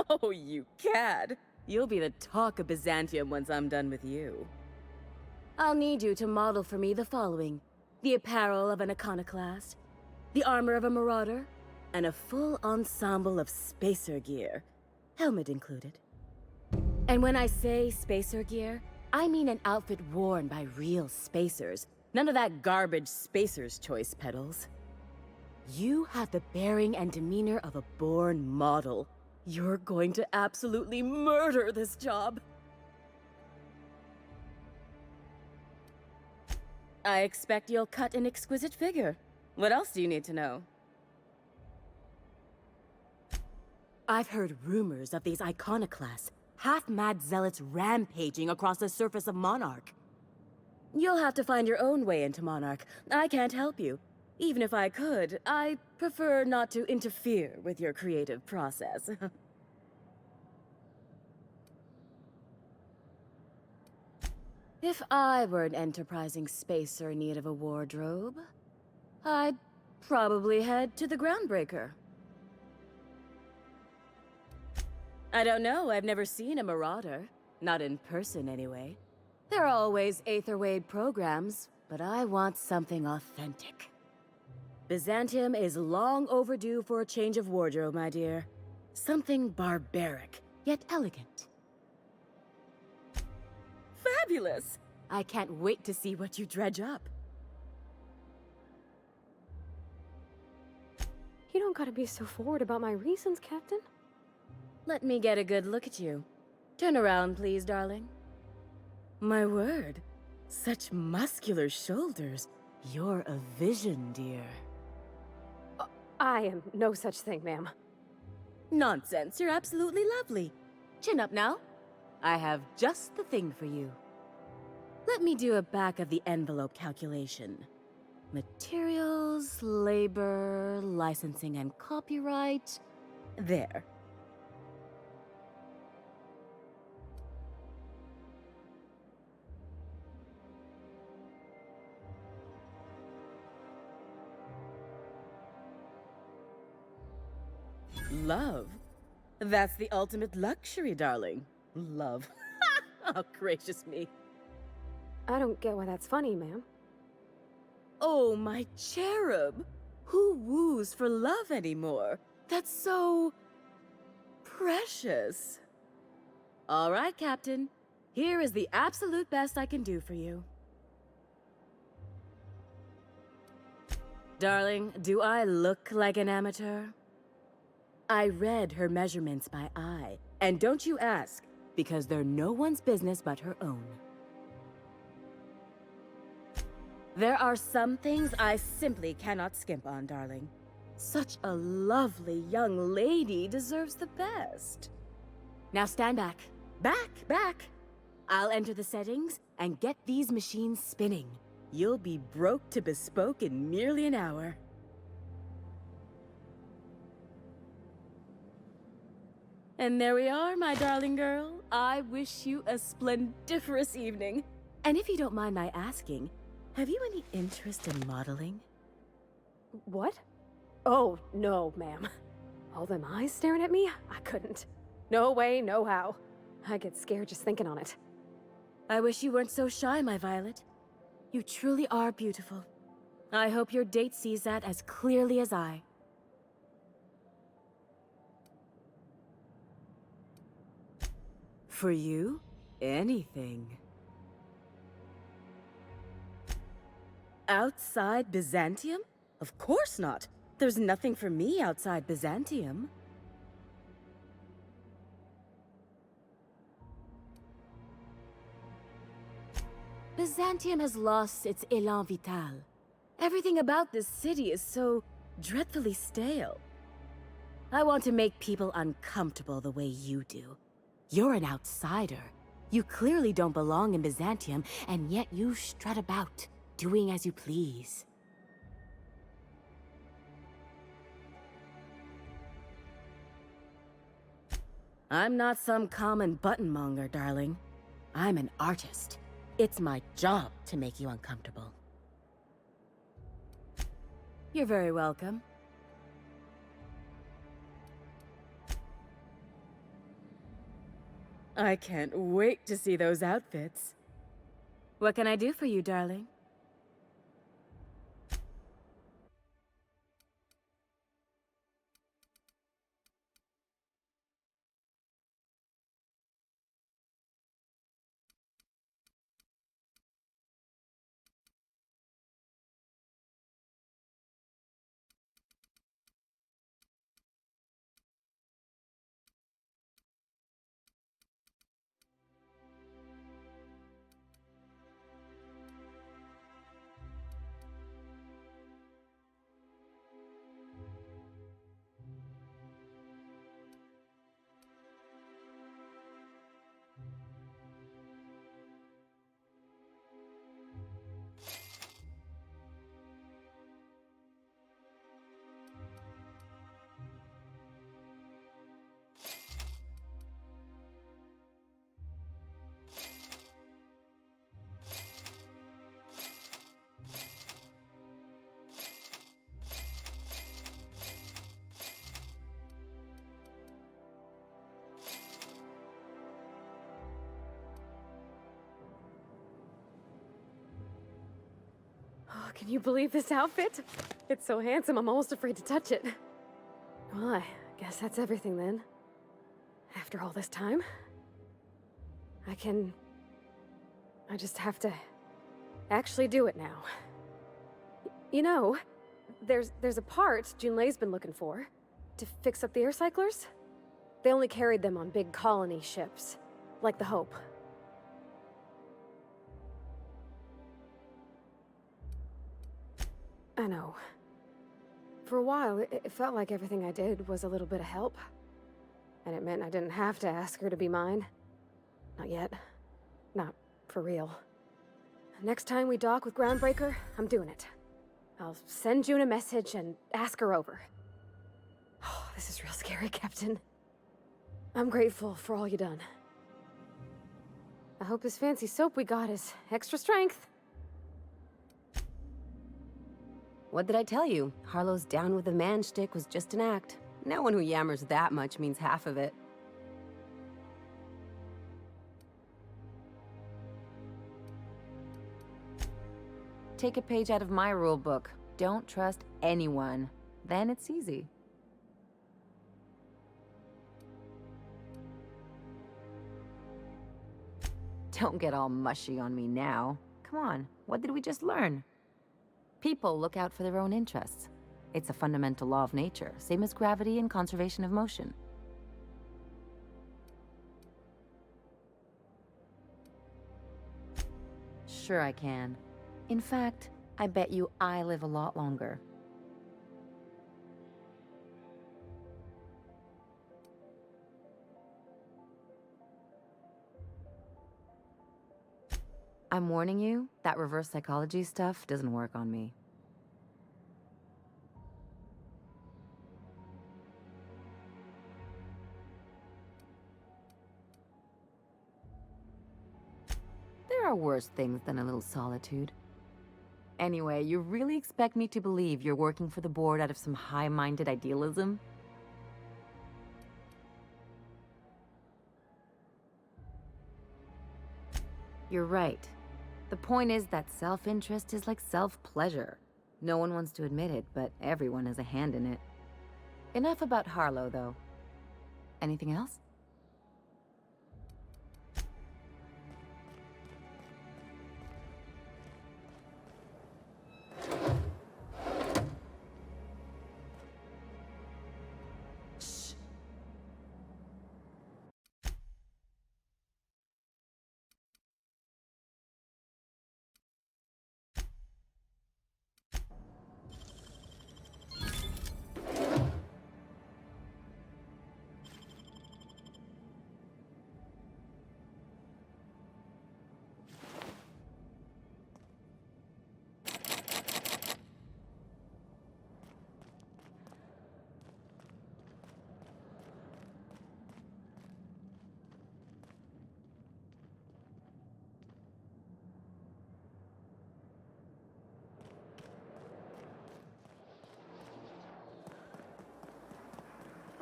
Oh, you cad! You'll be the talk of Byzantium once I'm done with you. I'll need you to model for me the following: the apparel of an iconoclast, the armor of a marauder, and a full ensemble of spacer gear, helmet included. And when I say spacer gear, I mean an outfit worn by real spacers, none of that garbage spacer's choice pedals. You have the bearing and demeanor of a born model. You're going to absolutely murder this job. I expect you'll cut an exquisite figure. What else do you need to know? I've heard rumors of these iconoclasts, half-mad zealots rampaging across the surface of Monarch. You'll have to find your own way into Monarch. I can't help you. Even if I could, I prefer not to interfere with your creative process. If I were an enterprising spacer in need of a wardrobe, I'd probably head to the Groundbreaker. I don't know, I've never seen a marauder. Not in person, anyway. There are always Aetherwade programs, but I want something authentic. Byzantium is long overdue for a change of wardrobe, my dear. Something barbaric, yet elegant. Fabulous! I can't wait to see what you dredge up. You don't gotta be so forward about my reasons, Captain. Let me get a good look at you. Turn around, please, darling. My word, such muscular shoulders. You're a vision, dear. I am no such thing, ma'am. Nonsense, you're absolutely lovely. Chin up now. I have just the thing for you. Let me do a back-of-the-envelope calculation. Materials, labor, licensing and copyright. There. Love? That's the ultimate luxury, darling. Love. Oh, gracious me. I don't get why that's funny, ma'am. Oh, my cherub. Who woos for love anymore? That's so... precious. All right, Captain. Here is the absolute best I can do for you. Darling, do I look like an amateur? I read her measurements by eye. And don't you ask, because they're no one's business but her own. There are some things I simply cannot skimp on, darling. Such a lovely young lady deserves the best. Now stand back. Back! I'll enter the settings and get these machines spinning. You'll be broke to bespoke in merely an hour. And there we are, my darling girl. I wish you a splendiferous evening. And if you don't mind my asking, have you any interest in modeling? What? Oh, no, ma'am. All them eyes staring at me? I couldn't. No way, no how. I get scared just thinking on it. I wish you weren't so shy, my Violet. You truly are beautiful. I hope your date sees that as clearly as I. For you, anything. Outside Byzantium? Of course not. There's nothing for me outside Byzantium. Byzantium has lost its élan vital. Everything about this city is so dreadfully stale. I want to make people uncomfortable the way you do. You're an outsider. You clearly don't belong in Byzantium, and yet you strut about, doing as you please. I'm not some common buttonmonger, darling. I'm an artist. It's my job to make you uncomfortable. You're very welcome. I can't wait to see those outfits. What can I do for you, darling? Oh, can you believe this outfit? It's so handsome, I'm almost afraid to touch it. Well, I guess that's everything then. After all this time, I just have to actually do it now. You know, there's a part Junlei's been looking for to fix up the air cyclers. They only carried them on big colony ships, like the Hope. I know. For a while, it felt like everything I did was a little bit of help. And it meant I didn't have to ask her to be mine. Not yet. Not for real. Next time we dock with Groundbreaker, I'm doing it. I'll send June a message and ask her over. Oh, this is real scary, Captain. I'm grateful for all you done. I hope this fancy soap we got is extra strength. What did I tell you? Harlow's down with the man shtick was just an act. No one who yammers that much means half of it. Take a page out of my rule book. Don't trust anyone. Then it's easy. Don't get all mushy on me now. Come on, what did we just learn? People look out for their own interests. It's a fundamental law of nature, same as gravity and conservation of motion. Sure I can. In fact, I bet you I live a lot longer. I'm warning you, that reverse psychology stuff doesn't work on me. There are worse things than a little solitude. Anyway, you really expect me to believe you're working for the board out of some high-minded idealism? You're right. The point is that self-interest is like self-pleasure. No one wants to admit it, but everyone has a hand in it. Enough about Harlow, though. Anything else?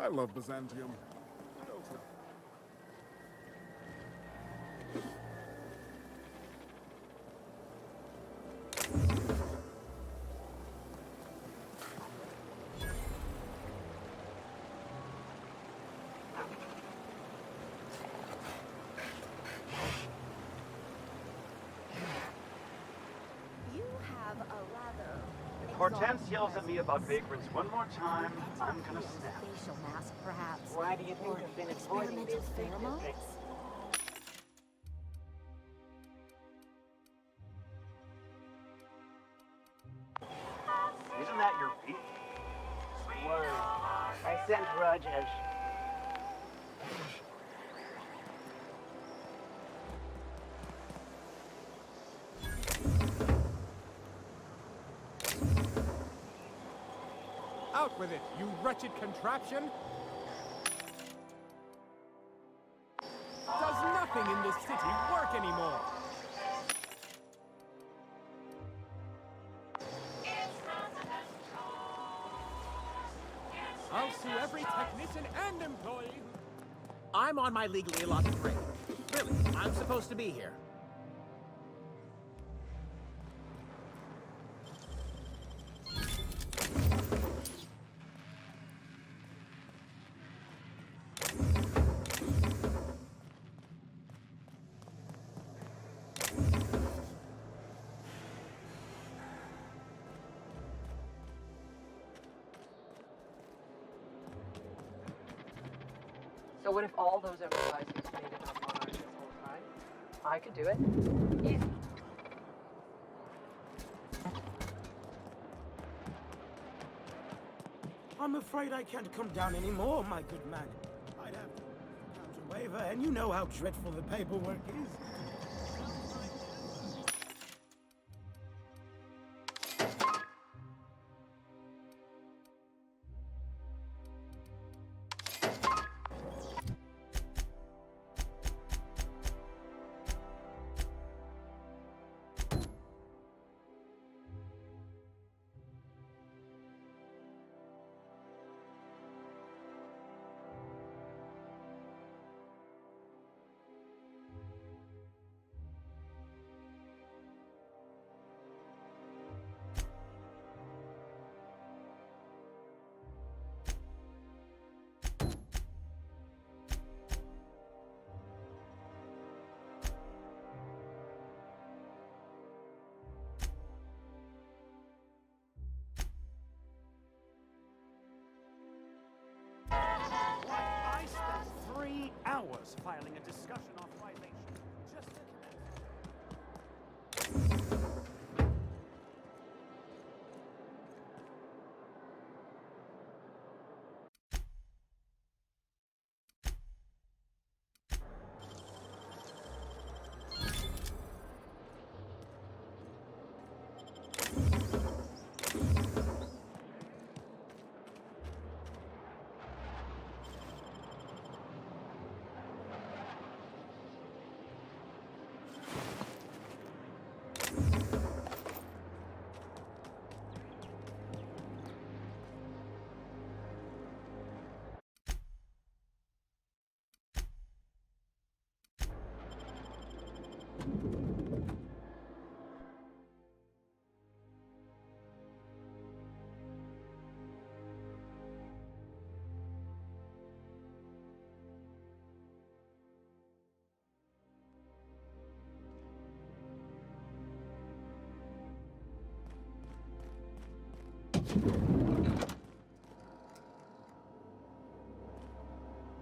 I love Byzantium. Hortense yells at me about vagrants one more time, I'm gonna snap. Facial mask, perhaps. Why do you think we've been avoiding these big pheromones? districts? Isn't that your beat? Word. I sent Rajesh. Out with it, you wretched contraption! Does nothing in this city work anymore? I'll sue every technician and employee. I'm on my legally allotted break. Really, I'm supposed to be here. So what if all those MSI suits made it on Monarch this whole time? I could do it. Easy. I'm afraid I can't come down anymore, my good man. I'd have to counter waiver, and you know how dreadful the paperwork is. hours filing a discussion authorization just to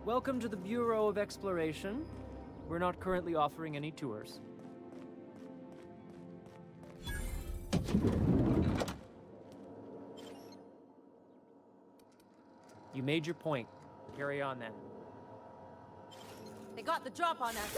Welcome to the Bureau of Exploration. We're not currently offering any tours. You made your point. Carry on then. They got the drop on us.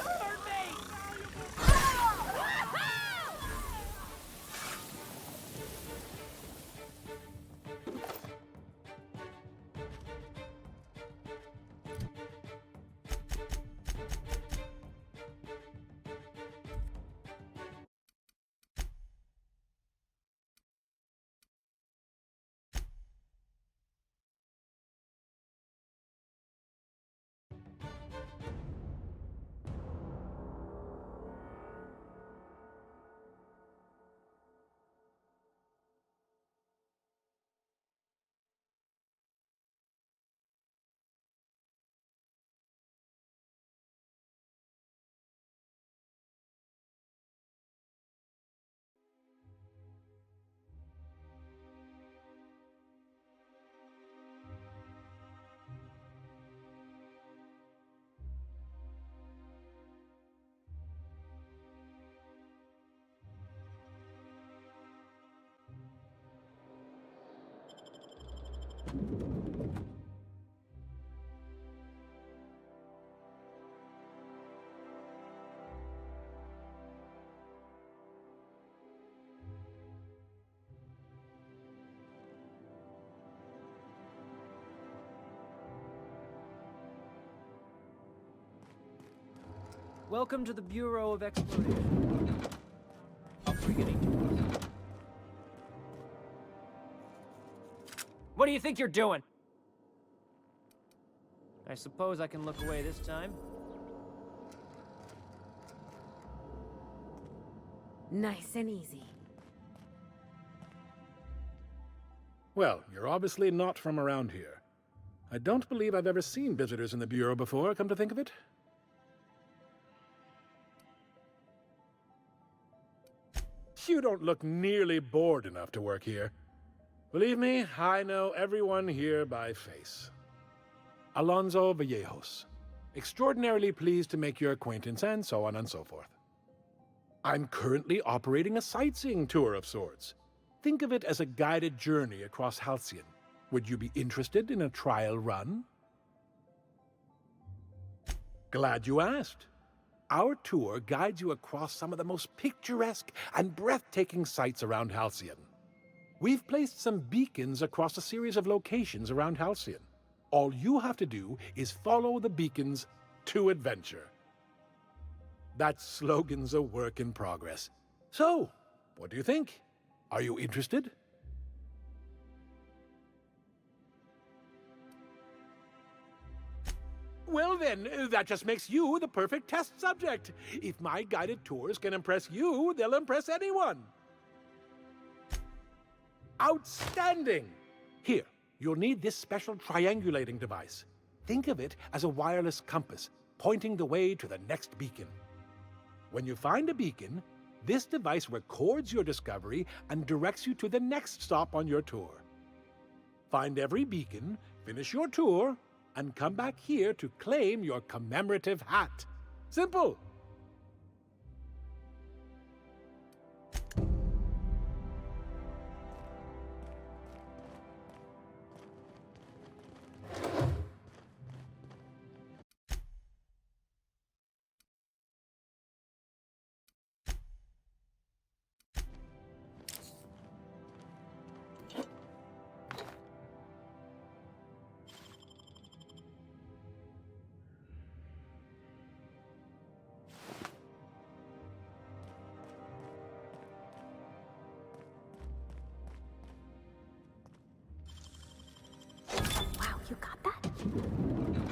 Welcome to the Bureau of Exploration. Offering any tours. What do you think you're doing? I suppose I can look away this time. Nice and easy. Well, you're obviously not from around here. I don't believe I've ever seen visitors in the Bureau before, come to think of it. You don't look nearly bored enough to work here. Believe me, I know everyone here by face. Alonso Vallejos. Extraordinarily pleased to make your acquaintance, and so on and so forth. I'm currently operating a sightseeing tour of sorts. Think of it as a guided journey across Halcyon. Would you be interested in a trial run? Glad you asked. Our tour guides you across some of the most picturesque and breathtaking sights around Halcyon. We've placed some beacons across a series of locations around Halcyon. All you have to do is follow the beacons to adventure. That slogan's a work in progress. So, what do you think? Are you interested? Well then, that just makes you the perfect test subject. If my guided tours can impress you, they'll impress anyone. Outstanding! Here, you'll need this special triangulating device. Think of it as a wireless compass, pointing the way to the next beacon. When you find a beacon, this device records your discovery and directs you to the next stop on your tour. Find every beacon, finish your tour, and come back here to claim your commemorative hat. Simple. Wow, you got that?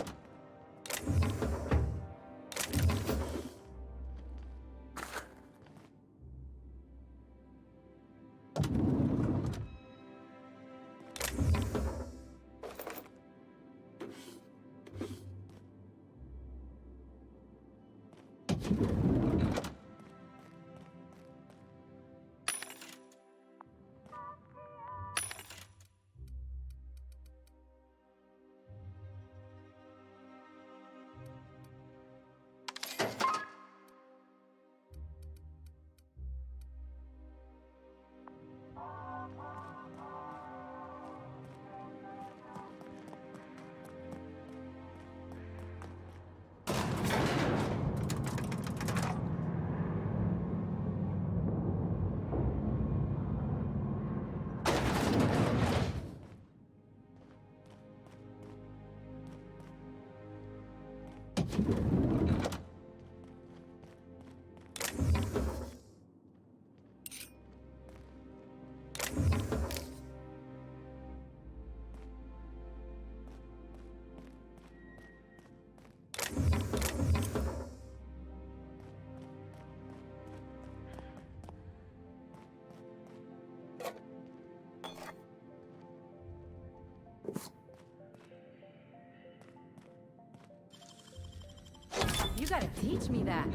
You gotta teach me that.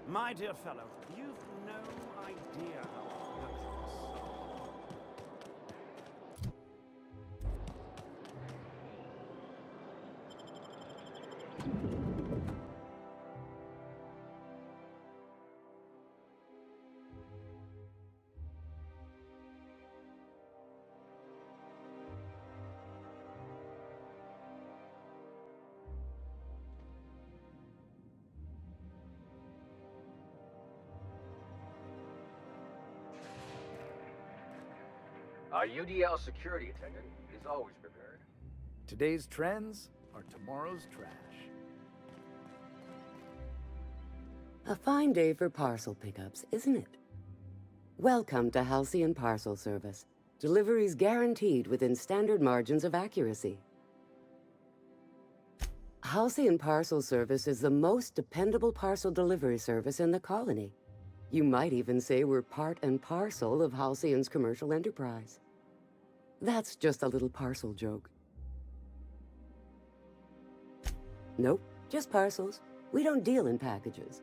My dear fellow, you've no idea how luxurious. Our UDL security attendant is always prepared. Today's trends are tomorrow's trash. A fine day for parcel pickups, isn't it? Welcome to Halcyon Parcel Service. Deliveries guaranteed within standard margins of accuracy. Halcyon Parcel Service is the most dependable parcel delivery service in the colony. You might even say we're part and parcel of Halcyon's commercial enterprise. That's just a little parcel joke. Nope, just parcels. We don't deal in packages.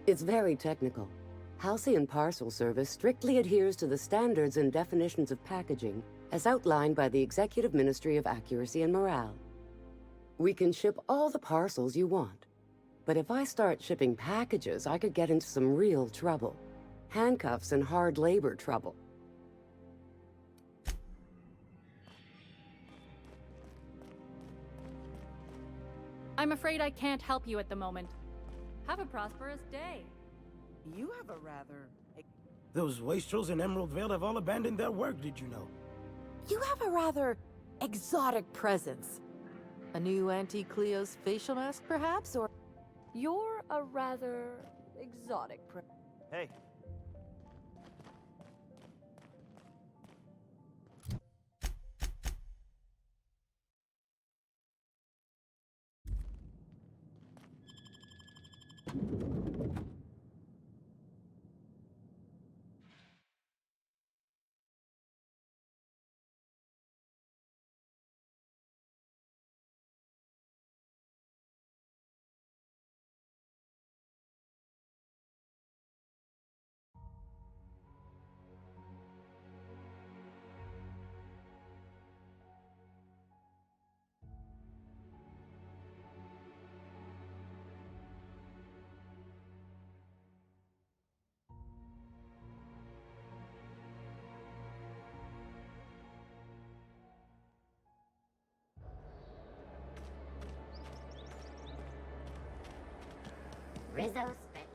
It's very technical. Halcyon Parcel Service strictly adheres to the standards and definitions of packaging as outlined by the Executive Ministry of Accuracy and Morale. We can ship all the parcels you want. But if I start shipping packages, I could get into some real trouble. Handcuffs and hard labor trouble. I'm afraid I can't help you at the moment. Have a prosperous day. You have a rather... Those wastrels in Emerald Vale have all abandoned their work, did you know? You have a rather exotic presence. A new Auntie Cleo's facial mask, perhaps? Or you're a rather exotic Hey.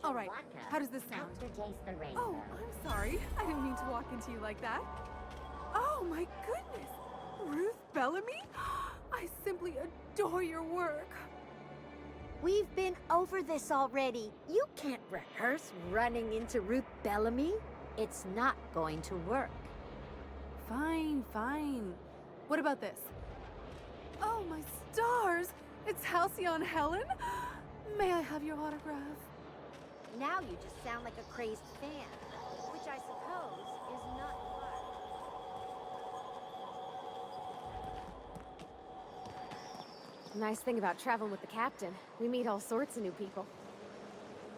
All right, how does this sound? Oh, I'm sorry. I didn't mean to walk into you like that. Oh my goodness! Ruth Bellamy? I simply adore your work. We've been over this already. You can't rehearse running into Ruth Bellamy. It's not going to work. Fine, fine. What about this? Oh my stars! It's Halcyon Helen? May I have your autograph? Now you just sound like a crazed fan, which I suppose is not Nice thing about traveling with the captain. We meet all sorts of new people.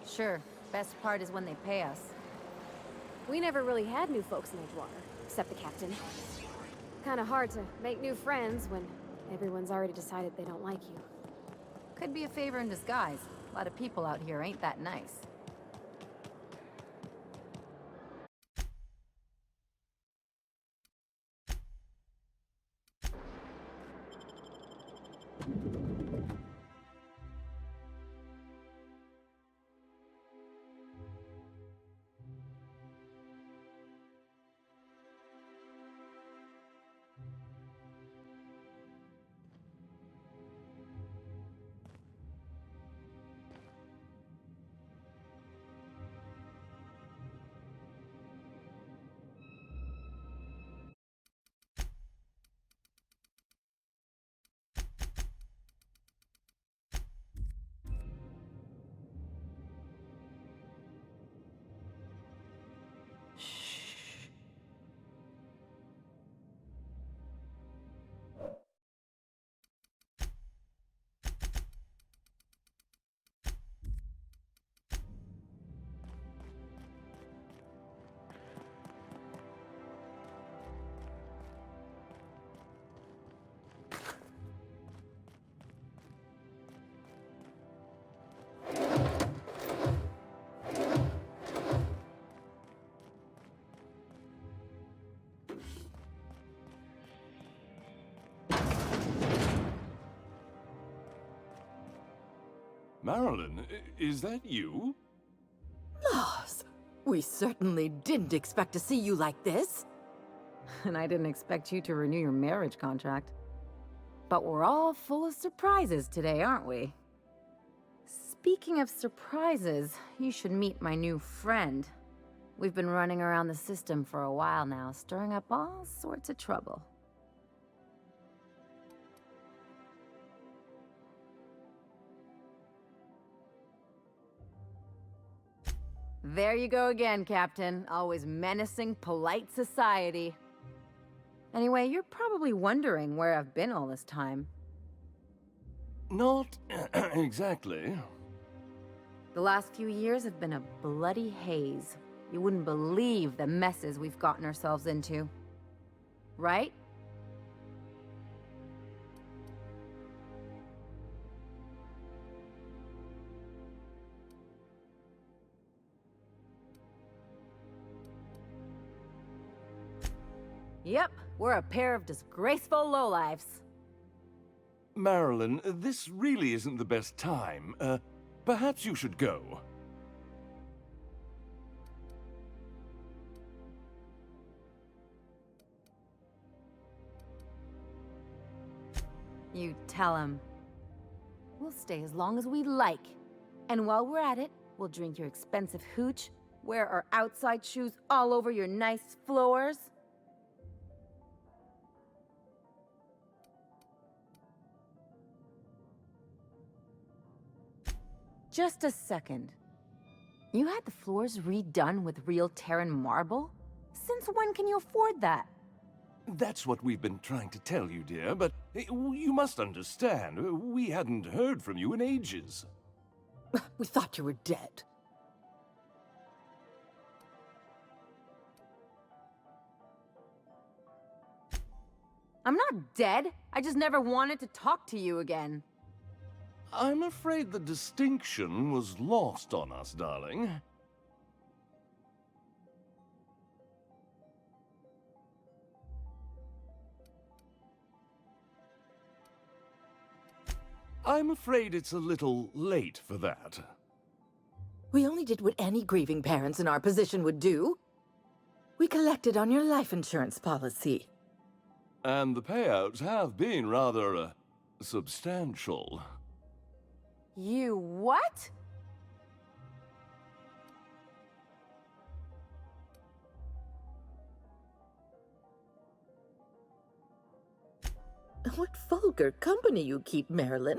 Sure. Best part is when they pay us. We never really had new folks in Edgewater, except the captain. Kinda hard to make new friends when everyone's already decided they don't like you. Could be a favor in disguise. A lot of people out here ain't that nice. Marilyn, is that you? Lars, We certainly didn't expect to see you like this. And I didn't expect you to renew your marriage contract. But we're all full of surprises today, aren't we? Speaking of surprises, you should meet my new friend. We've been running around the system for a while now, stirring up all sorts of trouble. There you go again, Captain. Always menacing polite society. Anyway, you're probably wondering where I've been all this time. Not exactly. The last few years have been a bloody haze. You wouldn't believe the messes we've gotten ourselves into. Right? Yep, we're a pair of disgraceful lowlifes. Marilyn, this really isn't the best time. Perhaps you should go. You tell him. We'll stay as long as we like. And while we're at it, we'll drink your expensive hooch, wear our outside shoes all over your nice floors. Just a second. You had the floors redone with real Terran marble? Since when can you afford that? That's what we've been trying to tell you, dear, but you must understand, we hadn't heard from you in ages. We thought you were dead. I'm not dead. I just never wanted to talk to you again. I'm afraid the distinction was lost on us, darling. I'm afraid it's a little late for that. We only did what any grieving parents in our position would do. We collected on your life insurance policy. And the payouts have been rather, substantial. You what? What vulgar company you keep, Marilyn.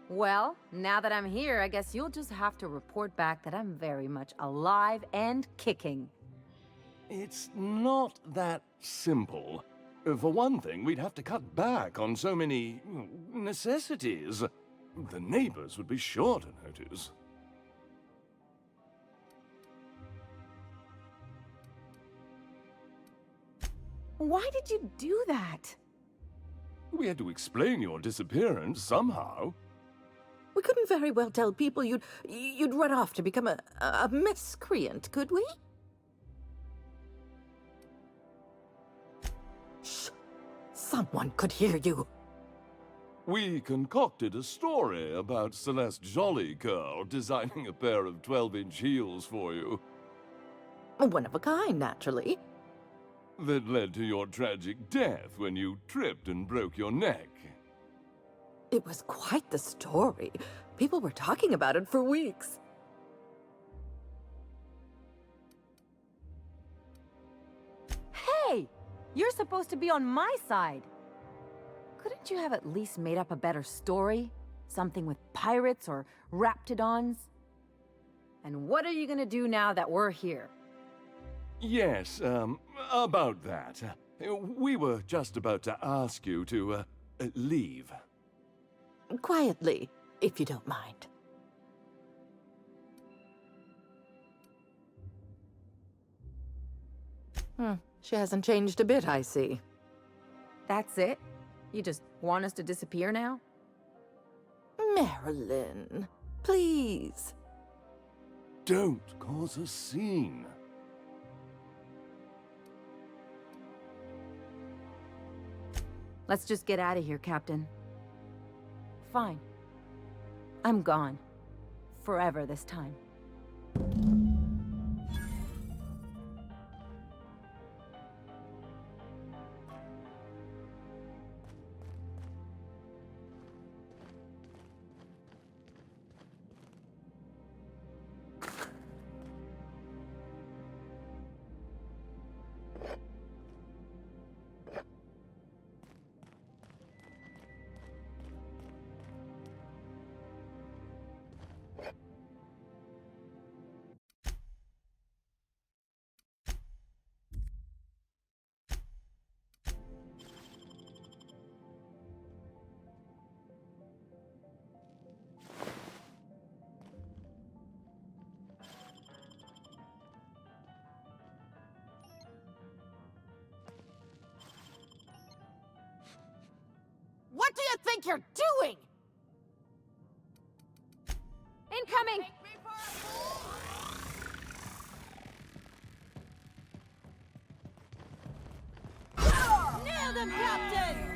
Well, now that I'm here, I guess you'll just have to report back that I'm very much alive and kicking. It's not that simple. For one thing, we'd have to cut back on so many necessities. The neighbors would be sure to notice. Why did you do that? We had to explain your disappearance somehow. We couldn't very well tell people you'd run off to become a miscreant, could we? Shh! Someone could hear you. We concocted a story about Celeste Jollycurl designing a pair of 12-inch heels for you. One of a kind, naturally. That led to your tragic death when you tripped and broke your neck. It was quite the story. People were talking about it for weeks. Hey! You're supposed to be on my side. Couldn't you have at least made up a better story? Something with pirates or raptidons? And what are you gonna do now that we're here? Yes, about that. We were just about to ask you to, leave. Quietly, if you don't mind. She hasn't changed a bit, I see. That's it? You just want us to disappear now? Marilyn, please. Don't cause a scene. Let's just get out of here, Captain. Fine. I'm gone. Forever this time. think you're doing? Incoming! Nail them, Captain!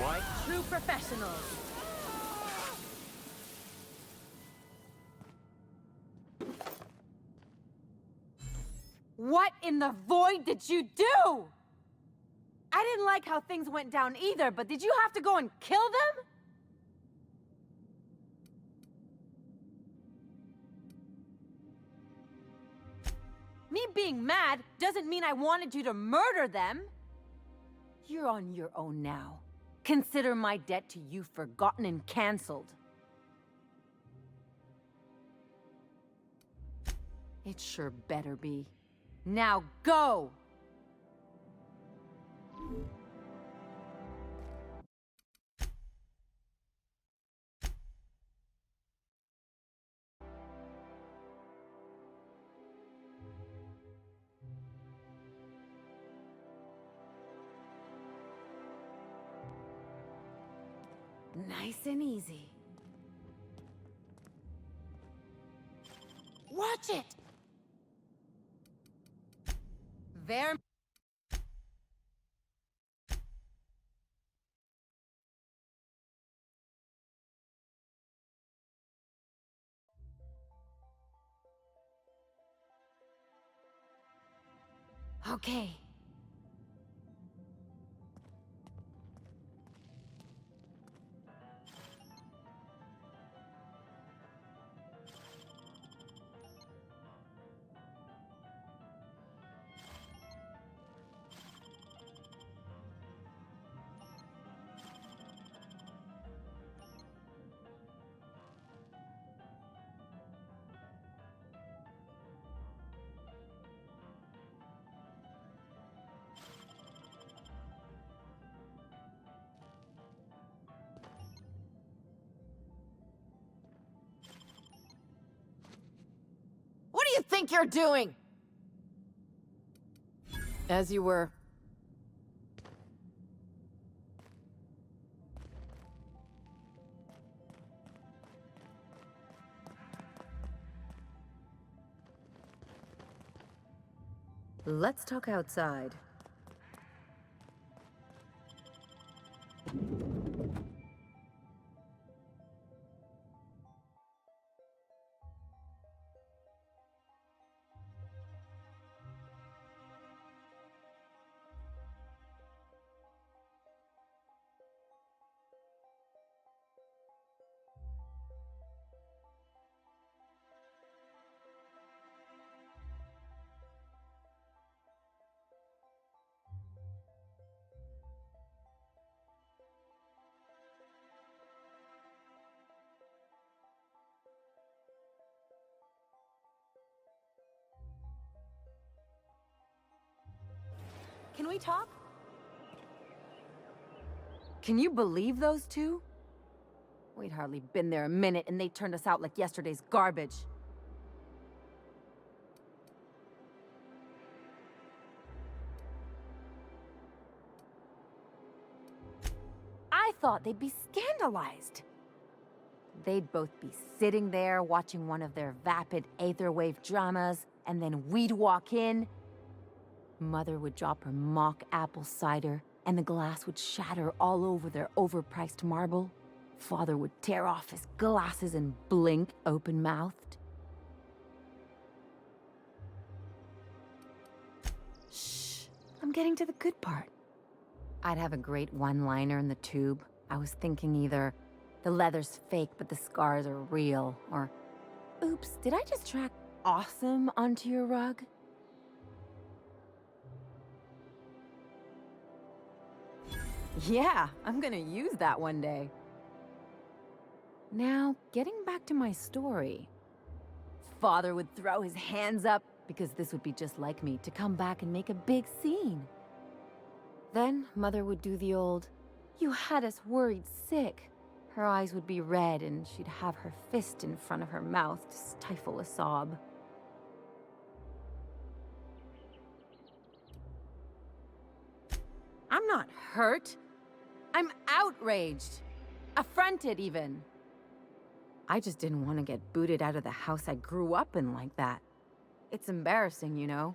Like true professionals. What in the void did you do? I didn't like how things went down either, but did you have to go and kill them? Me being mad doesn't mean I wanted you to murder them. You're on your own now. Consider my debt to you forgotten and canceled. It sure better be. Now go! Nice and easy. Watch it! Very... Okay. What do you think you're doing? As you were. Let's talk outside. Can we talk? Can you believe those two? We'd hardly been there a minute and they turned us out like yesterday's garbage. I thought they'd be scandalized. They'd both be sitting there watching one of their vapid aetherwave dramas, and then we'd walk in. Mother would drop her mock apple cider, and the glass would shatter all over their overpriced marble. Father would tear off his glasses and blink open-mouthed. Shh, I'm getting to the good part. I'd have a great one-liner in the tube. I was thinking either, the leather's fake but the scars are real, or, oops, did I just track awesome onto your rug? Yeah, I'm gonna use that one day. Now, getting back to my story. Father would throw his hands up, because this would be just like me, to come back and make a big scene. Then Mother would do the old, "You had us worried sick." Her eyes would be red and she'd have her fist in front of her mouth to stifle a sob. I'm not hurt. I'm outraged. Affronted, even. I just didn't want to get booted out of the house I grew up in like that. It's embarrassing, you know.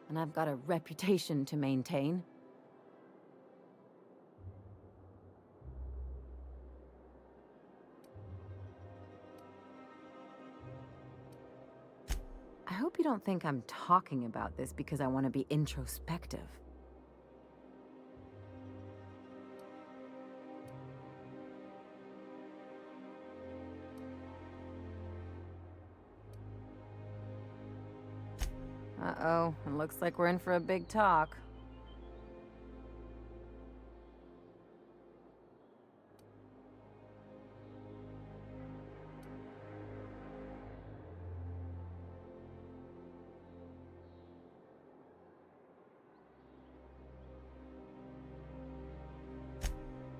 And I've got a reputation to maintain. I hope you don't think I'm talking about this because I want to be introspective. Uh-oh, it looks like we're in for a big talk.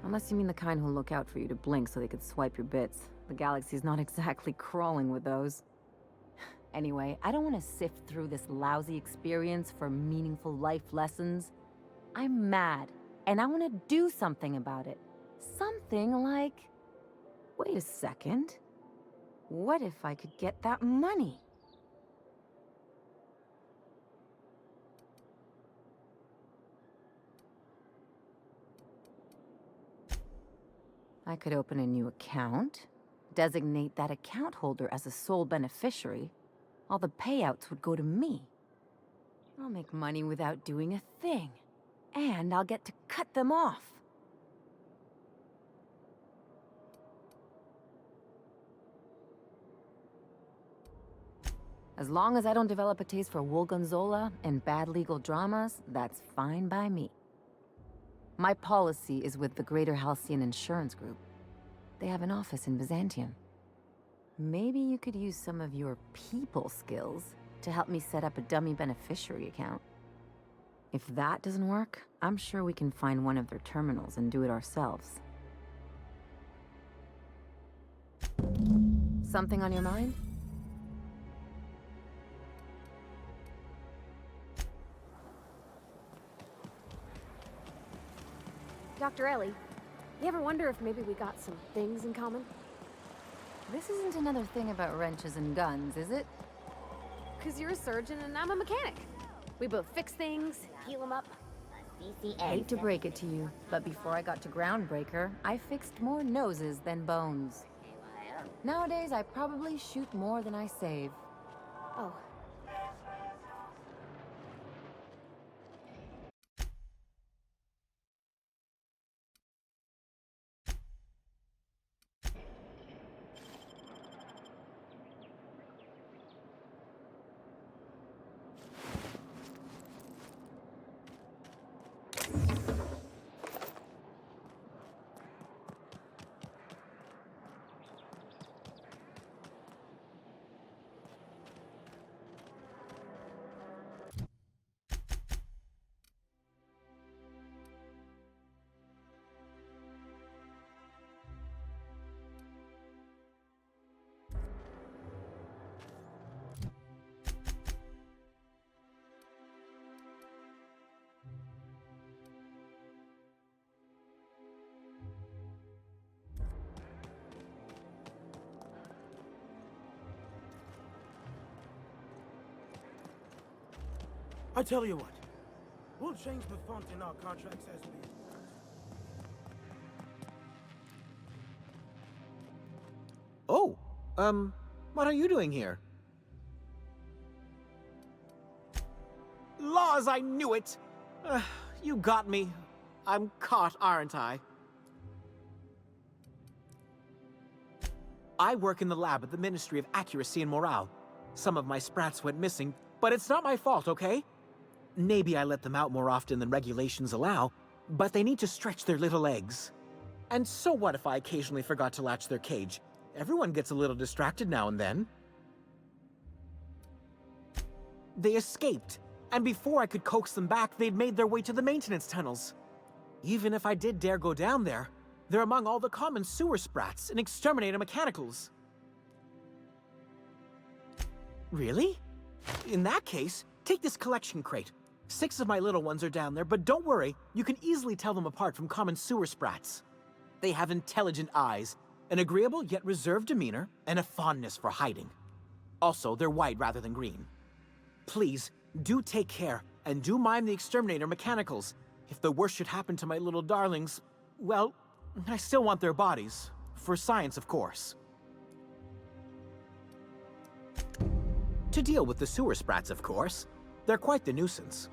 Unless you mean the kind who'll look out for you to blink so they could swipe your bits. The galaxy's not exactly crawling with those. Anyway, I don't want to sift through this lousy experience for meaningful life lessons. I'm mad, and I want to do something about it. Something like... Wait a second. What if I could get that money? I could open a new account, designate that account holder as a sole beneficiary. All the payouts would go to me. I'll make money without doing a thing. And I'll get to cut them off. As long as I don't develop a taste for wool gonzola and bad legal dramas, that's fine by me. My policy is with the Greater Halcyon Insurance Group. They have an office in Byzantium. Maybe you could use some of your people skills to help me set up a dummy beneficiary account. If that doesn't work, I'm sure we can find one of their terminals and do it ourselves. Something on your mind? Dr. Ellie, you ever wonder if maybe we got some things in common? This isn't another thing about wrenches and guns, is it? Because you're a surgeon and I'm a mechanic. We both fix things, heal them up. Hate to break it to you, but before I got to Groundbreaker, I fixed more noses than bones. Nowadays, I probably shoot more than I save. Oh. I tell you what, we'll change the font in our contracts as we... Oh, what are you doing here? Laws, I knew it! You got me. I'm caught, aren't I? I work in the lab at the Ministry of Accuracy and Morale. Some of my sprats went missing, but it's not my fault, okay? Maybe I let them out more often than regulations allow, but they need to stretch their little legs. And so what if I occasionally forgot to latch their cage? Everyone gets a little distracted now and then. They escaped. And before I could coax them back, they'd made their way to the maintenance tunnels. Even if I did dare go down there, they're among all the common sewer sprats and exterminator mechanicals. Really? In that case, take this collection crate. 6 of my little ones are down there, but don't worry, you can easily tell them apart from common sewer sprats. They have intelligent eyes, an agreeable yet reserved demeanor, and a fondness for hiding. Also, they're white rather than green. Please, do take care, and do mind the exterminator mechanicals. If the worst should happen to my little darlings, well, I still want their bodies. For science, of course. To deal with the sewer sprats, of course. They're quite the nuisance.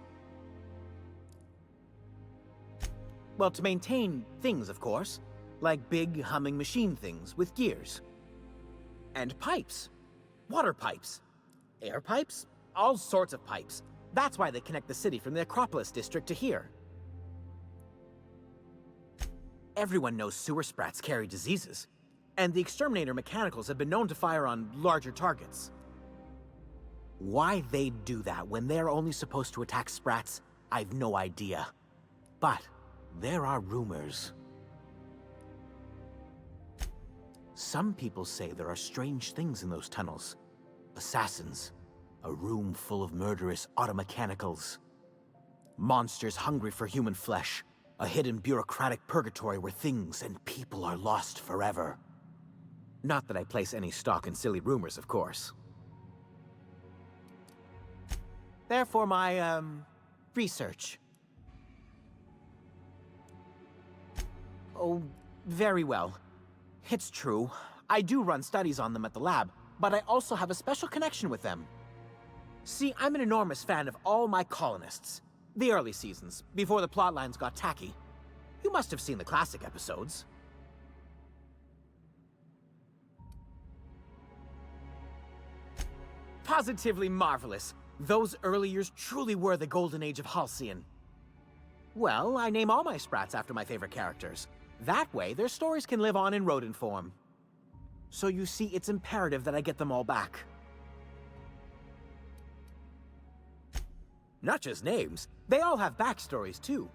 Well, to maintain things, of course. Like big, humming machine things with gears. And pipes. Water pipes. Air pipes. All sorts of pipes. That's why they connect the city from the Acropolis district to here. Everyone knows sewer sprats carry diseases, and the exterminator mechanicals have been known to fire on larger targets. Why they'd do that when they're only supposed to attack sprats, I've no idea. But there are rumors. Some people say there are strange things in those tunnels. Assassins. A room full of murderous automechanicals. Monsters hungry for human flesh. A hidden bureaucratic purgatory where things and people are lost forever. Not that I place any stock in silly rumors, of course. Therefore, my, research. Oh, very well. It's true. I do run studies on them at the lab, but I also have a special connection with them. See, I'm an enormous fan of all my colonists. The early seasons, before the plotlines got tacky. You must have seen the classic episodes. Positively marvelous. Those early years truly were the golden age of Halcyon. Well, I name all my sprats after my favorite characters. That way, their stories can live on in rodent form. So you see, it's imperative that I get them all back. Not just names, they all have backstories too.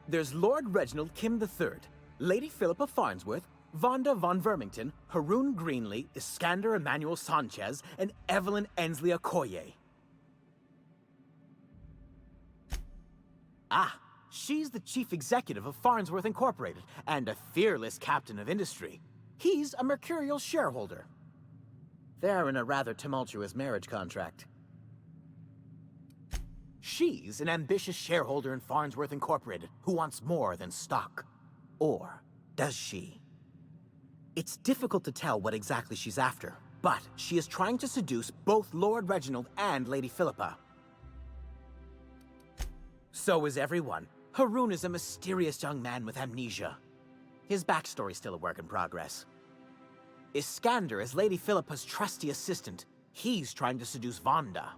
There's Lord Reginald Kim III, Lady Philippa Farnsworth, Vonda von Vermington, Haroon Greenlee, Iskander Emmanuel Sanchez, and Evelyn Ensley Okoye. Ah, she's the chief executive of Farnsworth Incorporated, and a fearless captain of industry. He's a mercurial shareholder. They're in a rather tumultuous marriage contract. She's an ambitious shareholder in Farnsworth Incorporated who wants more than stock. Or does she? It's difficult to tell what exactly she's after, but she is trying to seduce both Lord Reginald and Lady Philippa. So is everyone. Haroon is a mysterious young man with amnesia. His backstory's still a work in progress. Iskander is Lady Philippa's trusty assistant. He's trying to seduce Vonda.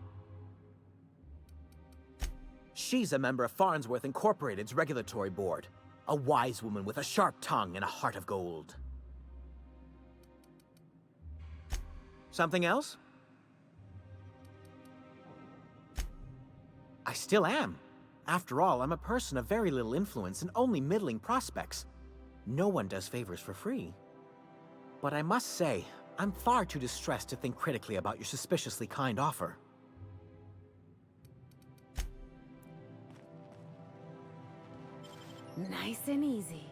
She's a member of Farnsworth Incorporated's regulatory board. A wise woman with a sharp tongue and a heart of gold. Something else? I still am. After all, I'm a person of very little influence and only middling prospects. No one does favors for free. But I must say, I'm far too distressed to think critically about your suspiciously kind offer. Nice and easy.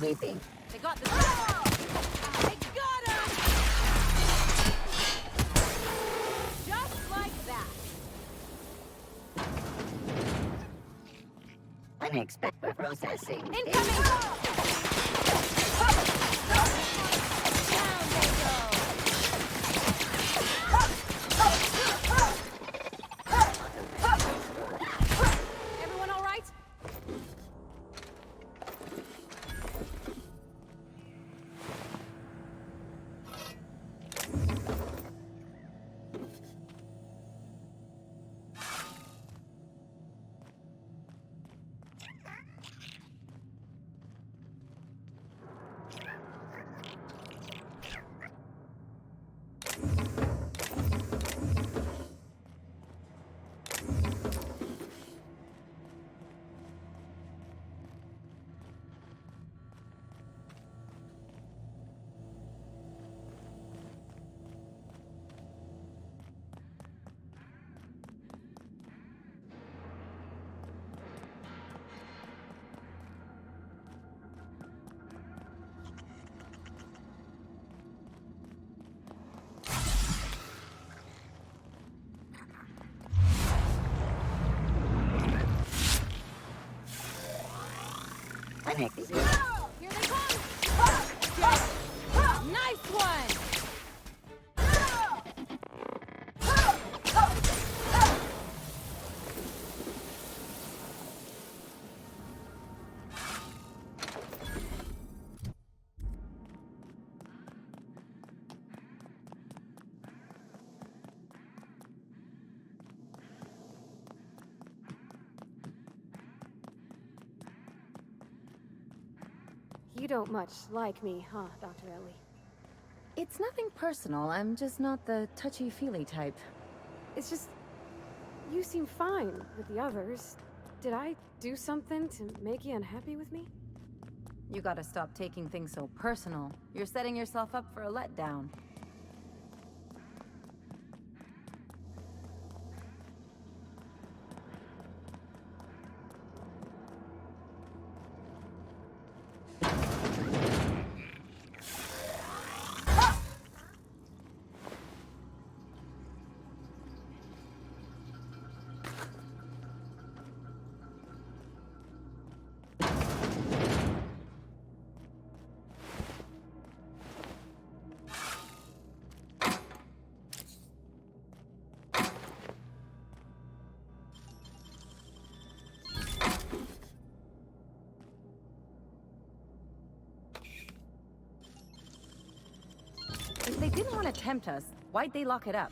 sweeping. They got the... I got him! Just like that. Unexpected processing. Incoming! Everyone all right? Unexpected. Here they come! Nice one! You don't much like me, huh, Dr. Ellie? It's nothing personal. I'm just not the touchy-feely type. It's just... you seem fine with the others. Did I do something to make you unhappy with me? You gotta stop taking things so personal. You're setting yourself up for a letdown. If they didn't want to tempt us, why'd they lock it up?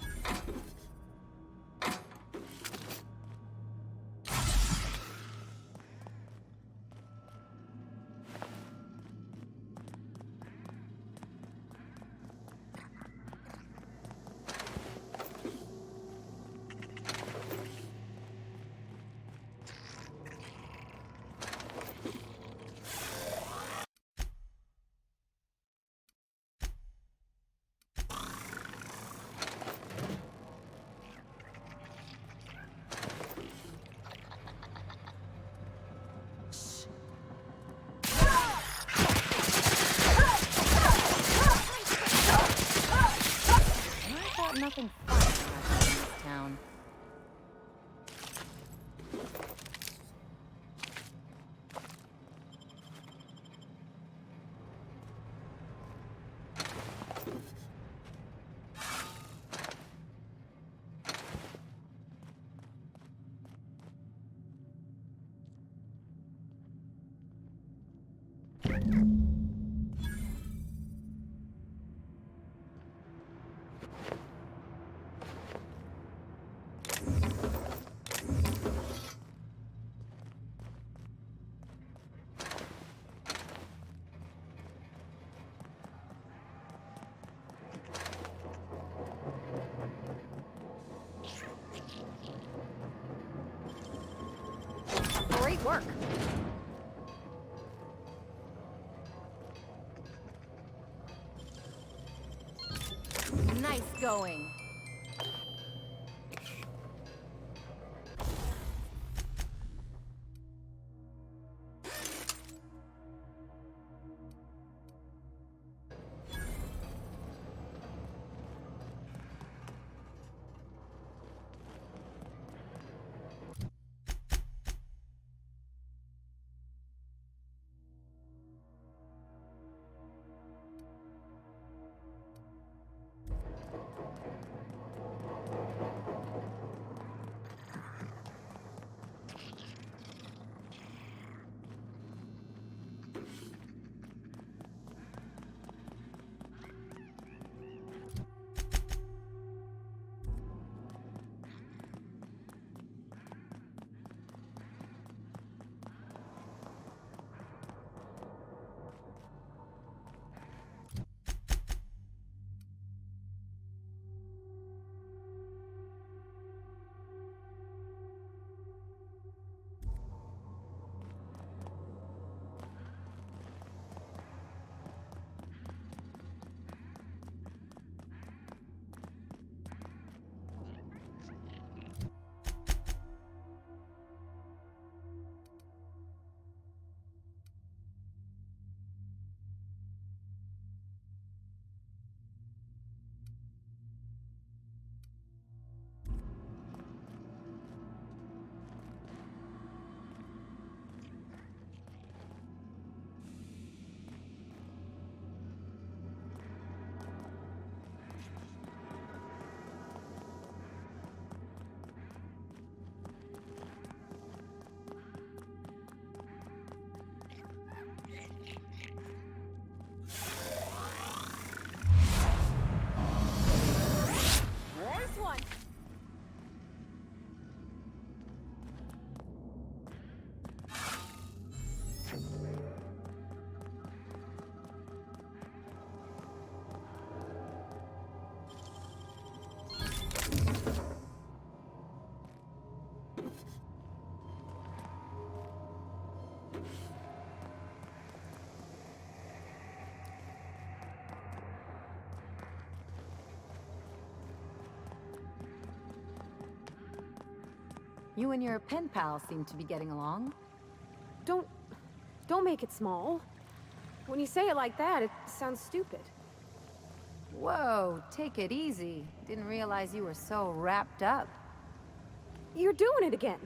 Nothing fun happening in this town. Great work. Nice going. You and your pen pal seem to be getting along. Don't make it small. When you say it like that, it sounds stupid. Whoa, take it easy. Didn't realize you were so wrapped up. You're doing it again.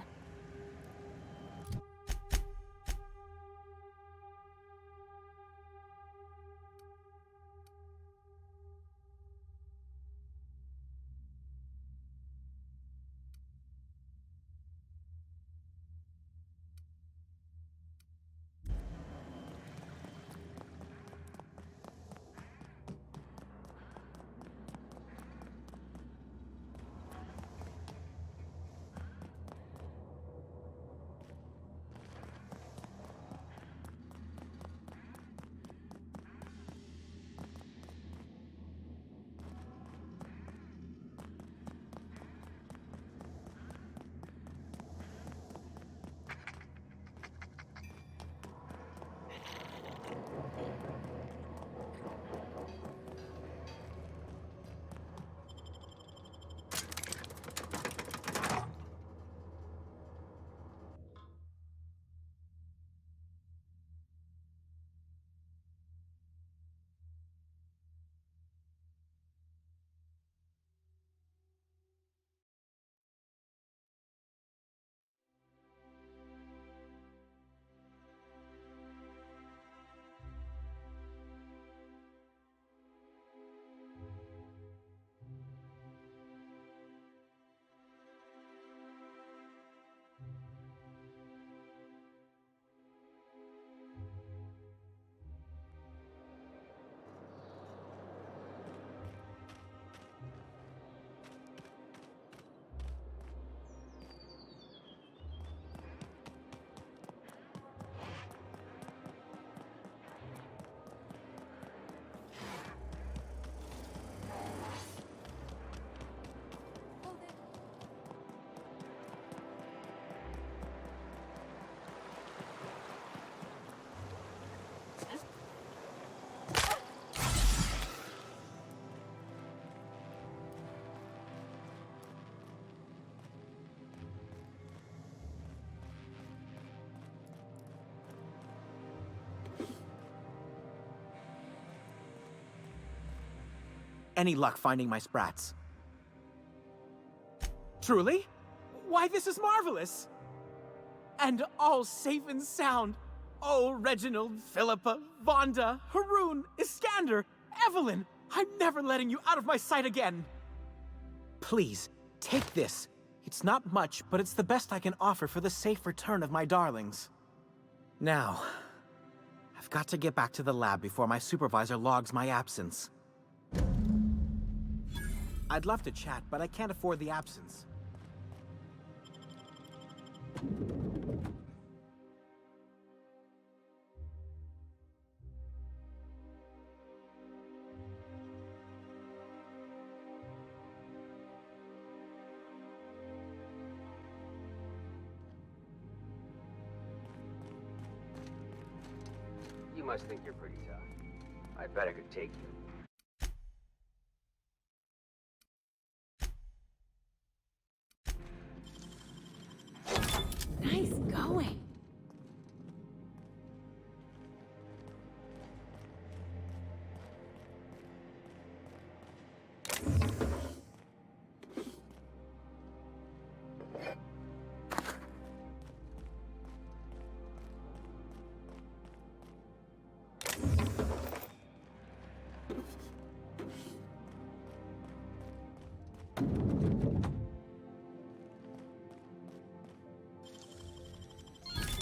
Any luck finding my sprats? Truly? Why, this is marvelous! And all safe and sound. Oh, Reginald, Philippa, Vonda, Haroon, Iskander, Evelyn! I'm never letting you out of my sight again! Please, take this. It's not much, but it's the best I can offer for the safe return of my darlings. Now, I've got to get back to the lab before my supervisor logs my absence. I'd love to chat, but I can't afford the absence. You must think you're pretty tough. I bet I could take you. Nice going.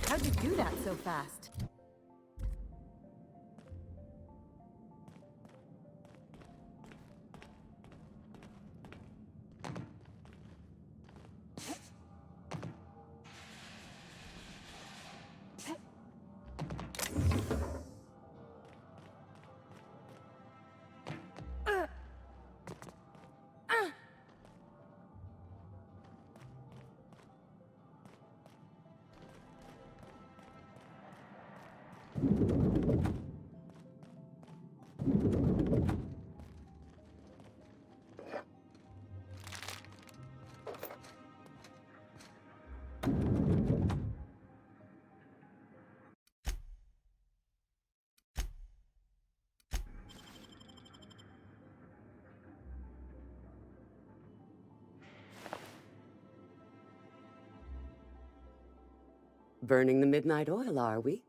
How'd you do that so fast? Burning the midnight oil, are we?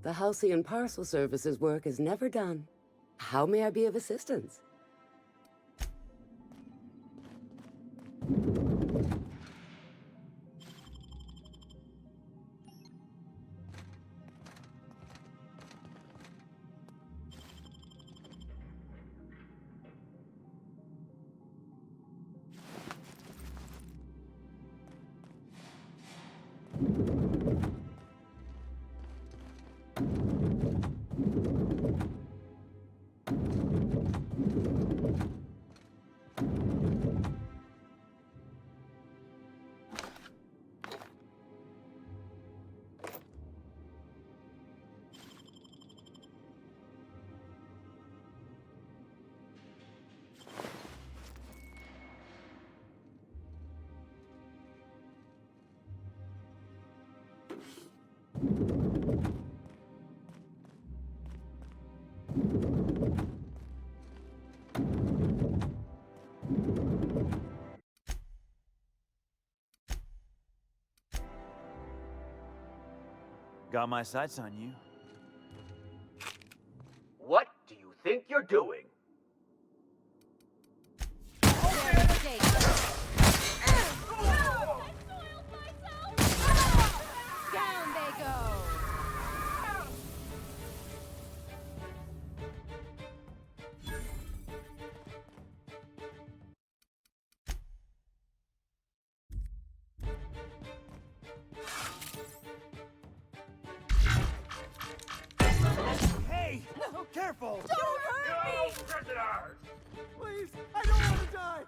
The Halcyon Parcel Service's work is never done. How may I be of assistance? Got my sights on you. What do you think you're doing? Down they go! Hey! No! Careful! Don't hurt me! Prisoners! Please! I don't want to die!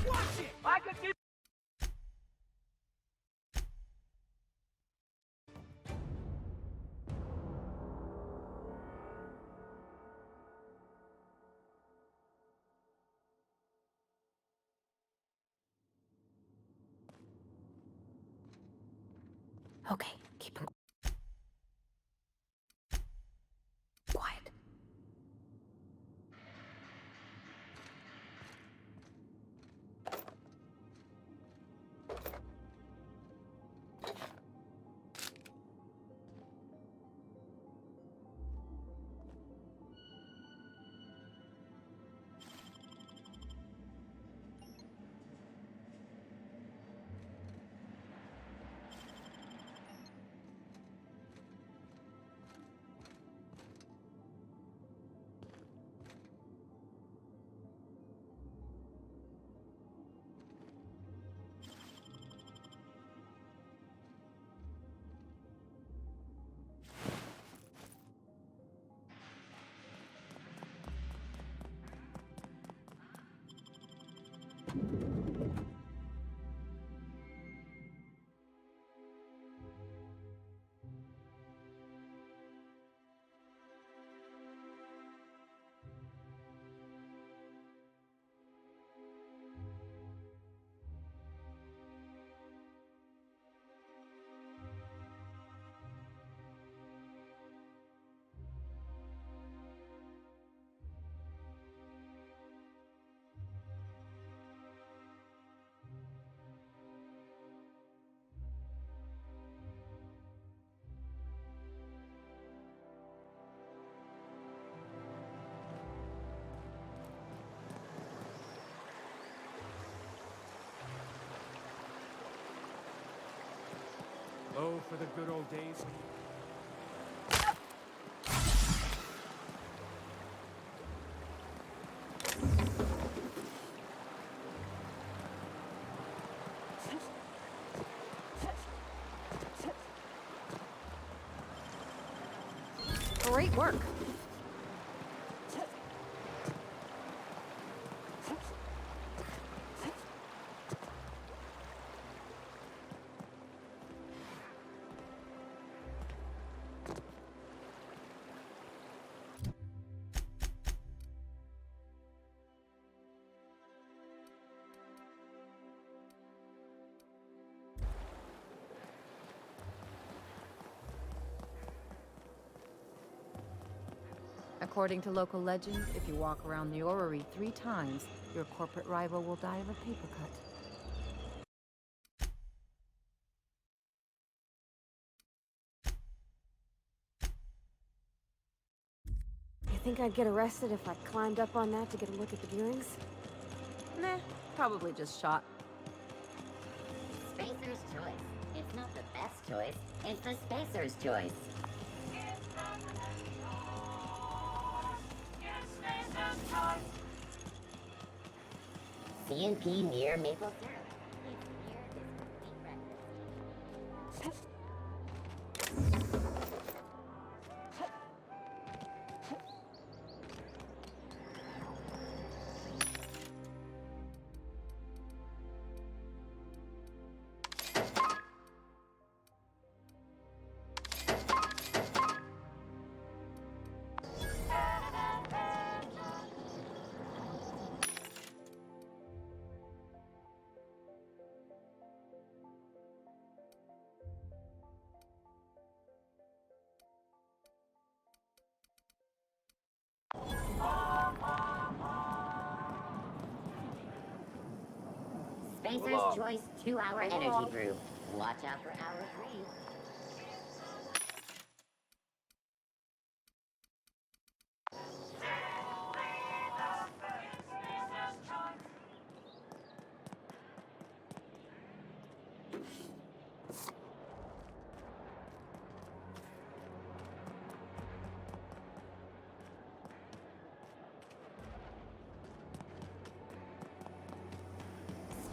Watch it! I can do. Okay, keep it quiet. Oh, for the good old days. Great work. According to local legend, if you walk around the orrery 3 times, Your corporate rival will die of a paper cut. You think I'd get arrested if I climbed up on that to get a look at the viewings? Nah, probably just shot. Spacer's choice. It's not the best choice, it's the Spacer's choice. C&P near maple syrup. It's near this complete breakfast. Spacer's choice 2-hour energy brew. Watch out for hour 3.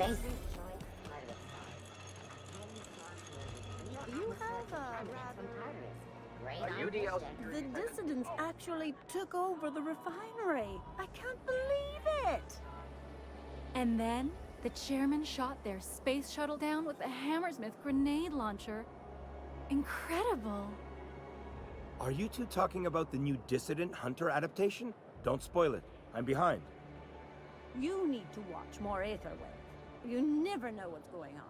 Spacer's choice part of You have a Great Are you on DL fish The dissidents actually took over the refinery. I can't believe it! And then, the chairman shot their space shuttle down with a Hammersmith grenade launcher. Incredible. Are you two talking about the new Dissident Hunter adaptation? Don't spoil it. I'm behind. You need to watch more Aetherwave. You never know what's going on.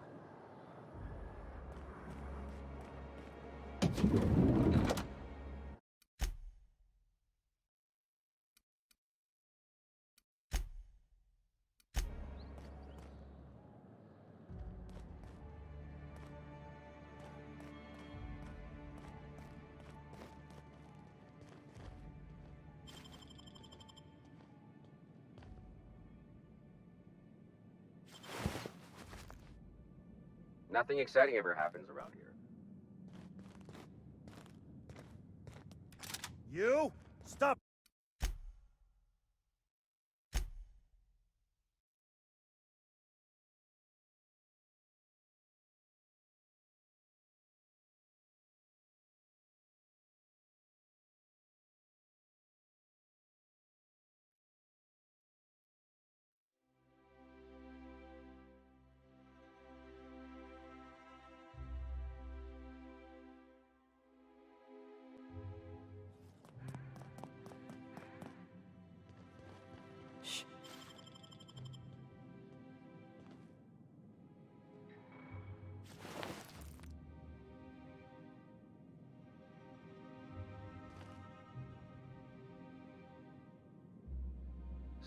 Nothing exciting ever happens around here. You? Stop!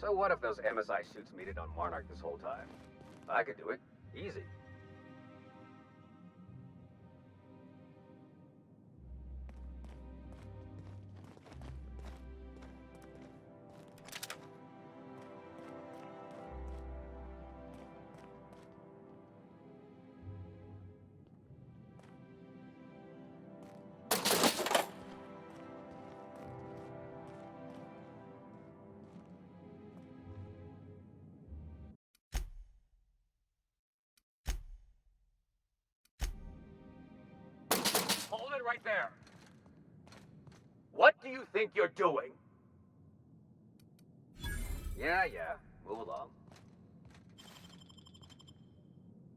So what if those MSI suits made it on Monarch this whole time? I could do it. Easy. Hold it right there. What do you think you're doing? Yeah, move along.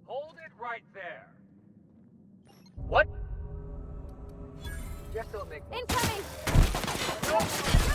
Hold it right there. What? Just don't make... Incoming! Nice one!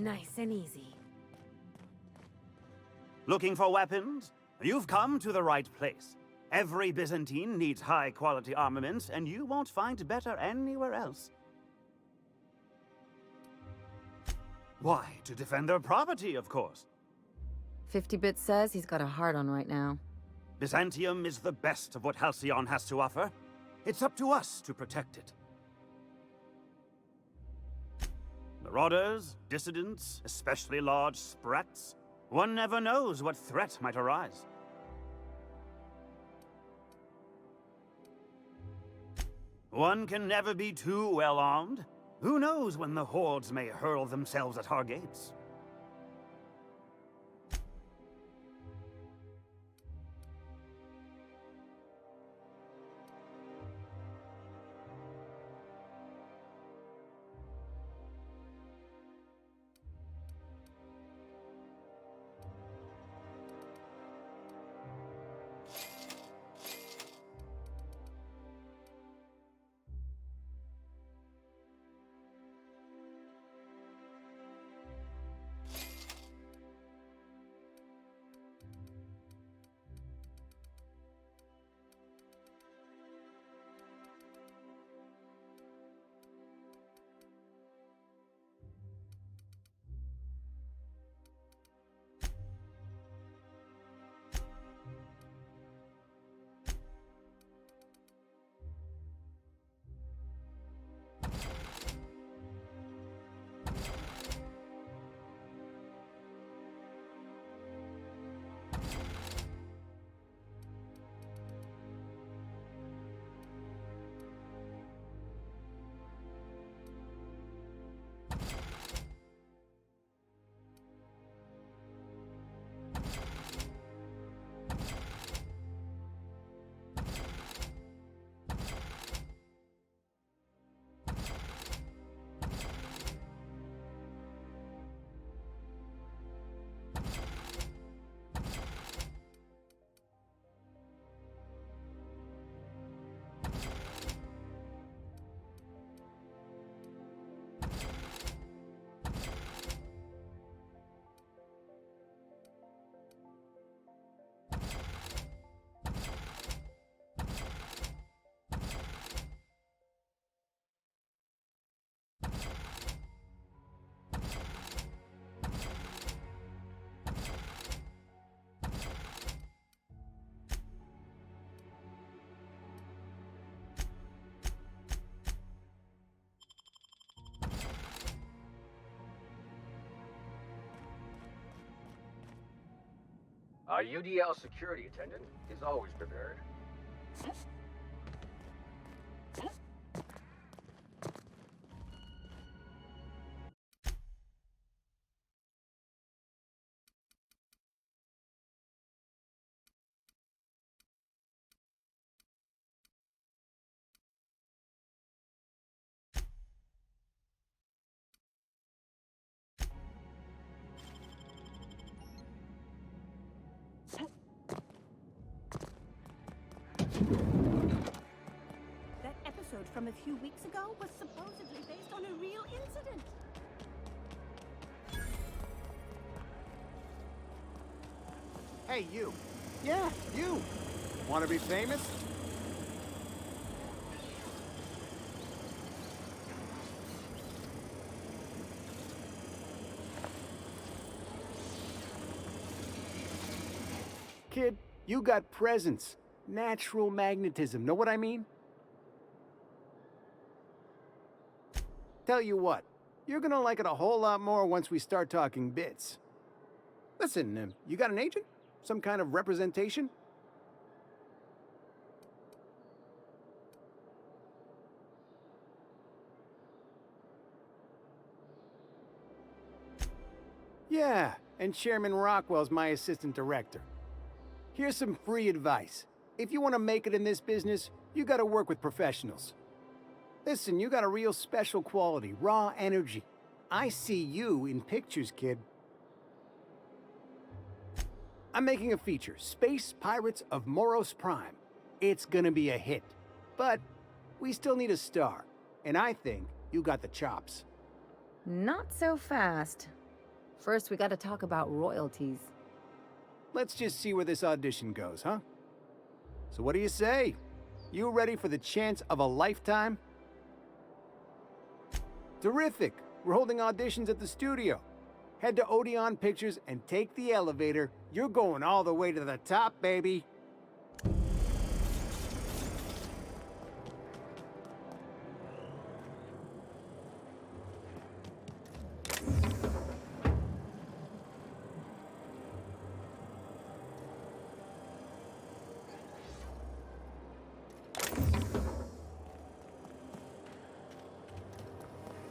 Nice and easy. Looking for weapons? You've come to the right place. Every Byzantine needs high-quality armaments, and you won't find better anywhere else. Why? To defend their property, of course. 50-Bit says he's got a hard on right now. Byzantium is the best of what Halcyon has to offer. It's up to us to protect it. Marauders, dissidents, especially large sprats. One never knows what threat might arise. One can never be too well armed. Who knows when the hordes may hurl themselves at our gates? Our UDL security attendant is always prepared. That episode from a few weeks ago was supposedly based on a real incident. Hey, you. Yeah, you. Want to be famous? Kid, you got presence. Natural magnetism, know what I mean? Tell you what, you're gonna like it a whole lot more once we start talking bits. Listen, you got an agent? Some kind of representation? Yeah, and Chairman Rockwell's my assistant director. Here's some free advice. If you want to make it in this business, you gotta work with professionals. Listen, you got a real special quality, raw energy. I see you in pictures, kid. I'm making a feature, Space Pirates of Moros Prime. It's gonna be a hit. But we still need a star, and I think you got the chops. Not so fast. First, we gotta talk about royalties. Let's just see where this audition goes, huh? So what do you say? You ready for the chance of a lifetime? Terrific! We're holding auditions at the studio. Head to Odeon Pictures and take the elevator. You're going all the way to the top, baby.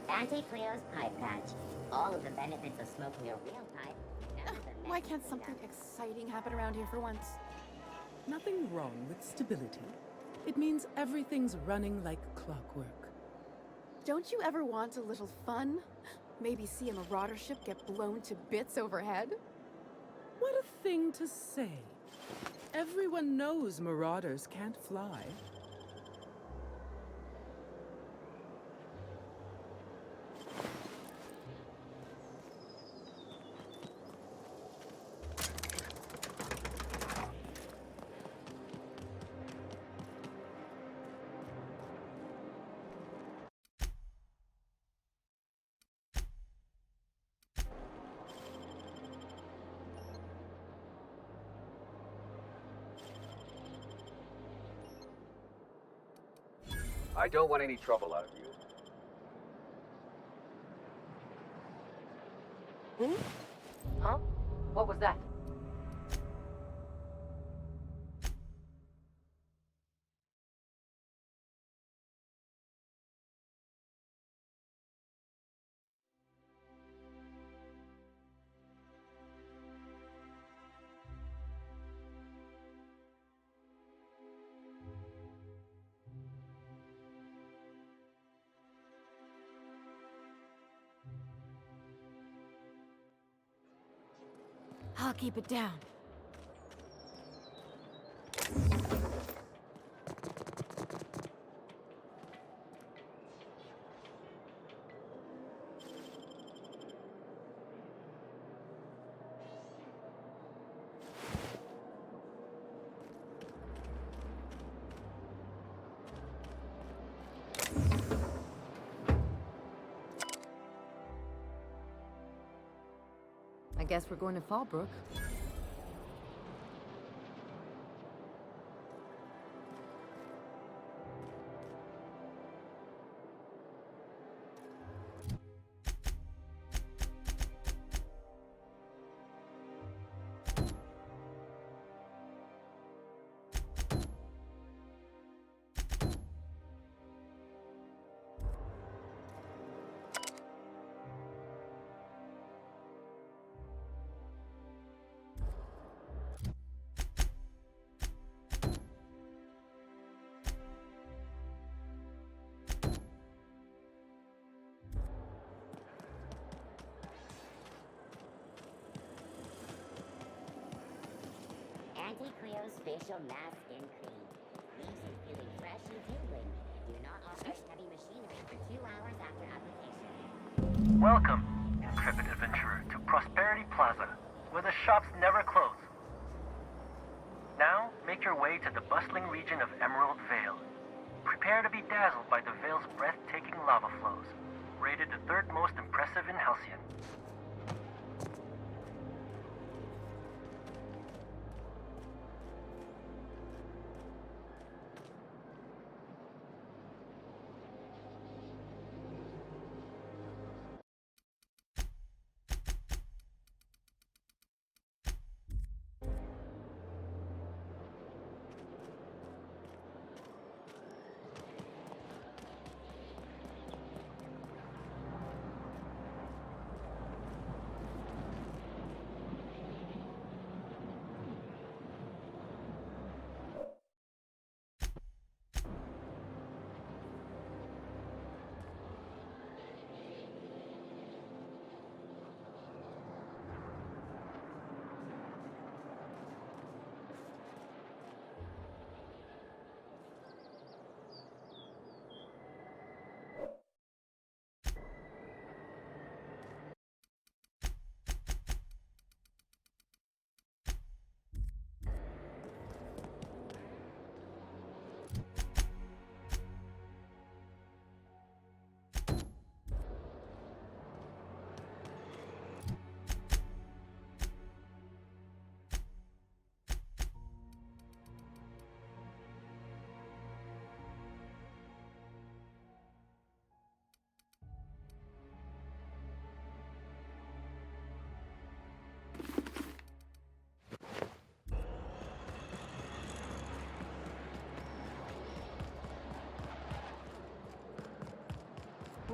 Auntie Cleo's pipe patch. All of the benefits of smoking a real pipe. Why can't something exciting happen around here for once? Nothing wrong with stability. It means everything's running like clockwork. Don't you ever want a little fun? Maybe see a marauder ship get blown to bits overhead? What a thing to say. Everyone knows marauders can't fly. I don't want any trouble out of you. Hmm? Huh? What was that? I'll keep it down. I guess we're going to Fallbrook. Auntie Cleo's facial mask and cream. Leaves you feeling fresh and tingling. Do not operate heavy machinery for 2 hours after application. Welcome, intrepid adventurer, to Prosperity Plaza, where the shops never close. Now, make your way to the bustling region of Emerald Vale. Prepare to be dazzled by the Vale's breathtaking lava flows, rated the 3rd most impressive in Halcyon.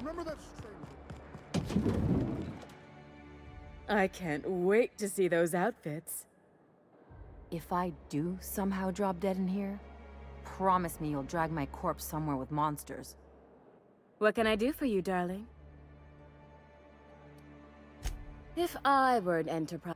Remember that stranger? I can't wait to see those outfits. If I do somehow drop dead in here, promise me you'll drag my corpse somewhere with monsters. What can I do for you, darling? If I were an enterprise...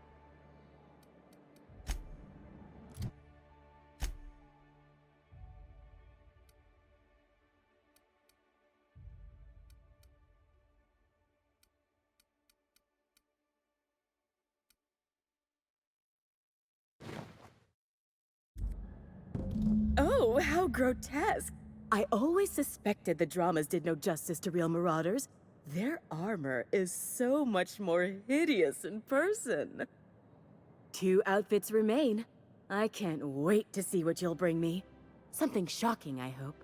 Oh, how grotesque! I always suspected the dramas did no justice to real marauders. Their armor is so much more hideous in person. 2 outfits remain. I can't wait to see what you'll bring me. Something shocking, I hope.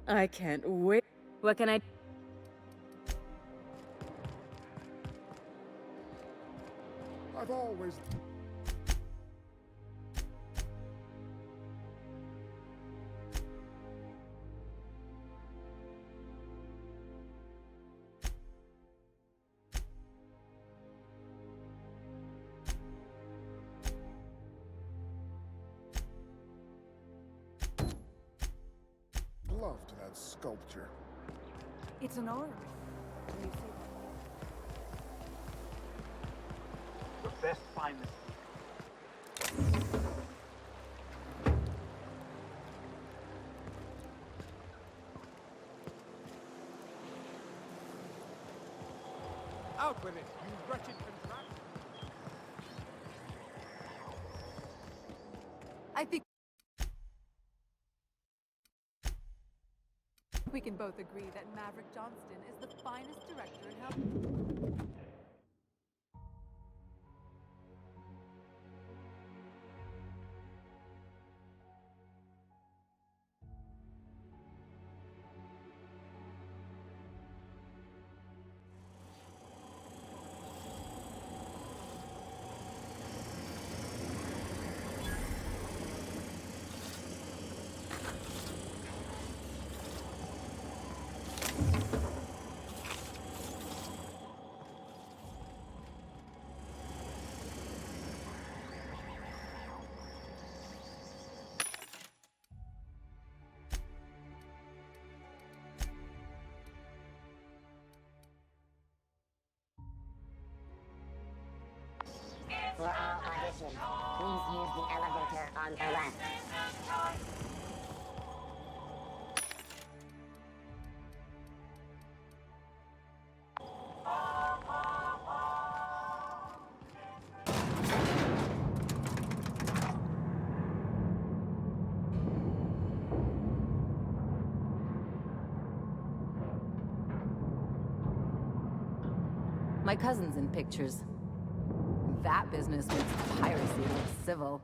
I can't wait. What can I... I've always... love to that sculpture. It's an orb. The best finest. Out with it, you wretched contraption! I think we can both agree that Maverick Johnston is the finest director in Hell. For all auditions, please use the elevator on the left. My cousin's in pictures. That business makes piracy look civil.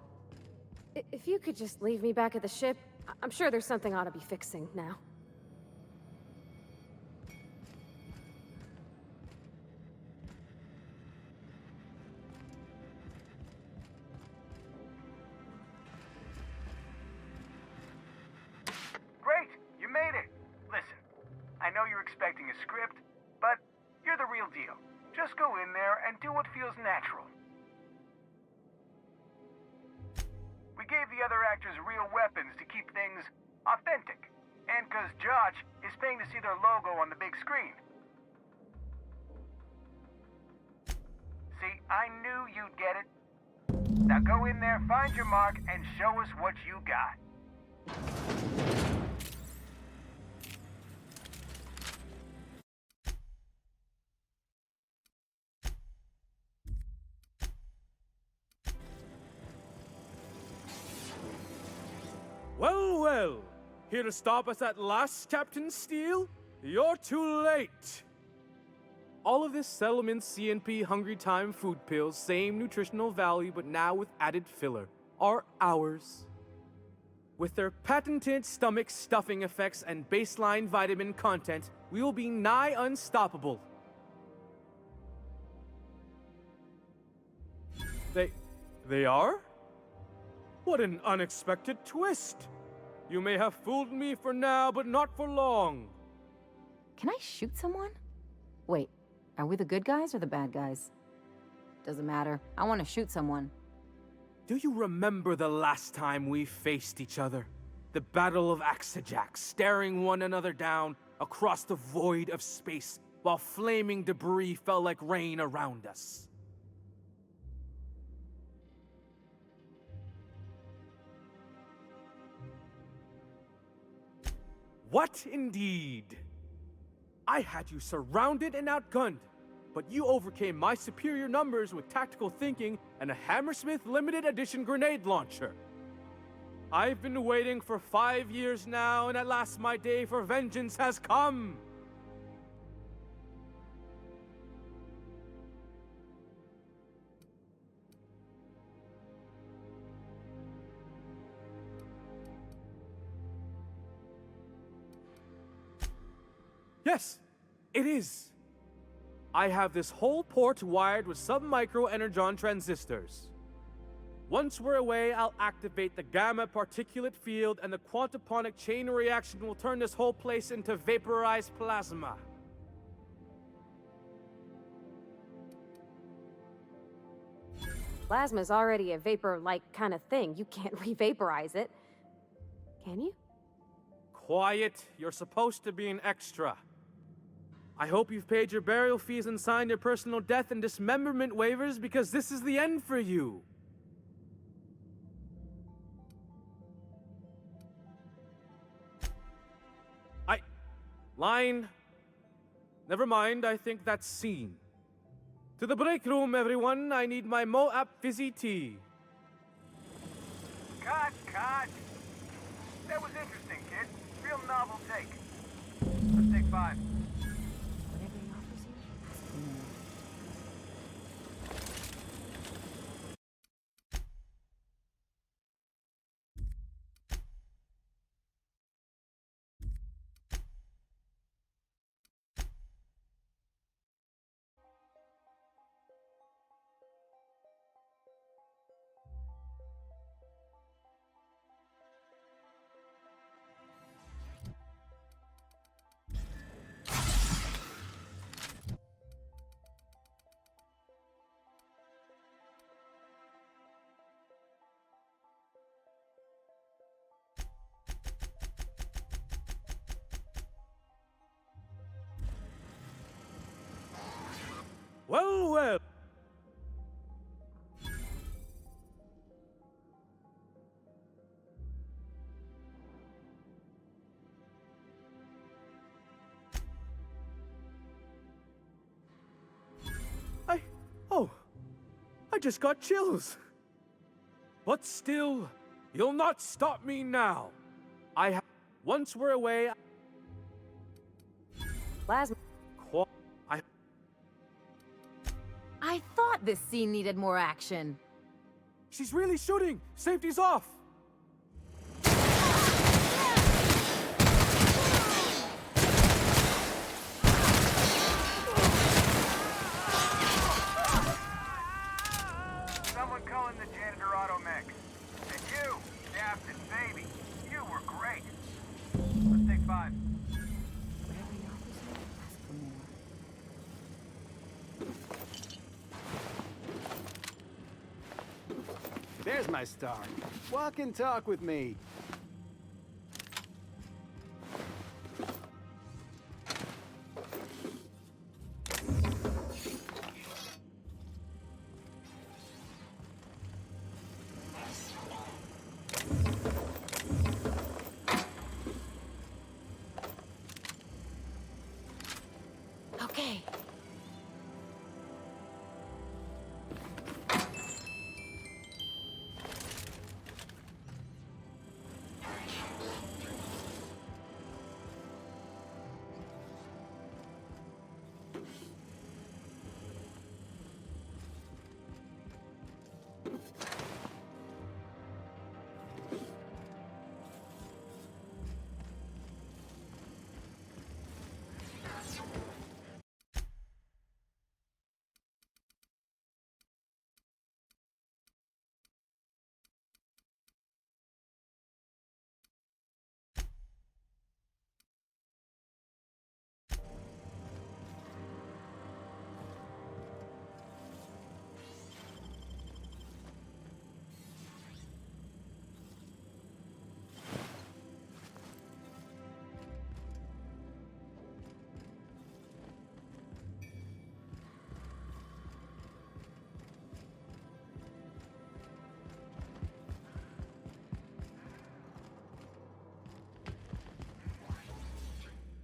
If you could just leave me back at the ship, I'm sure there's something I ought to be fixing now. Great! You made it! Listen, I know you're expecting a script, but you're the real deal. Just go in there and do what feels natural. We gave the other actors real weapons to keep things authentic. And because Josh is paying to see their logo on the big screen. See, I knew you'd get it. Now go in there, find your mark, and show us what you got. Well, well. Here to stop us at last, Captain Steele? You're too late. All of this Settlement CNP Hungry Time food pills, same nutritional value, but now with added filler, are ours. With their patented stomach stuffing effects and baseline vitamin content, we will be nigh unstoppable. They are? What an unexpected twist! You may have fooled me for now, but not for long. Can I shoot someone? Wait, are we the good guys or the bad guys? Doesn't matter. I want to shoot someone. Do you remember the last time we faced each other? The Battle of Axejack, staring one another down across the void of space while flaming debris fell like rain around us. What indeed? I had you surrounded and outgunned, but you overcame my superior numbers with tactical thinking and a Hammersmith limited edition grenade launcher. I've been waiting for 5 years now, and at last my day for vengeance has come. Yes, it is. I have this whole port wired with sub-micro energon transistors. Once we're away, I'll activate the gamma particulate field and the quantaponic chain reaction will turn this whole place into vaporized plasma. Plasma's already a vapor-like kind of thing. You can't re-vaporize it. Can you? Quiet, you're supposed to be an extra. I hope you've paid your burial fees and signed your personal death and dismemberment waivers because this is the end for you. Line. Never mind, I think that's scene. To the break room, everyone. I need my Moab fizzy tea. Cut! That was interesting, kid. Real novel take. Let's take 5. Whatever he offers you, ask for more. Well. I just got chills. But still, you'll not stop me now. Once we're away... Plasma. I thought this scene needed more action. She's really shooting! Safety's off! Someone calling the janitor automech. And you, Captain Baby, you were great. Let's take 5. There's my star. Walk and talk with me. Okay.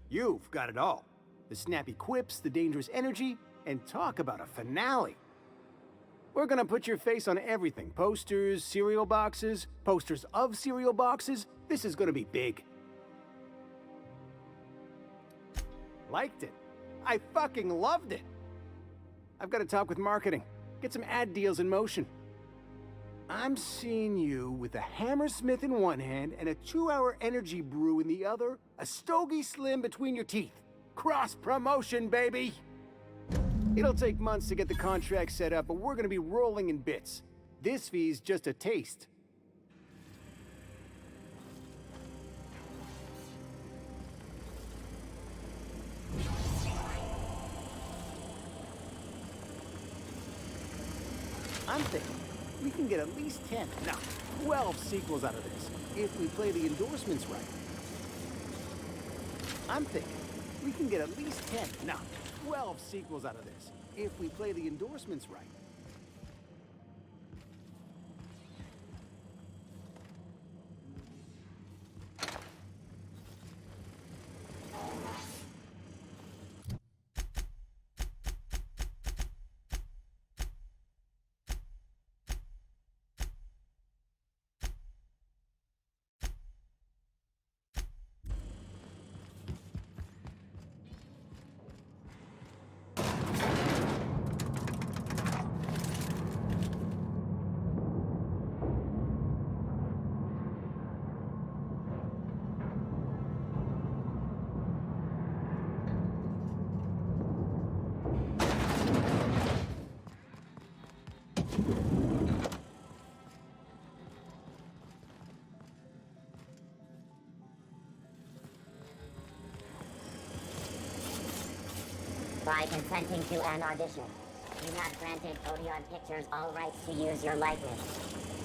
You've got it all. The snappy quips, the dangerous energy, and talk about a finale. We're gonna put your face on everything. Posters, cereal boxes, posters of cereal boxes. This is gonna be big. Liked it. I fucking loved it. I've got to talk with marketing. Get some ad deals in motion. I'm seeing you with a Hammersmith in one hand and a 2-hour energy brew in the other, a Stogie Slim between your teeth. Cross-promotion, baby! It'll take months to get the contract set up, but we're gonna be rolling in bits. This fee's just a taste. I'm thinking we can get at least 10, no, 12 sequels out of this, if we play the endorsements right. I'm thinking we can get at least 10, no, 12 sequels out of this, if we play the endorsements right. By consenting to an audition, you have granted Odeon Pictures all rights to use your likeness,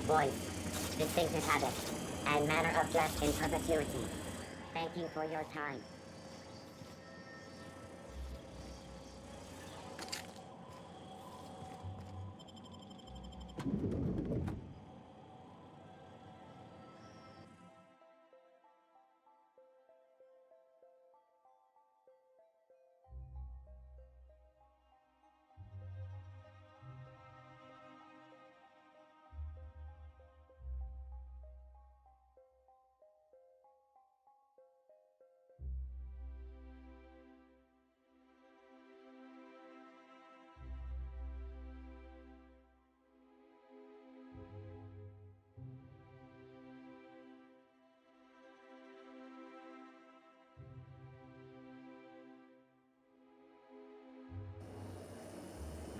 voice, distinctive habits, and manner of dress in perpetuity. Thank you for your time.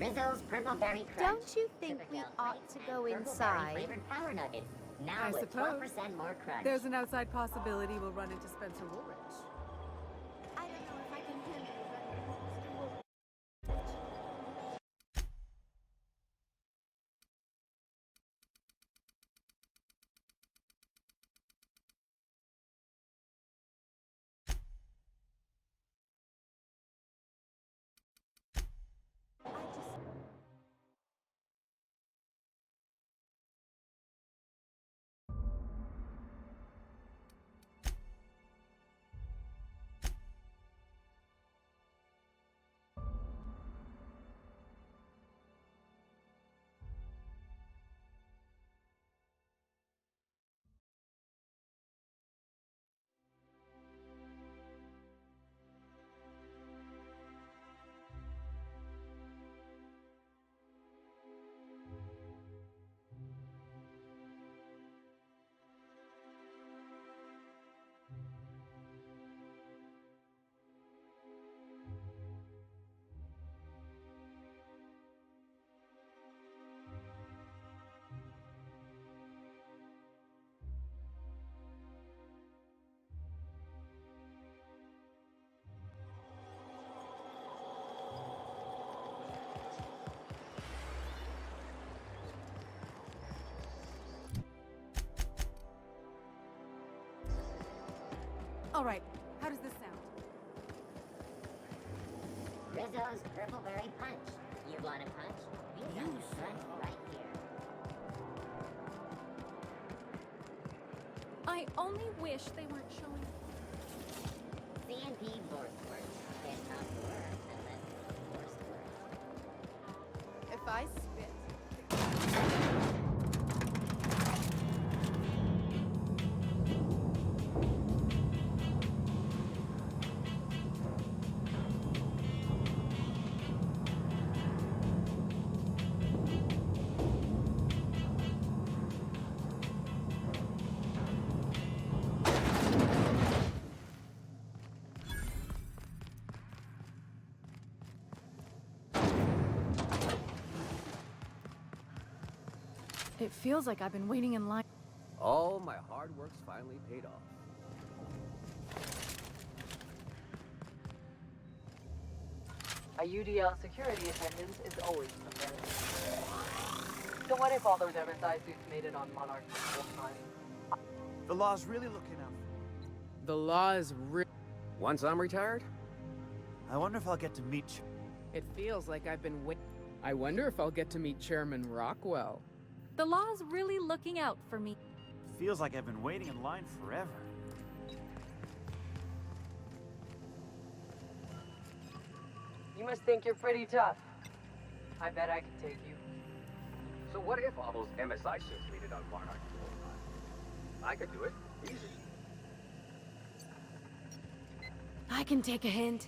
Rizzo's Purple Berry Crunch. Don't you think we Superfilled ought bites to and go Purple Berry inside? flavored Power Nuggets. Now I with suppose. 12% more crunch. There's an outside possibility we'll run into Spencer Woolrich. I don't know if I can handle All right, how does this sound? Rizzo's Purple Berry Punch. You want a punch? We got the punch right here. I only wish they weren't showing. CNP Borsworth. Can't come to work unless it's Borsworth. If I spit. It feels like I've been waiting in line. All my hard work's finally paid off. A UDL security attendant is always prepared. So what if all those MSI suits made it on Monarch the whole time? The law's really looking out. The law is Once I'm retired? I wonder if I'll get to meet you. It feels like I've been waiting. I wonder if I'll get to meet Chairman Rockwell. The law's really looking out for me. Feels like I've been waiting in line forever. You must think you're pretty tough. I bet I could take you. So what if all those MSI suits made it on Monarch the whole time? I could do it. Easy. I can take a hint.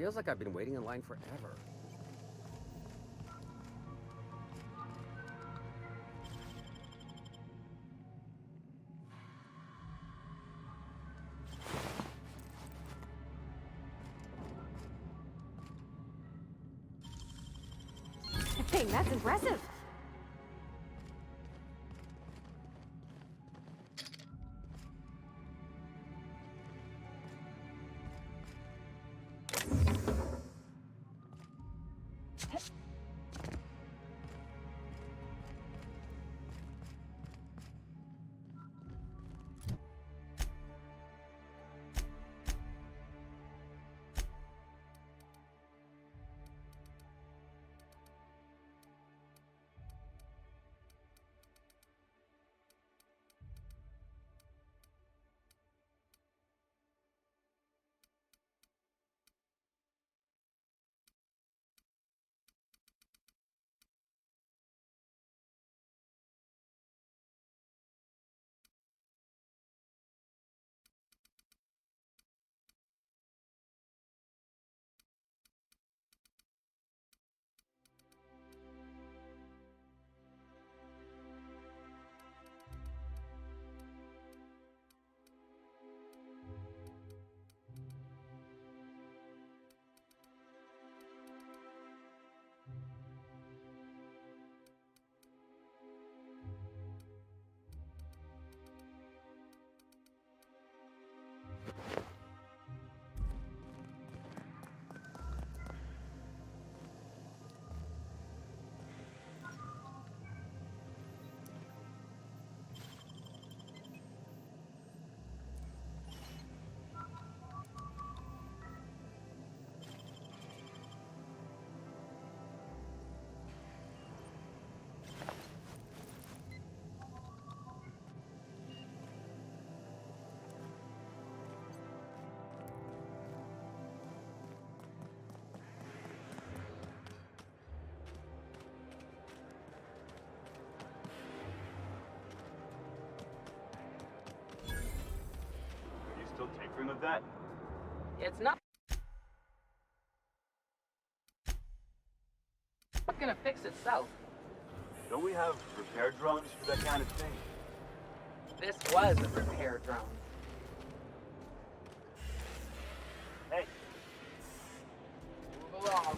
It feels like I've been waiting in line forever. Dang, that's impressive. that? It's not gonna fix itself. Don't we have repair drones for that kind of thing? This was a repair drone. Hey. Move along.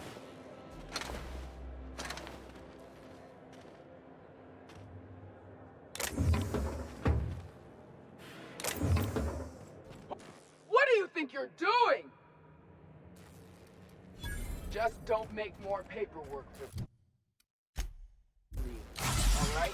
What do you think you're doing? Just don't make more paperwork for me. All right?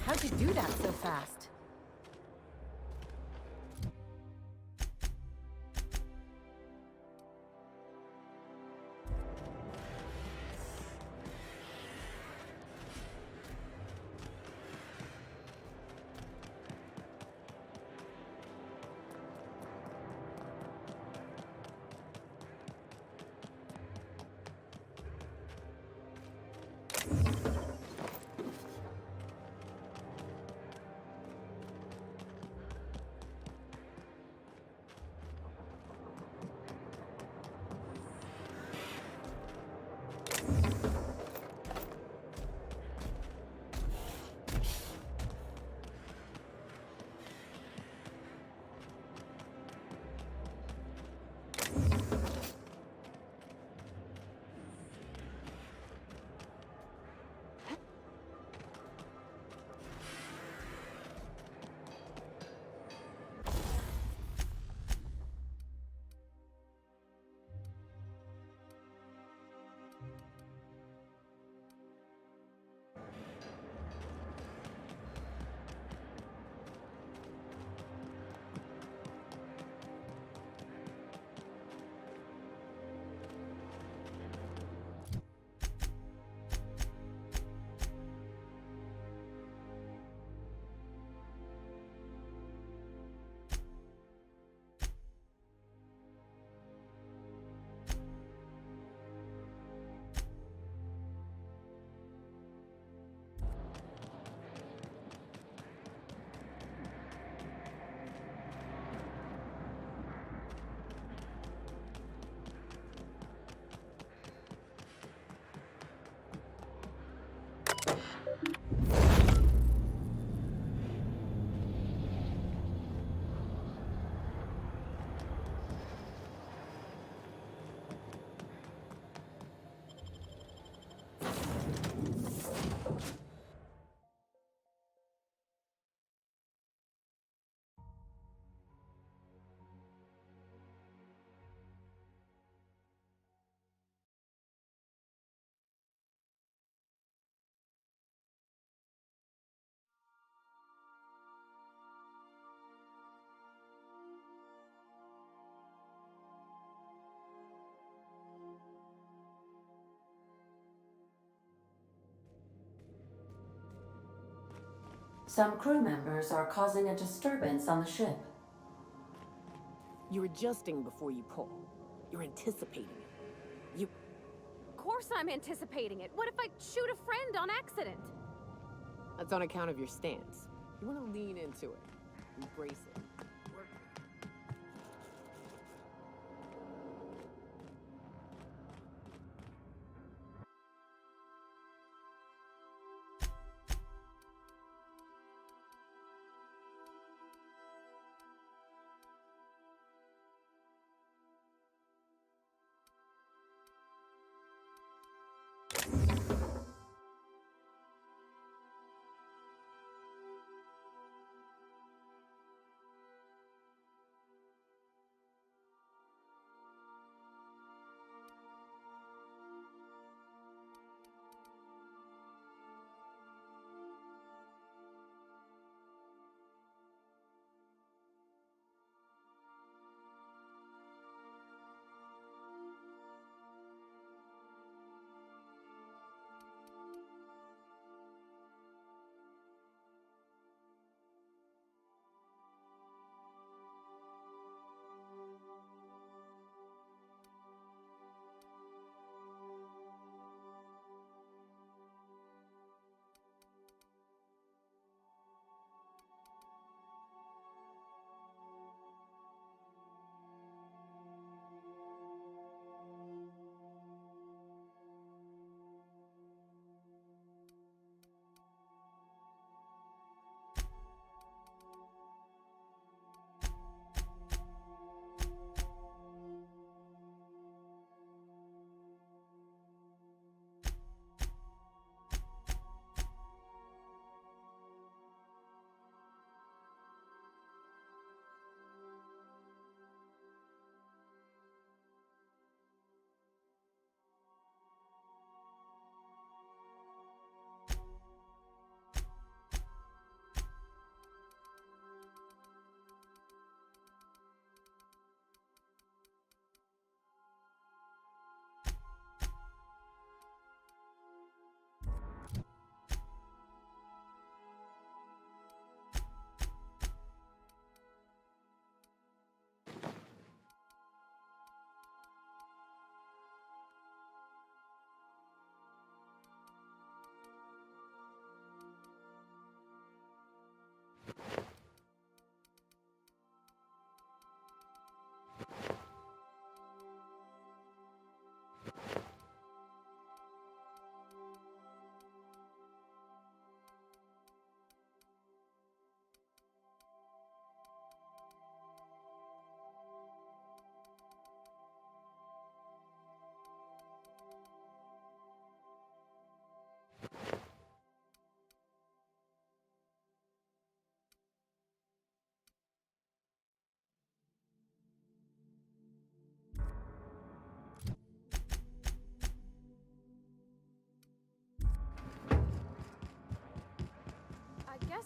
How'd you do that so fast? Some crew members are causing a disturbance on the ship. You're adjusting before you pull. You're anticipating it. Of course I'm anticipating it. What if I shoot a friend on accident? That's on account of your stance. You want to lean into it. Embrace it.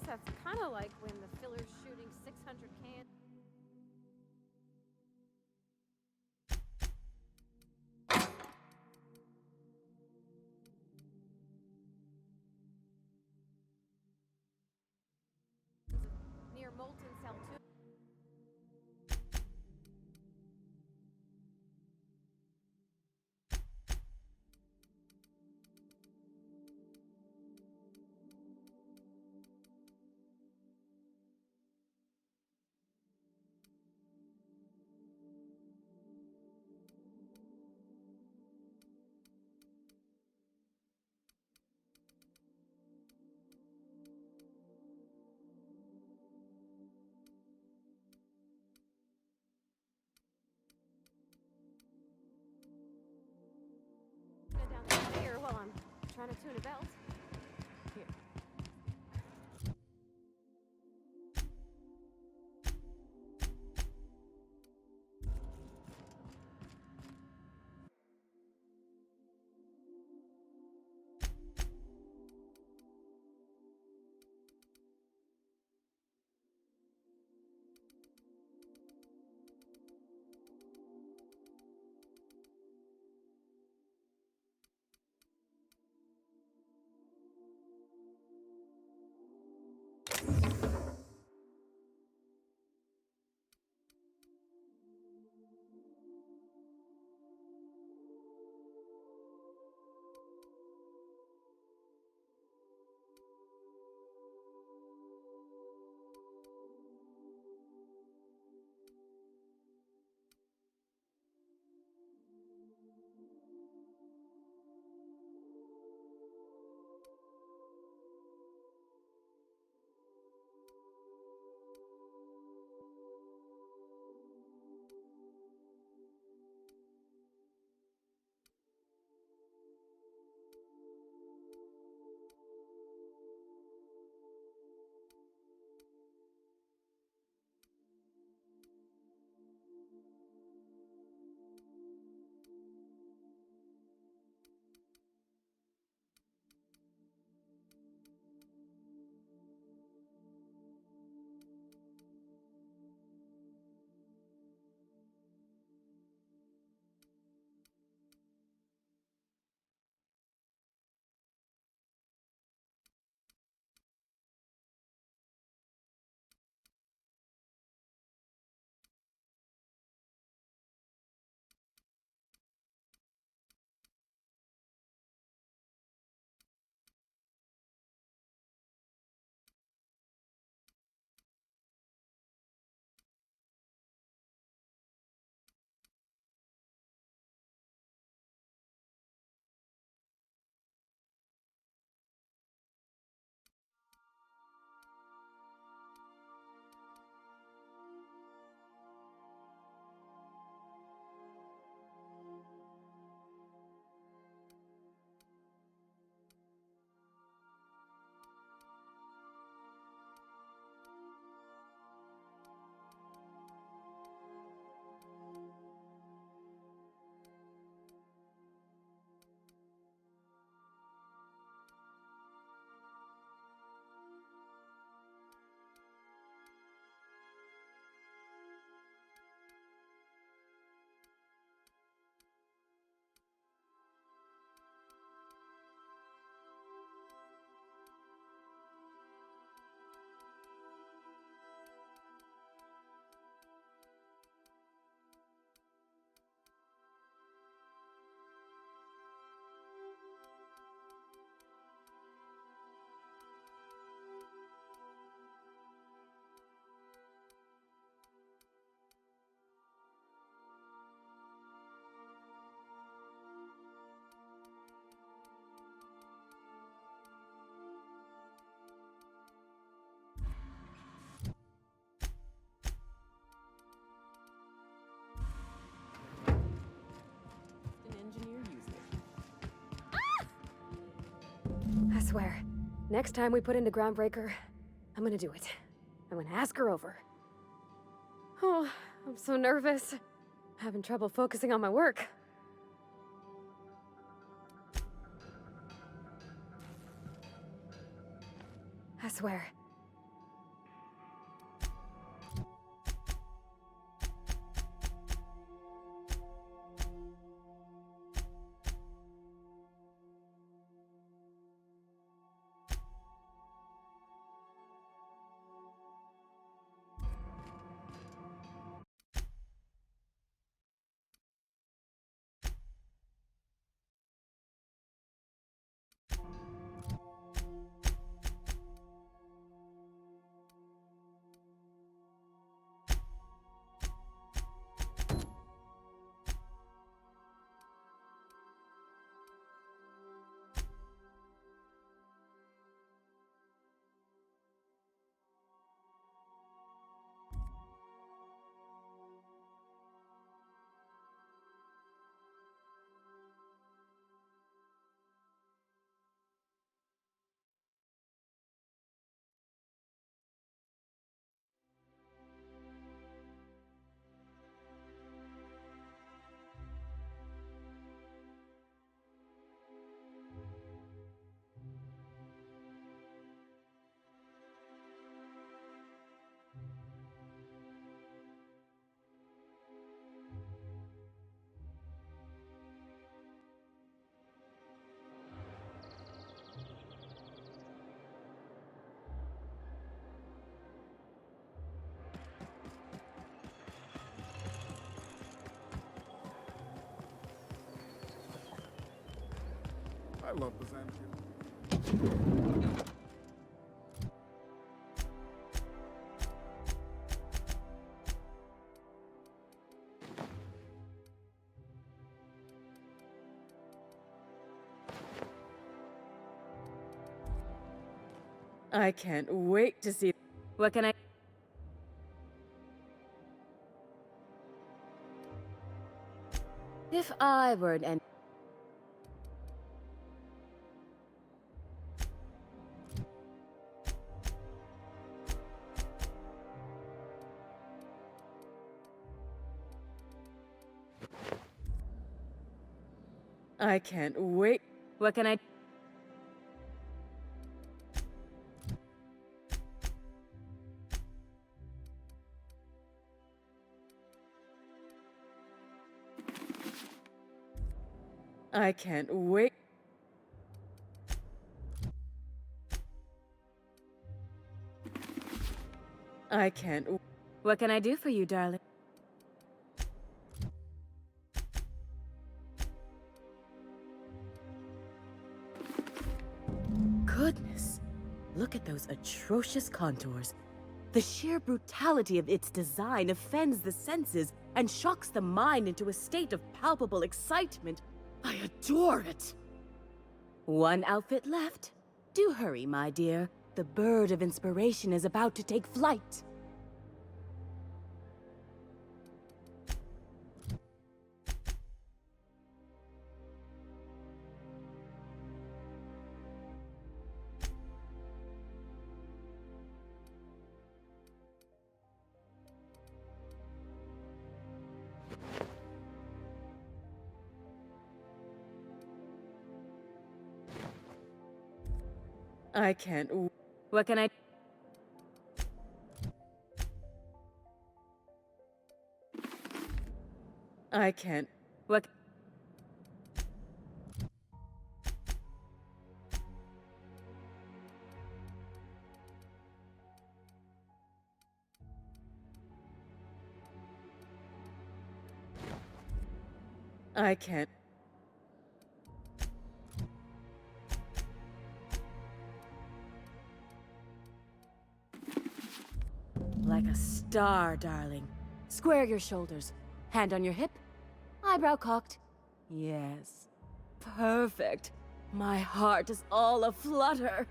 that's kind of like when the filler's shooting 600 cans. Near molten cell tube. Down here while I'm trying to tune a belt. Here. I swear, next time we put into Groundbreaker, I'm gonna do it. I'm gonna ask her over. Oh, I'm so nervous. Having trouble focusing on my work. I swear, love Byzantium. I can't wait to see. What can I? If I were an. I can't wait. What can I? I can't wait. I can't. What can I do for you, darling? Goodness. Look at those atrocious contours. The sheer brutality of its design offends the senses and shocks the mind into a state of palpable excitement. I adore it! One outfit left. Do hurry, my dear. The bird of inspiration is about to take flight. I can't. What can I? I can't. What? I can't. Like a star, darling. Square your shoulders. Hand on your hip. Eyebrow cocked. Yes. Perfect. My heart is all aflutter.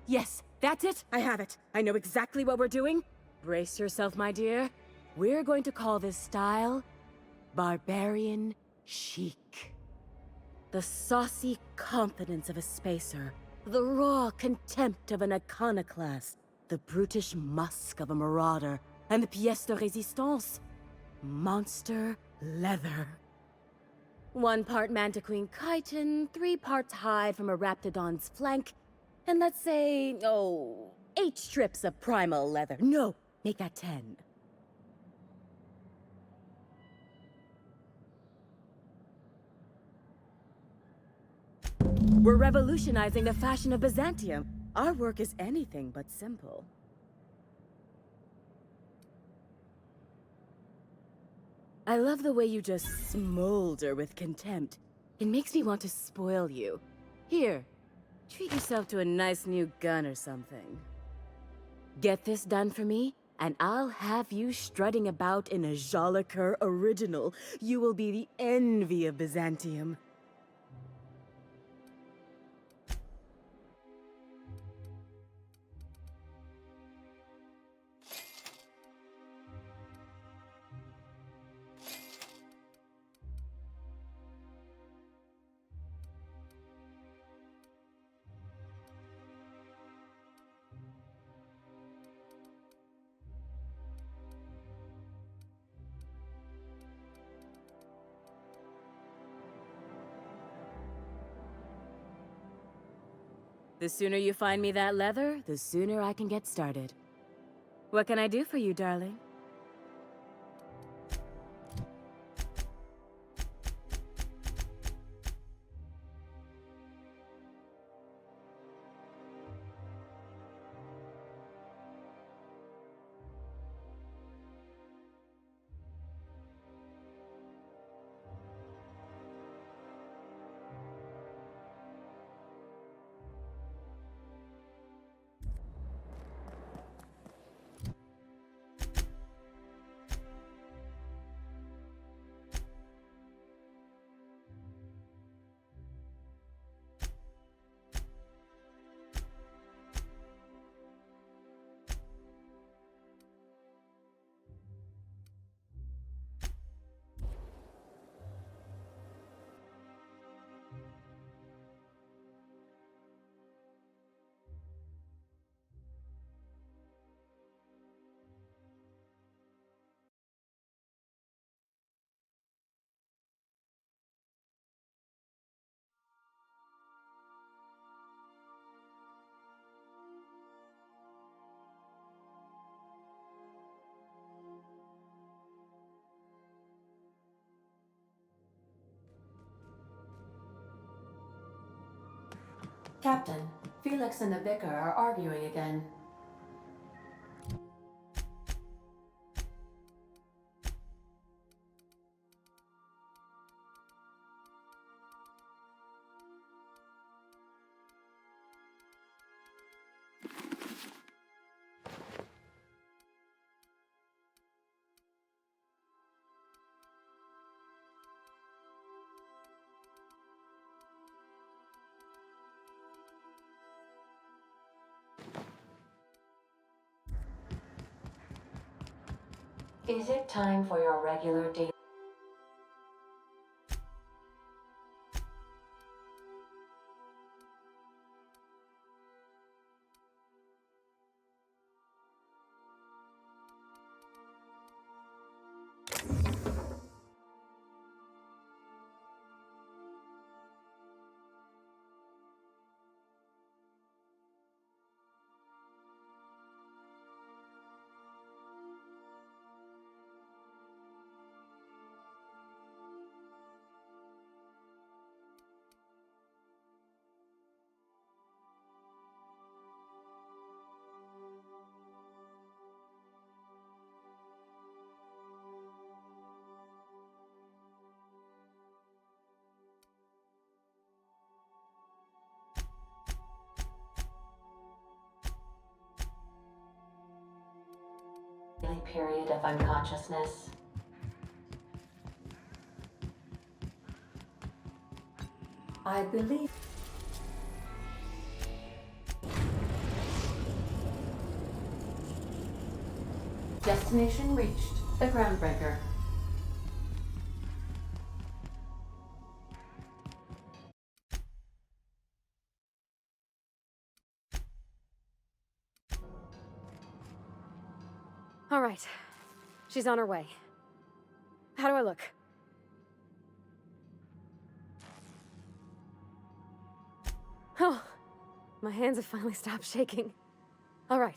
Yes, that's it. I have it. I know exactly what we're doing. Brace yourself, my dear. We're going to call this style Barbarian Chic. The saucy confidence of a spacer. The raw contempt of an iconoclast. The brutish musk of a marauder. And the pièce de résistance. Monster leather. 1 part mantiquine chitin, 3 parts hide from a raptidon's flank, and let's say, 8 strips of primal leather. No, make that 10. We're revolutionizing the fashion of Byzantium. Our work is anything but simple. I love the way you just smolder with contempt. It makes me want to spoil you. Here, treat yourself to a nice new gun or something. Get this done for me, and I'll have you strutting about in a Jolicoeur original. You will be the envy of Byzantium. The sooner you find me that leather, the sooner I can get started. What can I do for you, darling? Captain, Felix and the Vicar are arguing again. Is it time for your regular day? Period of unconsciousness. I believe. Destination reached. The Groundbreaker. All right. She's on her way. How do I look? Oh, my hands have finally stopped shaking. All right.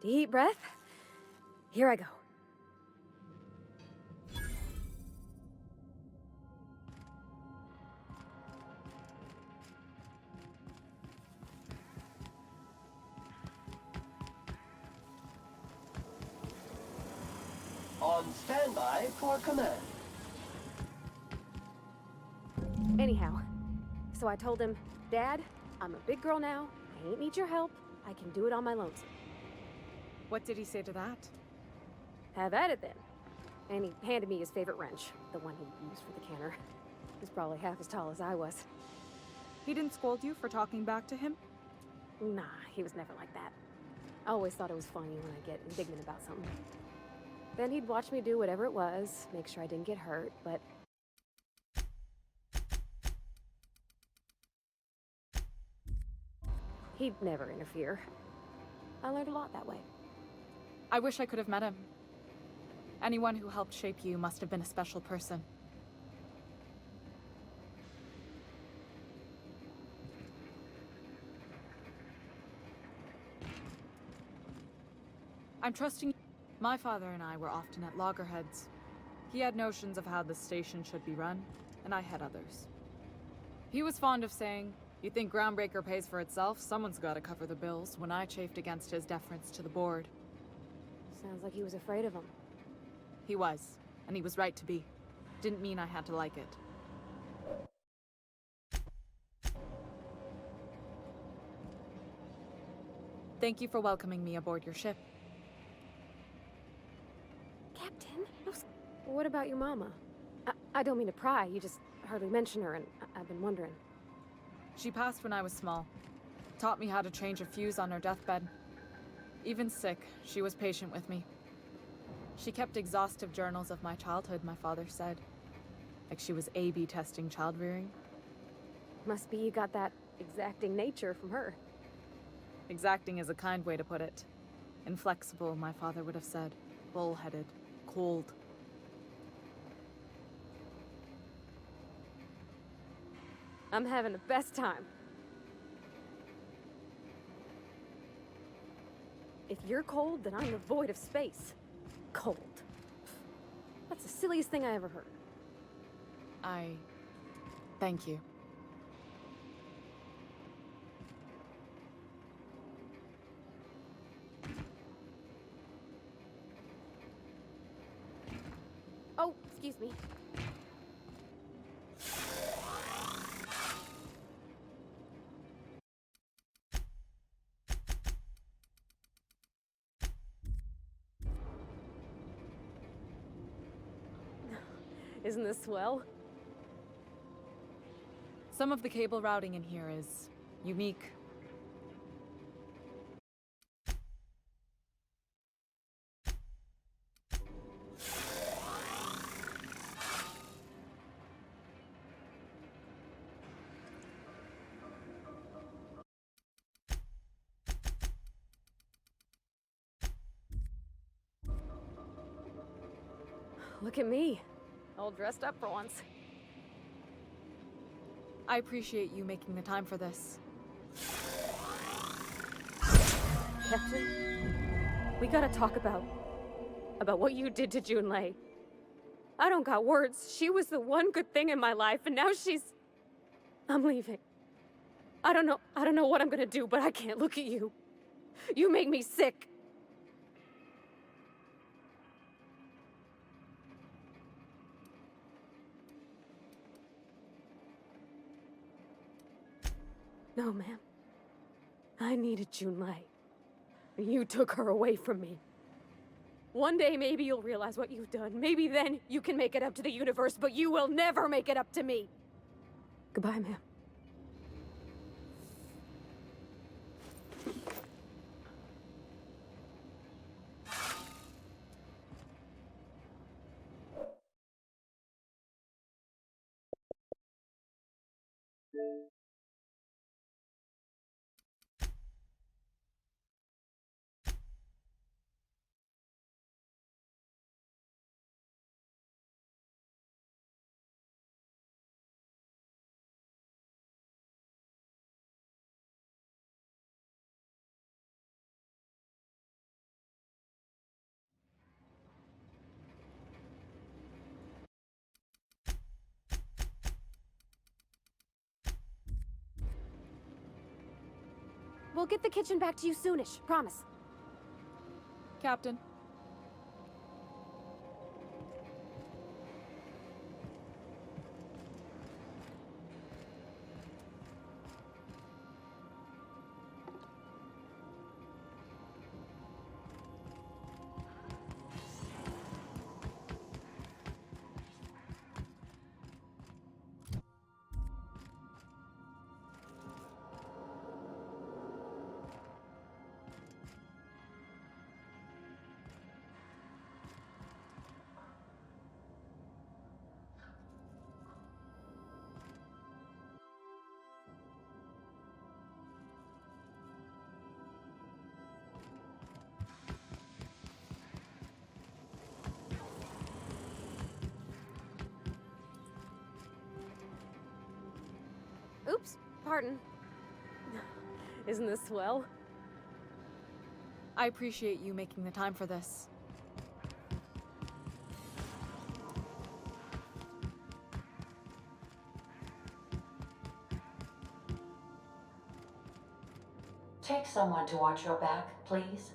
Deep breath. Here I go. On standby for command. Anyhow, so I told him, Dad, I'm a big girl now. I ain't need your help. I can do it on my lonesome. What did he say to that? Have at it then. And he handed me his favorite wrench, the one he used for the canner. He's probably half as tall as I was. He didn't scold you for talking back to him? Nah, he was never like that. I always thought it was funny when I get indignant about something. Then he'd watch me do whatever it was, make sure I didn't get hurt, but... he'd never interfere. I learned a lot that way. I wish I could have met him. Anyone who helped shape you must have been a special person. I'm trusting you. My father and I were often at loggerheads. He had notions of how the station should be run, and I had others. He was fond of saying, "You think Groundbreaker pays for itself? Someone's got to cover the bills," when I chafed against his deference to the board. Sounds like he was afraid of him. He was, and he was right to be. Didn't mean I had to like it. Thank you for welcoming me aboard your ship. Captain? What about your mama? I don't mean to pry, you just hardly mention her, and I've been wondering. She passed when I was small. Taught me how to change a fuse on her deathbed. Even sick, she was patient with me. She kept exhaustive journals of my childhood, my father said. Like she was A/B testing child-rearing. Must be you got that exacting nature from her. Exacting is a kind way to put it. Inflexible, my father would have said. Bull-headed. Cold. I'm having the best time. If you're cold, then I'm the void of space. Cold. That's the silliest thing I ever heard. Thank you. Excuse me. Isn't this swell? Some of the cable routing in here is unique. Look at me. All dressed up for once. I appreciate you making the time for this. Captain, we gotta talk about what you did to Junlei. I don't got words. She was the one good thing in my life, and now I'm leaving. I don't know what I'm gonna do, but I can't look at you. You make me sick. No, ma'am. I needed Junlei. You took her away from me. One day maybe you'll realize what you've done. Maybe then you can make it up to the universe, but you will never make it up to me. Goodbye, ma'am. We'll get the kitchen back to you soonish, promise. Captain. Oops, pardon. Isn't this swell? I appreciate you making the time for this. Take someone to watch your back, please.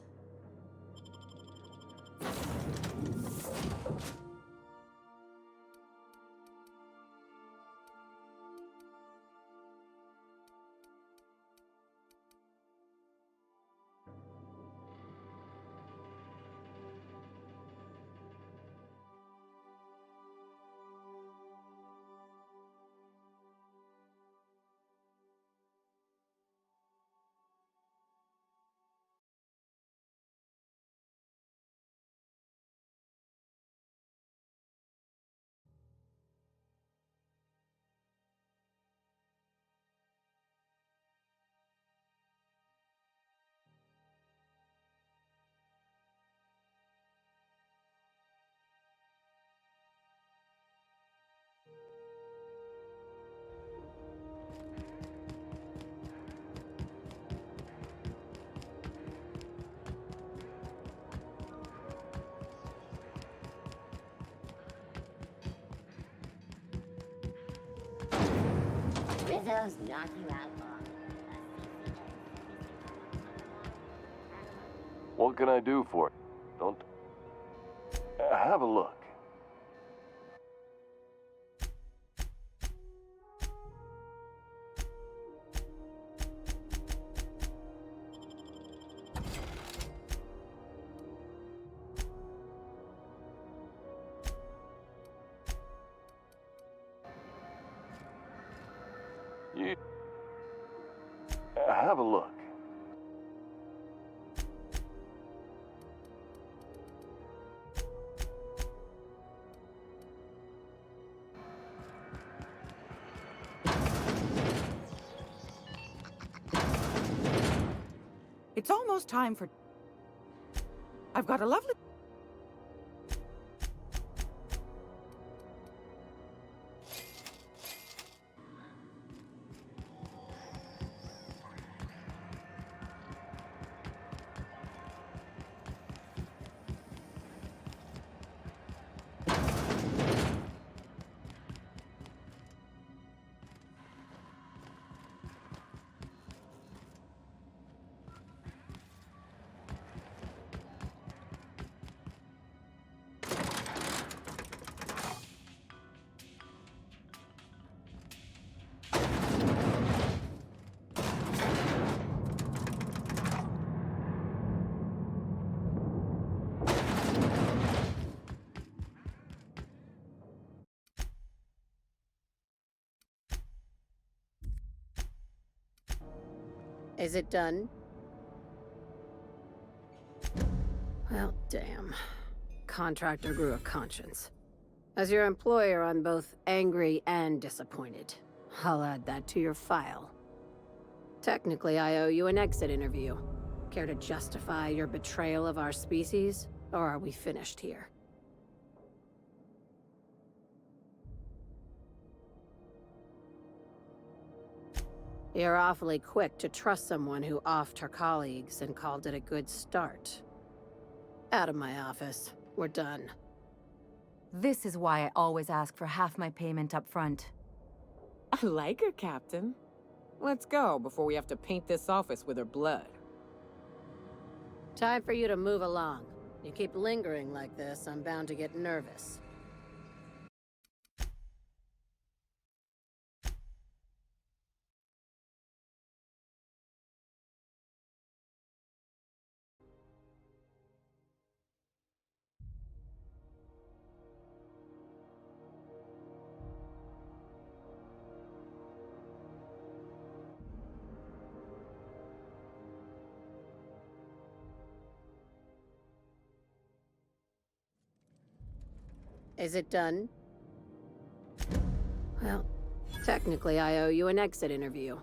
Rizzo's knock you out long. What can I do for you? Don't... Have a look. have a look. It's almost time for... I've got a lovely... Is it done? Well, damn. Contractor grew a conscience. As your employer, I'm both angry and disappointed. I'll add that to your file. Technically, I owe you an exit interview. Care to justify your betrayal of our species, or are we finished here? You're awfully quick to trust someone who offed her colleagues and called it a good start. Out of my office. We're done. This is why I always ask for half my payment up front. I like her, Captain. Let's go before we have to paint this office with her blood. Time for you to move along. You keep lingering like this, I'm bound to get nervous. Is it done? Well, technically I owe you an exit interview.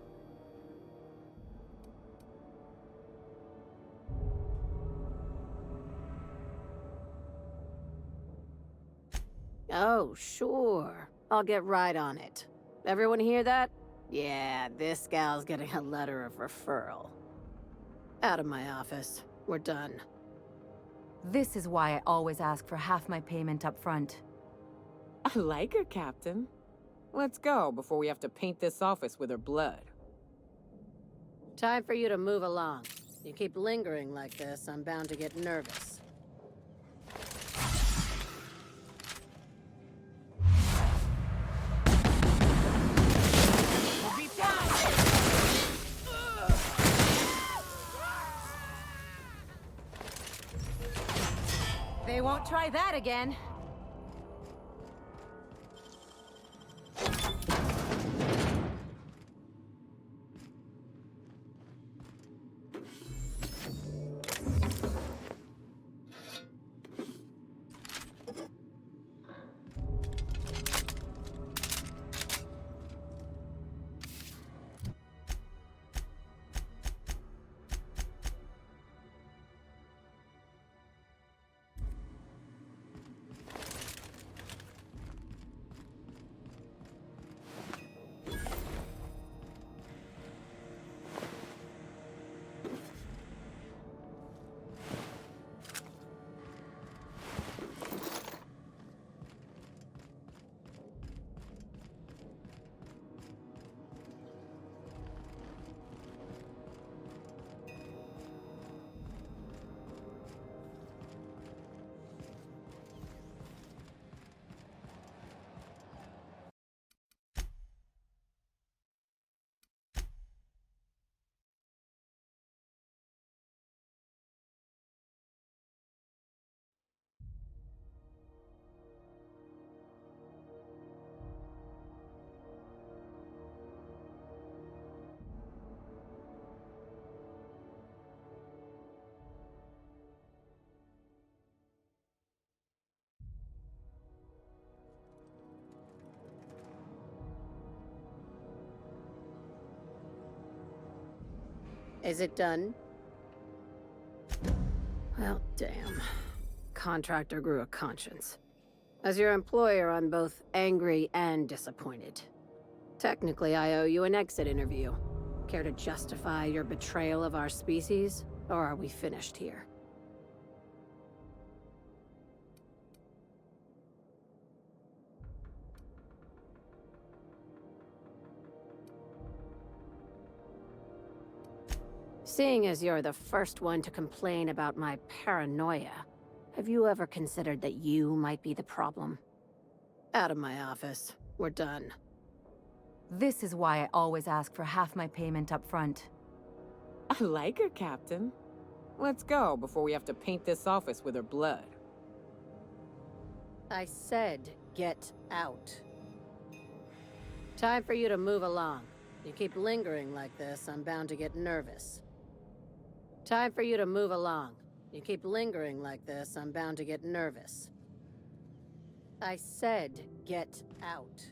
Oh, sure. I'll get right on it. Everyone hear that? Yeah, this gal's getting a letter of referral. Out of my office. We're done. This is why I always ask for half my payment up front. I like her, Captain. Let's go before we have to paint this office with her blood. Time for you to move along. You keep lingering like this, I'm bound to get nervous. We'll be fine! They won't try that again. Is it done? Well, damn. Contractor grew a conscience. As your employer, I'm both angry and disappointed. Technically, I owe you an exit interview. Care to justify your betrayal of our species, or are we finished here? Seeing as you're the first one to complain about my paranoia, have you ever considered that you might be the problem? Out of my office. We're done. This is why I always ask for half my payment up front. I like her, Captain. Let's go before we have to paint this office with her blood. I said get out. Time for you to move along. You keep lingering like this, I'm bound to get nervous. Time for you to move along. You keep lingering like this, I'm bound to get nervous. I said get out.